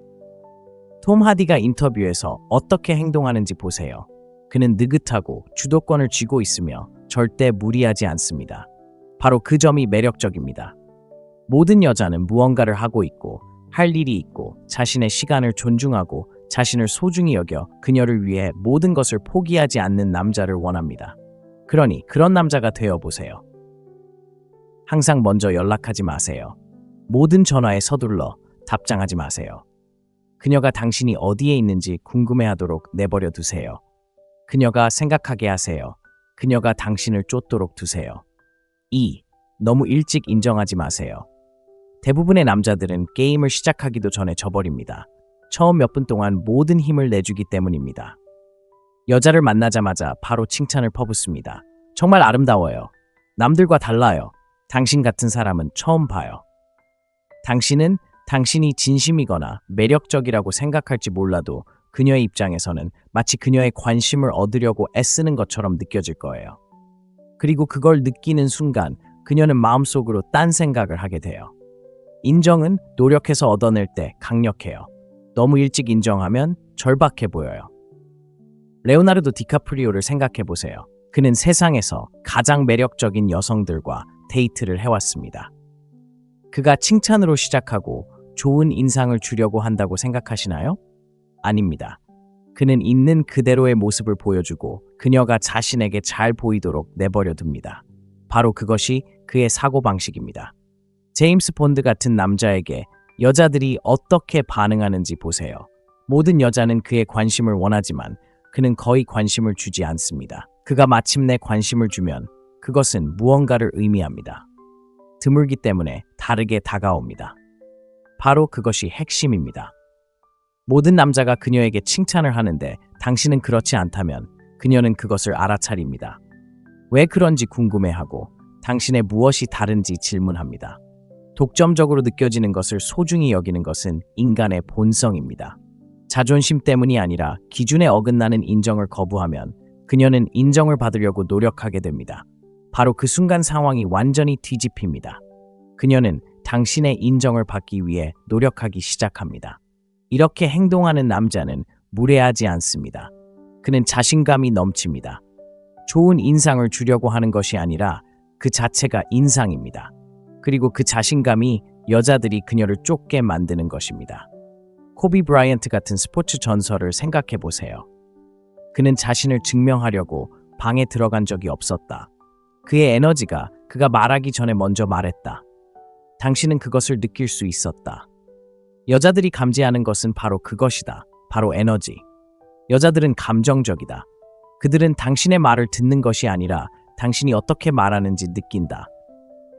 A: 톰 하디가 인터뷰에서 어떻게 행동하는지 보세요. 그는 느긋하고 주도권을 쥐고 있으며 절대 무리하지 않습니다. 바로 그 점이 매력적입니다. 모든 여자는 무언가를 하고 있고 할 일이 있고 자신의 시간을 존중하고 자신을 소중히 여겨 그녀를 위해 모든 것을 포기하지 않는 남자를 원합니다. 그러니 그런 남자가 되어 보세요. 항상 먼저 연락하지 마세요. 모든 전화에 서둘러 답장하지 마세요. 그녀가 당신이 어디에 있는지 궁금해하도록 내버려 두세요. 그녀가 생각하게 하세요. 그녀가 당신을 쫓도록 두세요. 2. 너무 일찍 인정하지 마세요. 대부분의 남자들은 게임을 시작하기도 전에 져버립니다. 처음 몇 분 동안 모든 힘을 내주기 때문입니다. 여자를 만나자마자 바로 칭찬을 퍼붓습니다. 정말 아름다워요. 남들과 달라요. 당신 같은 사람은 처음 봐요. 당신은 당신이 진심이거나 매력적이라고 생각할지 몰라도 그녀의 입장에서는 마치 그녀의 관심을 얻으려고 애쓰는 것처럼 느껴질 거예요. 그리고 그걸 느끼는 순간 그녀는 마음속으로 딴 생각을 하게 돼요. 인정은 노력해서 얻어낼 때 강력해요. 너무 일찍 인정하면 절박해 보여요. 레오나르도 디카프리오를 생각해 보세요. 그는 세상에서 가장 매력적인 여성들과 데이트를 해왔습니다. 그가 칭찬으로 시작하고 좋은 인상을 주려고 한다고 생각하시나요? 아닙니다. 그는 있는 그대로의 모습을 보여주고 그녀가 자신에게 잘 보이도록 내버려 둡니다. 바로 그것이 그의 사고방식입니다. 제임스 본드 같은 남자에게 여자들이 어떻게 반응하는지 보세요. 모든 여자는 그의 관심을 원하지만 그는 거의 관심을 주지 않습니다. 그가 마침내 관심을 주면 그것은 무언가를 의미합니다. 드물기 때문에 다르게 다가옵니다. 바로 그것이 핵심입니다. 모든 남자가 그녀에게 칭찬을 하는데 당신은 그렇지 않다면 그녀는 그것을 알아차립니다. 왜 그런지 궁금해하고 당신의 무엇이 다른지 질문합니다. 독점적으로 느껴지는 것을 소중히 여기는 것은 인간의 본성입니다. 자존심 때문이 아니라 기준에 어긋나는 인정을 거부하면 그녀는 인정을 받으려고 노력하게 됩니다. 바로 그 순간 상황이 완전히 뒤집힙니다. 그녀는 당신의 인정을 받기 위해 노력하기 시작합니다. 이렇게 행동하는 남자는 무례하지 않습니다. 그는 자신감이 넘칩니다. 좋은 인상을 주려고 하는 것이 아니라 그 자체가 인상입니다. 그리고 그 자신감이 여자들이 그녀를 쫓게 만드는 것입니다. 코비 브라이언트 같은 스포츠 전설을 생각해 보세요. 그는 자신을 증명하려고 방에 들어간 적이 없었다. 그의 에너지가 그가 말하기 전에 먼저 말했다. 당신은 그것을 느낄 수 있었다. 여자들이 감지하는 것은 바로 그것이다. 바로 에너지. 여자들은 감정적이다. 그들은 당신의 말을 듣는 것이 아니라 당신이 어떻게 말하는지 느낀다.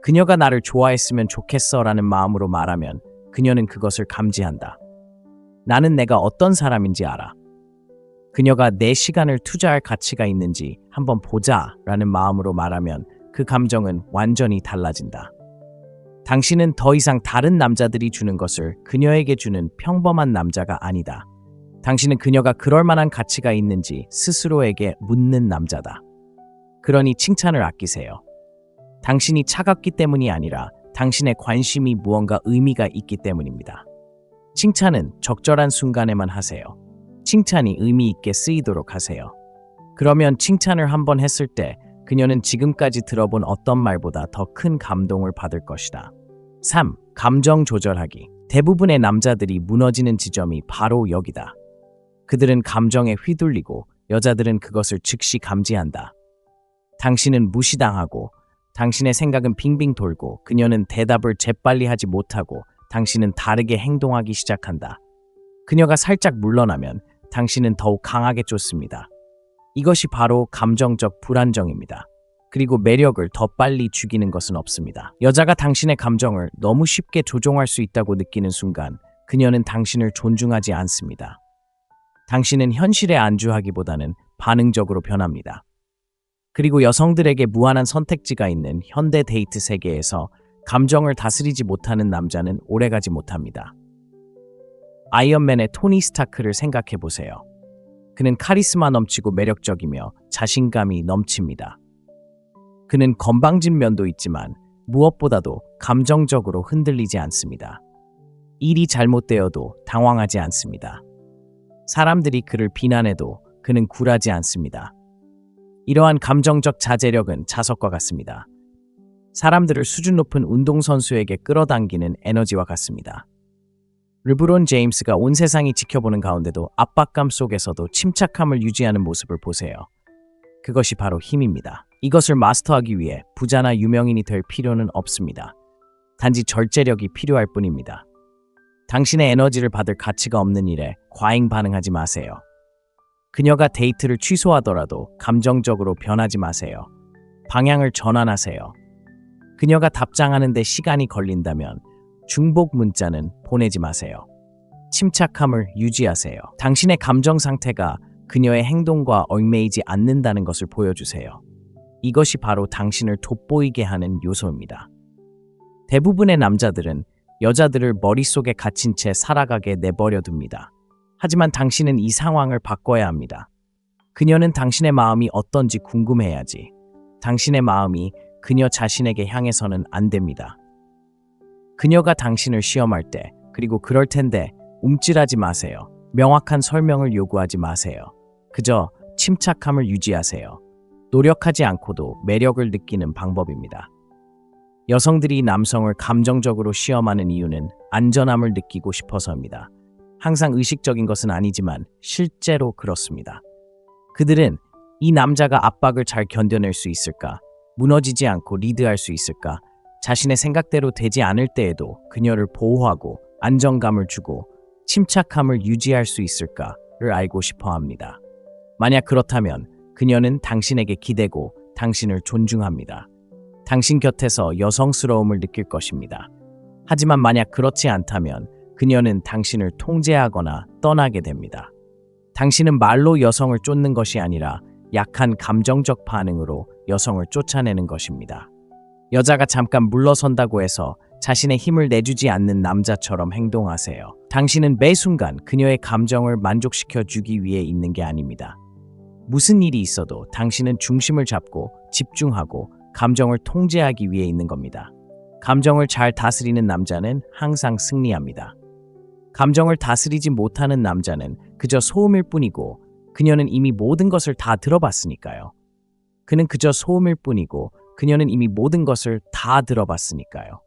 A: 그녀가 나를 좋아했으면 좋겠어 라는 마음으로 말하면 그녀는 그것을 감지한다. 나는 내가 어떤 사람인지 알아. 그녀가 내 시간을 투자할 가치가 있는지 한번 보자 라는 마음으로 말하면 그 감정은 완전히 달라진다. 당신은 더 이상 다른 남자들이 주는 것을 그녀에게 주는 평범한 남자가 아니다. 당신은 그녀가 그럴 만한 가치가 있는지 스스로에게 묻는 남자다. 그러니 칭찬을 아끼세요. 당신이 차갑기 때문이 아니라 당신의 관심이 무언가 의미가 있기 때문입니다. 칭찬은 적절한 순간에만 하세요. 칭찬이 의미 있게 쓰이도록 하세요. 그러면 칭찬을 한번 했을 때 그녀는 지금까지 들어본 어떤 말보다 더 큰 감동을 받을 것이다. 3. 감정 조절하기. 대부분의 남자들이 무너지는 지점이 바로 여기다. 그들은 감정에 휘둘리고 여자들은 그것을 즉시 감지한다. 당신은 무시당하고 당신의 생각은 빙빙 돌고 그녀는 대답을 재빨리 하지 못하고 당신은 다르게 행동하기 시작한다. 그녀가 살짝 물러나면 당신은 더욱 강하게 쫓습니다. 이것이 바로 감정적 불안정입니다. 그리고 매력을 더 빨리 죽이는 것은 없습니다. 여자가 당신의 감정을 너무 쉽게 조종할 수 있다고 느끼는 순간 그녀는 당신을 존중하지 않습니다. 당신은 현실에 안주하기보다는 반응적으로 변합니다. 그리고 여성들에게 무한한 선택지가 있는 현대 데이트 세계에서 감정을 다스리지 못하는 남자는 오래가지 못합니다. 아이언맨의 토니 스타크를 생각해 보세요. 그는 카리스마 넘치고 매력적이며 자신감이 넘칩니다. 그는 건방진 면도 있지만 무엇보다도 감정적으로 흔들리지 않습니다. 일이 잘못되어도 당황하지 않습니다. 사람들이 그를 비난해도 그는 굴하지 않습니다. 이러한 감정적 자제력은 자석과 같습니다. 사람들을 수준 높은 운동선수에게 끌어당기는 에너지와 같습니다. 르브론 제임스가 온 세상이 지켜보는 가운데도 압박감 속에서도 침착함을 유지하는 모습을 보세요. 그것이 바로 힘입니다. 이것을 마스터하기 위해 부자나 유명인이 될 필요는 없습니다. 단지 절제력이 필요할 뿐입니다. 당신의 에너지를 받을 가치가 없는 일에 과잉 반응하지 마세요. 그녀가 데이트를 취소하더라도 감정적으로 변하지 마세요. 방향을 전환하세요. 그녀가 답장하는데 시간이 걸린다면 중복 문자는 보내지 마세요. 침착함을 유지하세요. 당신의 감정 상태가 그녀의 행동과 얽매이지 않는다는 것을 보여주세요. 이것이 바로 당신을 돋보이게 하는 요소입니다. 대부분의 남자들은 여자들을 머릿속에 갇힌 채 살아가게 내버려 둡니다. 하지만 당신은 이 상황을 바꿔야 합니다. 그녀는 당신의 마음이 어떤지 궁금해야지. 당신의 마음이 그녀 자신에게 향해서는 안 됩니다. 그녀가 당신을 시험할 때, 그리고 그럴 텐데 움찔하지 마세요. 명확한 설명을 요구하지 마세요. 그저 침착함을 유지하세요. 노력하지 않고도 매력을 느끼는 방법입니다. 여성들이 남성을 감정적으로 시험하는 이유는 안전함을 느끼고 싶어서입니다. 항상 의식적인 것은 아니지만 실제로 그렇습니다. 그들은 이 남자가 압박을 잘 견뎌낼 수 있을까? 무너지지 않고 리드할 수 있을까? 자신의 생각대로 되지 않을 때에도 그녀를 보호하고 안정감을 주고 침착함을 유지할 수 있을까를 알고 싶어 합니다. 만약 그렇다면 그녀는 당신에게 기대고 당신을 존중합니다. 당신 곁에서 여성스러움을 느낄 것입니다. 하지만 만약 그렇지 않다면 그녀는 당신을 통제하거나 떠나게 됩니다. 당신은 말로 여성을 쫓는 것이 아니라 약한 감정적 반응으로 여성을 쫓아내는 것입니다. 여자가 잠깐 물러선다고 해서 자신의 힘을 내주지 않는 남자처럼 행동하세요. 당신은 매 순간 그녀의 감정을 만족시켜 주기 위해 있는 게 아닙니다. 무슨 일이 있어도 당신은 중심을 잡고 집중하고 감정을 통제하기 위해 있는 겁니다. 감정을 잘 다스리는 남자는 항상 승리합니다. 감정을 다스리지 못하는 남자는 그저 소음일 뿐이고 그녀는 이미 모든 것을 다 들어봤으니까요. 그는 그저 소음일 뿐이고 그녀는 이미 모든 것을 다 들어봤으니까요.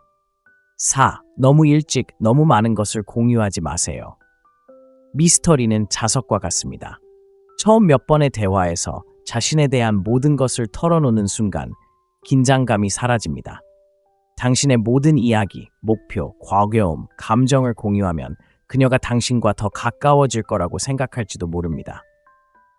A: 4. 너무 일찍 너무 많은 것을 공유하지 마세요. 미스터리는 자석과 같습니다. 처음 몇 번의 대화에서 자신에 대한 모든 것을 털어놓는 순간 긴장감이 사라집니다. 당신의 모든 이야기, 목표, 과거움, 감정을 공유하면 그녀가 당신과 더 가까워질 거라고 생각할지도 모릅니다.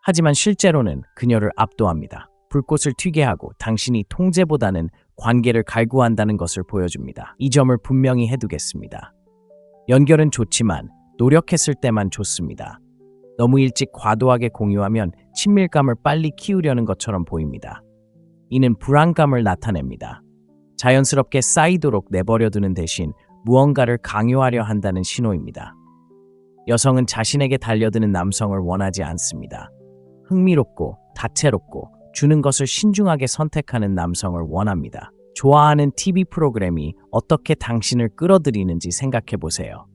A: 하지만 실제로는 그녀를 압도합니다. 불꽃을 튀게 하고 당신이 통제보다는 관계를 갈구한다는 것을 보여줍니다. 이 점을 분명히 해두겠습니다. 연결은 좋지만 노력했을 때만 좋습니다. 너무 일찍 과도하게 공유하면 친밀감을 빨리 키우려는 것처럼 보입니다. 이는 불안감을 나타냅니다. 자연스럽게 쌓이도록 내버려두는 대신 무언가를 강요하려 한다는 신호입니다. 여성은 자신에게 달려드는 남성을 원하지 않습니다. 흥미롭고 다채롭고 주는 것을 신중하게 선택하는 남성을 원합니다. 좋아하는 TV 프로그램이 어떻게 당신을 끌어들이는지 생각해 보세요.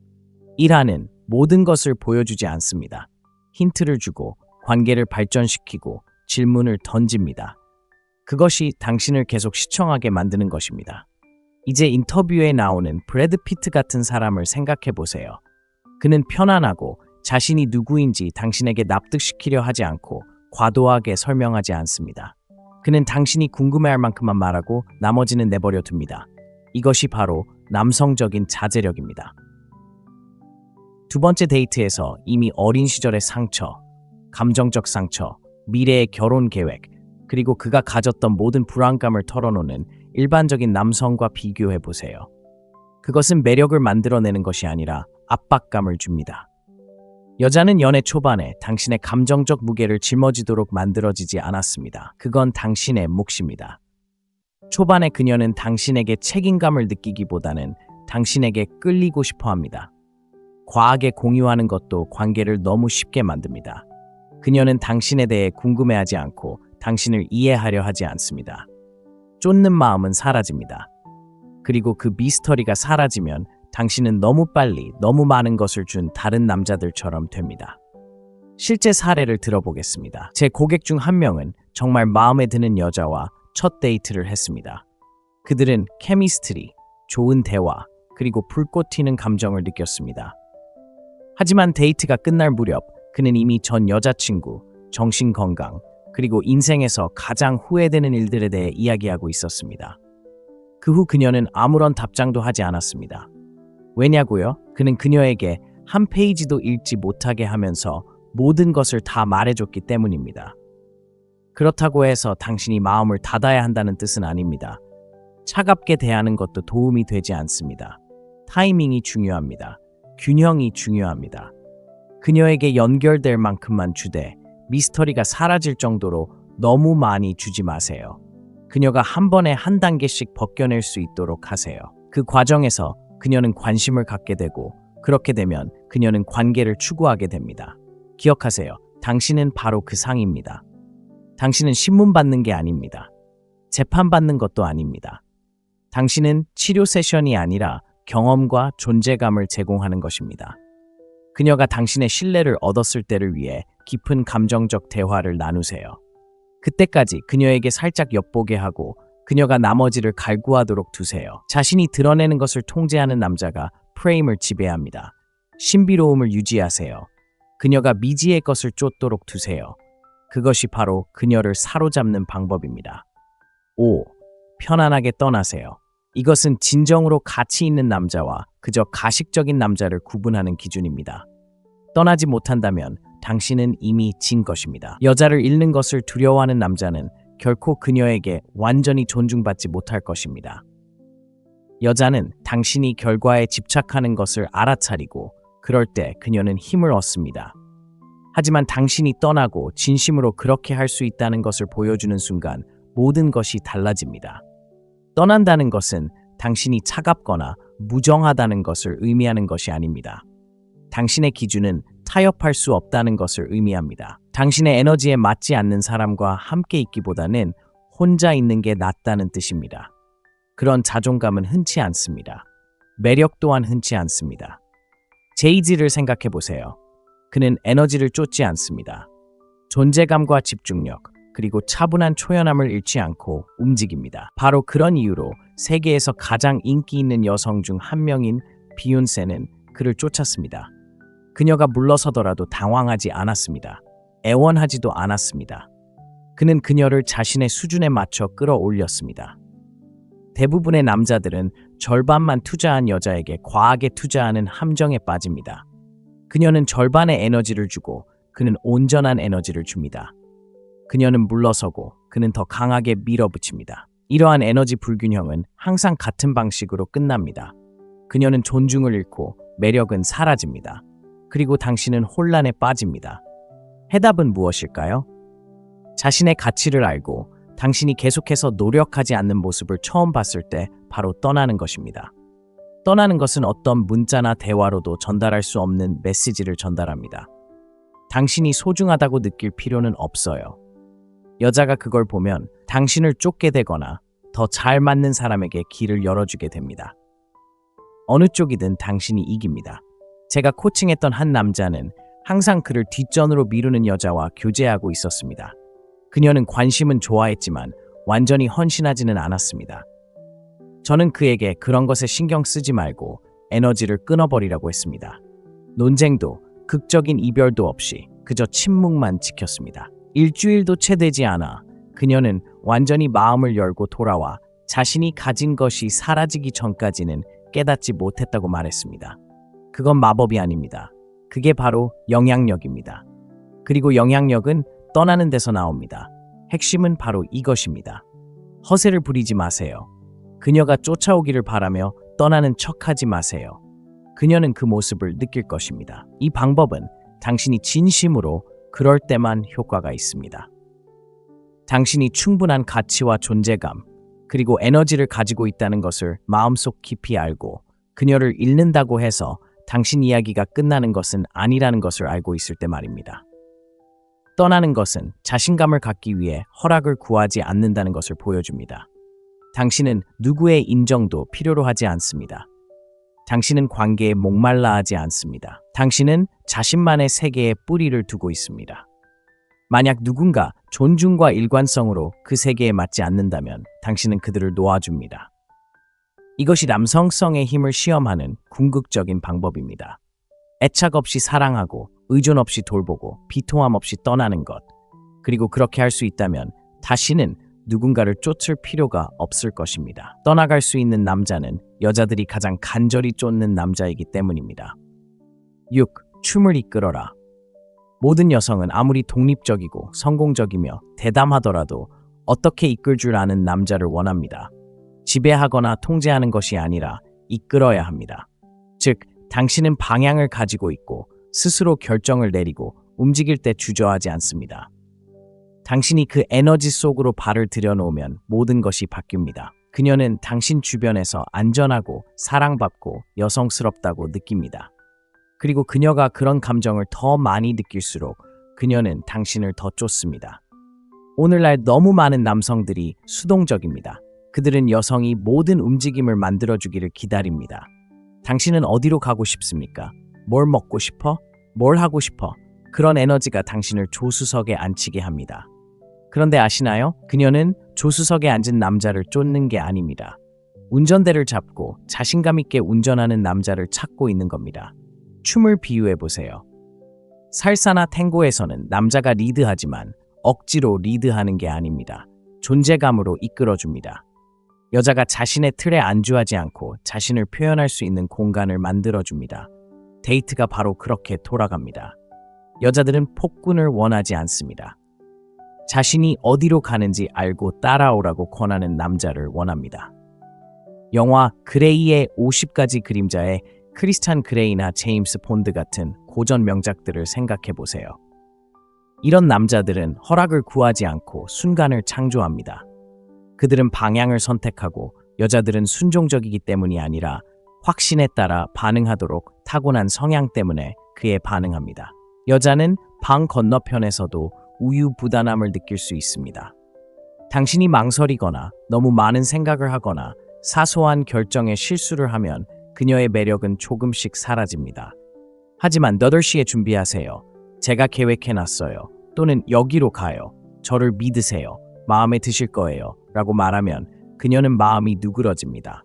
A: 1화는 모든 것을 보여주지 않습니다. 힌트를 주고 관계를 발전시키고 질문을 던집니다. 그것이 당신을 계속 시청하게 만드는 것입니다. 이제 인터뷰에 나오는 브래드 피트 같은 사람을 생각해 보세요. 그는 편안하고 자신이 누구인지 당신에게 납득시키려 하지 않고 과도하게 설명하지 않습니다. 그는 당신이 궁금해할 만큼만 말하고 나머지는 내버려 둡니다. 이것이 바로 남성적인 자제력입니다. 두 번째 데이트에서 이미 어린 시절의 상처, 감정적 상처, 미래의 결혼 계획, 그리고 그가 가졌던 모든 불안감을 털어놓는 일반적인 남성과 비교해 보세요. 그것은 매력을 만들어내는 것이 아니라 압박감을 줍니다. 여자는 연애 초반에 당신의 감정적 무게를 짊어지도록 만들어지지 않았습니다. 그건 당신의 몫입니다. 초반에 그녀는 당신에게 책임감을 느끼기보다는 당신에게 끌리고 싶어 합니다. 과하게 공유하는 것도 관계를 너무 쉽게 만듭니다. 그녀는 당신에 대해 궁금해하지 않고 당신을 이해하려 하지 않습니다. 쫓는 마음은 사라집니다. 그리고 그 미스터리가 사라지면 당신은 너무 빨리 너무 많은 것을 준 다른 남자들처럼 됩니다. 실제 사례를 들어보겠습니다. 제 고객 중 한 명은 정말 마음에 드는 여자와 첫 데이트를 했습니다. 그들은 케미스트리, 좋은 대화, 그리고 불꽃 튀는 감정을 느꼈습니다. 하지만 데이트가 끝날 무렵 그는 이미 전 여자친구, 정신건강, 그리고 인생에서 가장 후회되는 일들에 대해 이야기하고 있었습니다. 그 후 그녀는 아무런 답장도 하지 않았습니다. 왜냐고요? 그는 그녀에게 한 페이지도 읽지 못하게 하면서 모든 것을 다 말해줬기 때문입니다. 그렇다고 해서 당신이 마음을 닫아야 한다는 뜻은 아닙니다. 차갑게 대하는 것도 도움이 되지 않습니다. 타이밍이 중요합니다. 균형이 중요합니다. 그녀에게 연결될 만큼만 주되 미스터리가 사라질 정도로 너무 많이 주지 마세요. 그녀가 한 번에 한 단계씩 벗겨낼 수 있도록 하세요. 그 과정에서 그녀는 관심을 갖게 되고 그렇게 되면 그녀는 관계를 추구하게 됩니다. 기억하세요. 당신은 바로 그 상입니다. 당신은 신문 받는 게 아닙니다. 재판받는 것도 아닙니다. 당신은 치료 세션이 아니라 경험과 존재감을 제공하는 것입니다. 그녀가 당신의 신뢰를 얻었을 때를 위해 깊은 감정적 대화를 나누세요. 그때까지 그녀에게 살짝 엿보게 하고 그녀가 나머지를 갈구하도록 두세요. 자신이 드러내는 것을 통제하는 남자가 프레임을 지배합니다. 신비로움을 유지하세요. 그녀가 미지의 것을 쫓도록 두세요. 그것이 바로 그녀를 사로잡는 방법입니다. 5. 편안하게 떠나세요. 이것은 진정으로 가치 있는 남자와 그저 가식적인 남자를 구분하는 기준입니다. 떠나지 못한다면 당신은 이미 진 것입니다. 여자를 잃는 것을 두려워하는 남자는 결코 그녀에게 완전히 존중받지 못할 것입니다. 여자는 당신이 결과에 집착하는 것을 알아차리고 그럴 때 그녀는 힘을 얻습니다. 하지만 당신이 떠나고 진심으로 그렇게 할 수 있다는 것을 보여주는 순간 모든 것이 달라집니다. 떠난다는 것은 당신이 차갑거나 무정하다는 것을 의미하는 것이 아닙니다. 당신의 기준은 타협할 수 없다는 것을 의미합니다. 당신의 에너지에 맞지 않는 사람과 함께 있기보다는 혼자 있는 게 낫다는 뜻입니다. 그런 자존감은 흔치 않습니다. 매력 또한 흔치 않습니다. 제이지를 생각해 보세요. 그는 에너지를 쫓지 않습니다. 존재감과 집중력, 그리고 차분한 초연함을 잃지 않고 움직입니다. 바로 그런 이유로 세계에서 가장 인기 있는 여성 중 한 명인 비욘세는 그를 쫓았습니다. 그녀가 물러서더라도 당황하지 않았습니다. 애원하지도 않았습니다. 그는 그녀를 자신의 수준에 맞춰 끌어올렸습니다. 대부분의 남자들은 절반만 투자한 여자에게 과하게 투자하는 함정에 빠집니다. 그녀는 절반의 에너지를 주고 그는 온전한 에너지를 줍니다. 그녀는 물러서고 그는 더 강하게 밀어붙입니다. 이러한 에너지 불균형은 항상 같은 방식으로 끝납니다. 그녀는 존중을 잃고 매력은 사라집니다. 그리고 당신은 혼란에 빠집니다. 해답은 무엇일까요? 자신의 가치를 알고 당신이 계속해서 노력하지 않는 모습을 처음 봤을 때 바로 떠나는 것입니다. 떠나는 것은 어떤 문자나 대화로도 전달할 수 없는 메시지를 전달합니다. 당신이 소중하다고 느낄 필요는 없어요. 여자가 그걸 보면 당신을 쫓게 되거나 더 잘 맞는 사람에게 길을 열어주게 됩니다. 어느 쪽이든 당신이 이깁니다. 제가 코칭했던 한 남자는 항상 그를 뒷전으로 미루는 여자와 교제하고 있었습니다. 그녀는 관심은 좋아했지만 완전히 헌신하지는 않았습니다. 저는 그에게 그런 것에 신경 쓰지 말고 에너지를 끊어버리라고 했습니다. 논쟁도 극적인 이별도 없이 그저 침묵만 지켰습니다. 일주일도 채 되지 않아 그녀는 완전히 마음을 열고 돌아와 자신이 가진 것이 사라지기 전까지는 깨닫지 못했다고 말했습니다. 그건 마법이 아닙니다. 그게 바로 영향력입니다. 그리고 영향력은 떠나는 데서 나옵니다. 핵심은 바로 이것입니다. 허세를 부리지 마세요. 그녀가 쫓아오기를 바라며 떠나는 척하지 마세요. 그녀는 그 모습을 느낄 것입니다. 이 방법은 당신이 진심으로 그럴 때만 효과가 있습니다. 당신이 충분한 가치와 존재감, 그리고 에너지를 가지고 있다는 것을 마음속 깊이 알고 그녀를 잃는다고 해서 당신 이야기가 끝나는 것은 아니라는 것을 알고 있을 때 말입니다. 떠나는 것은 자신감을 갖기 위해 허락을 구하지 않는다는 것을 보여줍니다. 당신은 누구의 인정도 필요로 하지 않습니다. 당신은 관계에 목말라 하지 않습니다. 당신은 자신만의 세계에 뿌리를 두고 있습니다. 만약 누군가 존중과 일관성으로 그 세계에 맞지 않는다면 당신은 그들을 놓아줍니다. 이것이 남성성의 힘을 시험하는 궁극적인 방법입니다. 애착 없이 사랑하고 의존 없이 돌보고 비통함 없이 떠나는 것. 그리고 그렇게 할 수 있다면 다시는 누군가를 쫓을 필요가 없을 것입니다. 떠나갈 수 있는 남자는 여자들이 가장 간절히 쫓는 남자이기 때문입니다. 6. 춤을 이끌어라. 모든 여성은 아무리 독립적이고 성공적이며 대담하더라도 어떻게 이끌 줄 아는 남자를 원합니다. 지배하거나 통제하는 것이 아니라 이끌어야 합니다. 즉, 당신은 방향을 가지고 있고 스스로 결정을 내리고 움직일 때 주저하지 않습니다. 당신이 그 에너지 속으로 발을 들여놓으면 모든 것이 바뀝니다. 그녀는 당신 주변에서 안전하고 사랑받고 여성스럽다고 느낍니다. 그리고 그녀가 그런 감정을 더 많이 느낄수록 그녀는 당신을 더 쫓습니다. 오늘날 너무 많은 남성들이 수동적입니다. 그들은 여성이 모든 움직임을 만들어주기를 기다립니다. 당신은 어디로 가고 싶습니까? 뭘 먹고 싶어? 뭘 하고 싶어? 그런 에너지가 당신을 조수석에 앉히게 합니다. 그런데 아시나요? 그녀는 조수석에 앉은 남자를 쫓는 게 아닙니다. 운전대를 잡고 자신감 있게 운전하는 남자를 찾고 있는 겁니다. 춤을 비유해 보세요. 살사나 탱고에서는 남자가 리드하지만 억지로 리드하는 게 아닙니다. 존재감으로 이끌어줍니다. 여자가 자신의 틀에 안주하지 않고 자신을 표현할 수 있는 공간을 만들어줍니다. 데이트가 바로 그렇게 돌아갑니다. 여자들은 폭군을 원하지 않습니다. 자신이 어디로 가는지 알고 따라오라고 권하는 남자를 원합니다. 영화 그레이의 50가지 그림자의 크리스찬 그레이나 제임스 본드 같은 고전 명작들을 생각해 보세요. 이런 남자들은 허락을 구하지 않고 순간을 창조합니다. 그들은 방향을 선택하고 여자들은 순종적이기 때문이 아니라 확신에 따라 반응하도록 타고난 성향 때문에 그에 반응합니다. 여자는 방 건너편에서도 우유부단함을 느낄 수 있습니다. 당신이 망설이거나 너무 많은 생각을 하거나 사소한 결정에 실수를 하면 그녀의 매력은 조금씩 사라집니다. 하지만 8시에 준비하세요. 제가 계획해놨어요. 또는 여기로 가요. 저를 믿으세요. 마음에 드실 거예요. 라고 말하면 그녀는 마음이 누그러집니다.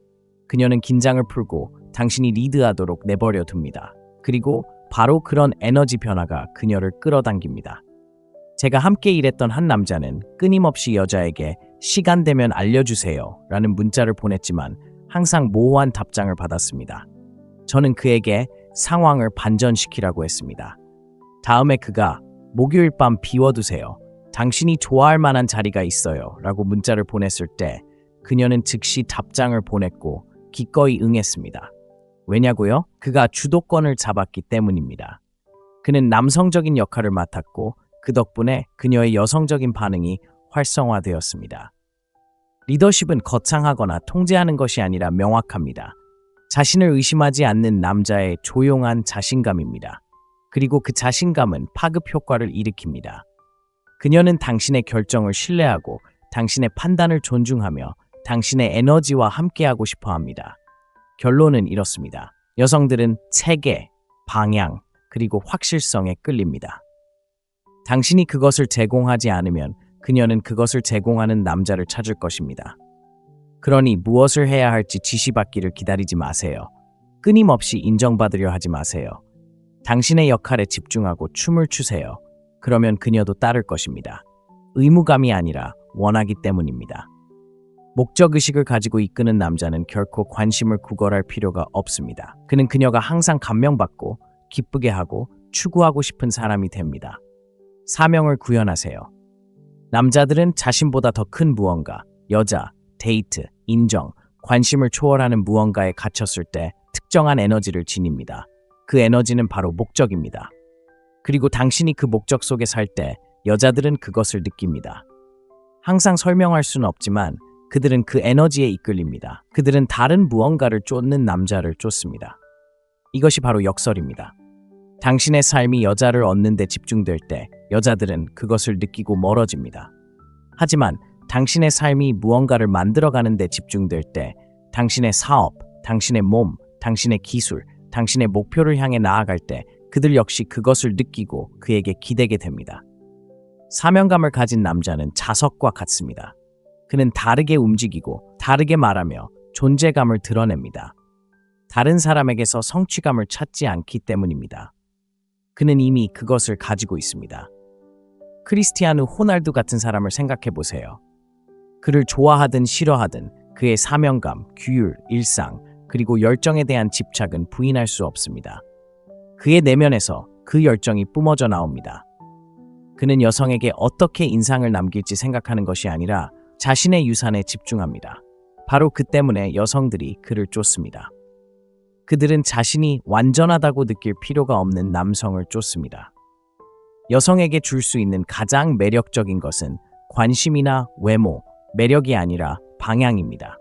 A: 그녀는 긴장을 풀고 당신이 리드하도록 내버려 둡니다. 그리고 바로 그런 에너지 변화가 그녀를 끌어당깁니다. 제가 함께 일했던 한 남자는 끊임없이 여자에게 시간 되면 알려주세요 라는 문자를 보냈지만 항상 모호한 답장을 받았습니다. 저는 그에게 상황을 반전시키라고 했습니다. 다음에 그가 목요일 밤 비워두세요. 당신이 좋아할 만한 자리가 있어요 라고 문자를 보냈을 때 그녀는 즉시 답장을 보냈고 기꺼이 응했습니다. 왜냐고요? 그가 주도권을 잡았기 때문입니다. 그는 남성적인 역할을 맡았고 그 덕분에 그녀의 여성적인 반응이 활성화되었습니다. 리더십은 거창하거나 통제하는 것이 아니라 명확합니다. 자신을 의심하지 않는 남자의 조용한 자신감입니다. 그리고 그 자신감은 파급 효과를 일으킵니다. 그녀는 당신의 결정을 신뢰하고 당신의 판단을 존중하며 당신의 에너지와 함께하고 싶어 합니다. 결론은 이렇습니다. 여성들은 체계, 방향, 그리고 확실성에 끌립니다. 당신이 그것을 제공하지 않으면 그녀는 그것을 제공하는 남자를 찾을 것입니다. 그러니 무엇을 해야 할지 지시받기를 기다리지 마세요. 끊임없이 인정받으려 하지 마세요. 당신의 역할에 집중하고 춤을 추세요. 그러면 그녀도 따를 것입니다. 의무감이 아니라 원하기 때문입니다. 목적의식을 가지고 이끄는 남자는 결코 관심을 구걸할 필요가 없습니다. 그는 그녀가 항상 감명받고 기쁘게 하고 추구하고 싶은 사람이 됩니다. 사명을 구현하세요. 남자들은 자신보다 더 큰 무언가, 여자, 데이트, 인정, 관심을 초월하는 무언가에 갇혔을 때 특정한 에너지를 지닙니다. 그 에너지는 바로 목적입니다. 그리고 당신이 그 목적 속에 살 때 여자들은 그것을 느낍니다. 항상 설명할 수는 없지만 그들은 그 에너지에 이끌립니다. 그들은 다른 무언가를 쫓는 남자를 쫓습니다. 이것이 바로 역설입니다. 당신의 삶이 여자를 얻는 데 집중될 때 여자들은 그것을 느끼고 멀어집니다. 하지만 당신의 삶이 무언가를 만들어가는 데 집중될 때 당신의 사업, 당신의 몸, 당신의 기술, 당신의 목표를 향해 나아갈 때 그들 역시 그것을 느끼고 그에게 기대게 됩니다. 사명감을 가진 남자는 자석과 같습니다. 그는 다르게 움직이고 다르게 말하며 존재감을 드러냅니다. 다른 사람에게서 성취감을 찾지 않기 때문입니다. 그는 이미 그것을 가지고 있습니다. 크리스티아누 호날두 같은 사람을 생각해 보세요. 그를 좋아하든 싫어하든 그의 사명감, 규율, 일상, 그리고 열정에 대한 집착은 부인할 수 없습니다. 그의 내면에서 그 열정이 뿜어져 나옵니다. 그는 여성에게 어떻게 인상을 남길지 생각하는 것이 아니라 자신의 유산에 집중합니다. 바로 그 때문에 여성들이 그를 쫓습니다. 그들은 자신이 완전하다고 느낄 필요가 없는 남성을 쫓습니다. 여성에게 줄 수 있는 가장 매력적인 것은 관심이나 외모, 매력이 아니라 방향입니다.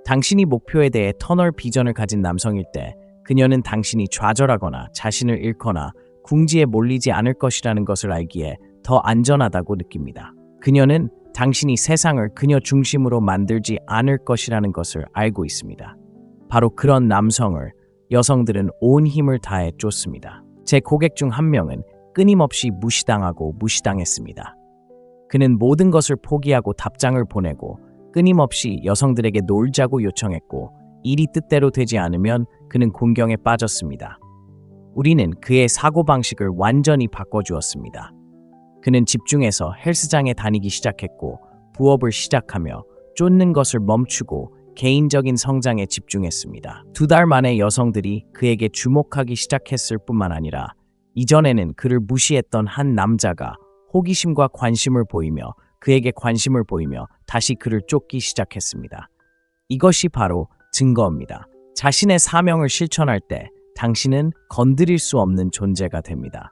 A: 당신이 목표에 대해 터널 비전을 가진 남성일 때 그녀는 당신이 좌절하거나 자신을 잃거나 궁지에 몰리지 않을 것이라는 것을 알기에 더 안전하다고 느낍니다. 그녀는 당신이 세상을 그녀 중심으로 만들지 않을 것이라는 것을 알고 있습니다. 바로 그런 남성을 여성들은 온 힘을 다해 쫓습니다. 제 고객 중 한 명은 끊임없이 무시당하고 무시당했습니다. 그는 모든 것을 포기하고 답장을 보내고 끊임없이 여성들에게 놀자고 요청했고 일이 뜻대로 되지 않으면 그는 곤경에 빠졌습니다. 우리는 그의 사고방식을 완전히 바꿔주었습니다. 그는 집중해서 헬스장에 다니기 시작했고 부업을 시작하며 쫓는 것을 멈추고 개인적인 성장에 집중했습니다. 2달 만에 여성들이 그에게 주목하기 시작했을 뿐만 아니라 이전에는 그를 무시했던 한 남자가 호기심과 관심을 보이며 그에게 관심을 보이며 다시 그를 쫓기 시작했습니다. 이것이 바로 증거입니다. 자신의 사명을 실천할 때 당신은 건드릴 수 없는 존재가 됩니다.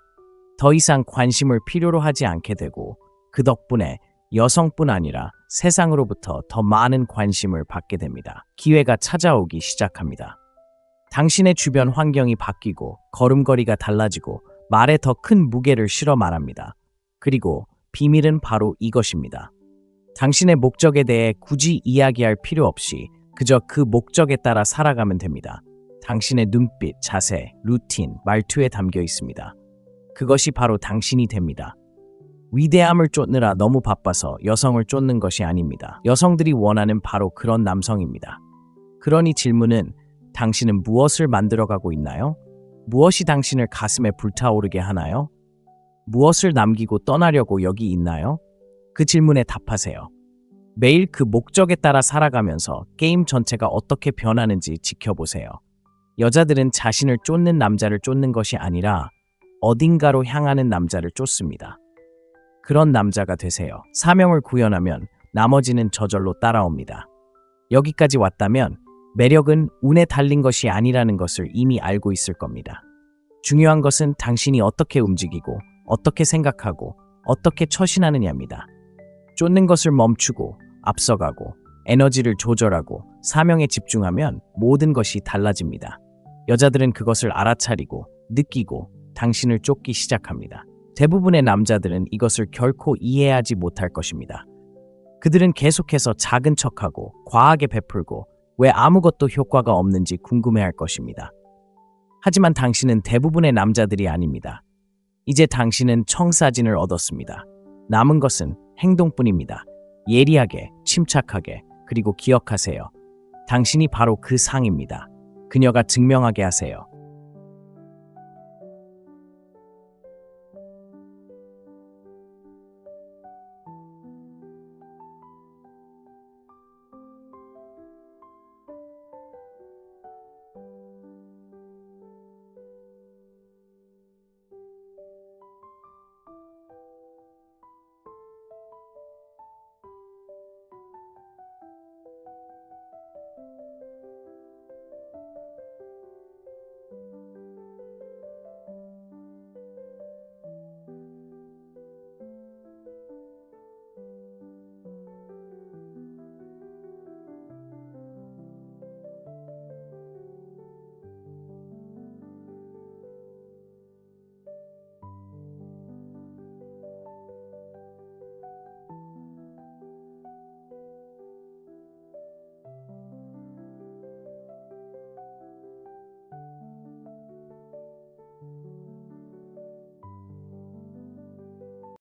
A: 더 이상 관심을 필요로 하지 않게 되고 그 덕분에 여성뿐 아니라 세상으로부터 더 많은 관심을 받게 됩니다. 기회가 찾아오기 시작합니다. 당신의 주변 환경이 바뀌고 걸음걸이가 달라지고 말에 더 큰 무게를 실어 말합니다. 그리고 비밀은 바로 이것입니다. 당신의 목적에 대해 굳이 이야기할 필요 없이 그저 그 목적에 따라 살아가면 됩니다. 당신의 눈빛, 자세, 루틴, 말투에 담겨 있습니다. 그것이 바로 당신이 됩니다. 위대함을 쫓느라 너무 바빠서 여성을 쫓는 것이 아닙니다. 여성들이 원하는 바로 그런 남성입니다. 그러니 질문은 당신은 무엇을 만들어가고 있나요? 무엇이 당신을 가슴에 불타오르게 하나요? 무엇을 남기고 떠나려고 여기 있나요? 그 질문에 답하세요. 매일 그 목적에 따라 살아가면서 게임 전체가 어떻게 변하는지 지켜보세요. 여자들은 자신을 쫓는 남자를 쫓는 것이 아니라 어딘가로 향하는 남자를 쫓습니다. 그런 남자가 되세요. 사명을 구현하면 나머지는 저절로 따라옵니다. 여기까지 왔다면 매력은 운에 달린 것이 아니라는 것을 이미 알고 있을 겁니다. 중요한 것은 당신이 어떻게 움직이고 어떻게 생각하고 어떻게 처신하느냐입니다. 쫓는 것을 멈추고 앞서가고 에너지를 조절하고 사명에 집중하면 모든 것이 달라집니다. 여자들은 그것을 알아차리고 느끼고 당신을 쫓기 시작합니다. 대부분의 남자들은 이것을 결코 이해하지 못할 것입니다. 그들은 계속해서 작은 척하고 과하게 베풀고 왜 아무것도 효과가 없는지 궁금해할 것입니다. 하지만 당신은 대부분의 남자들이 아닙니다. 이제 당신은 청사진을 얻었습니다. 남은 것은 행동뿐입니다. 예리하게, 침착하게, 그리고 기억하세요. 당신이 바로 그 상입니다. 그녀가 증명하게 하세요.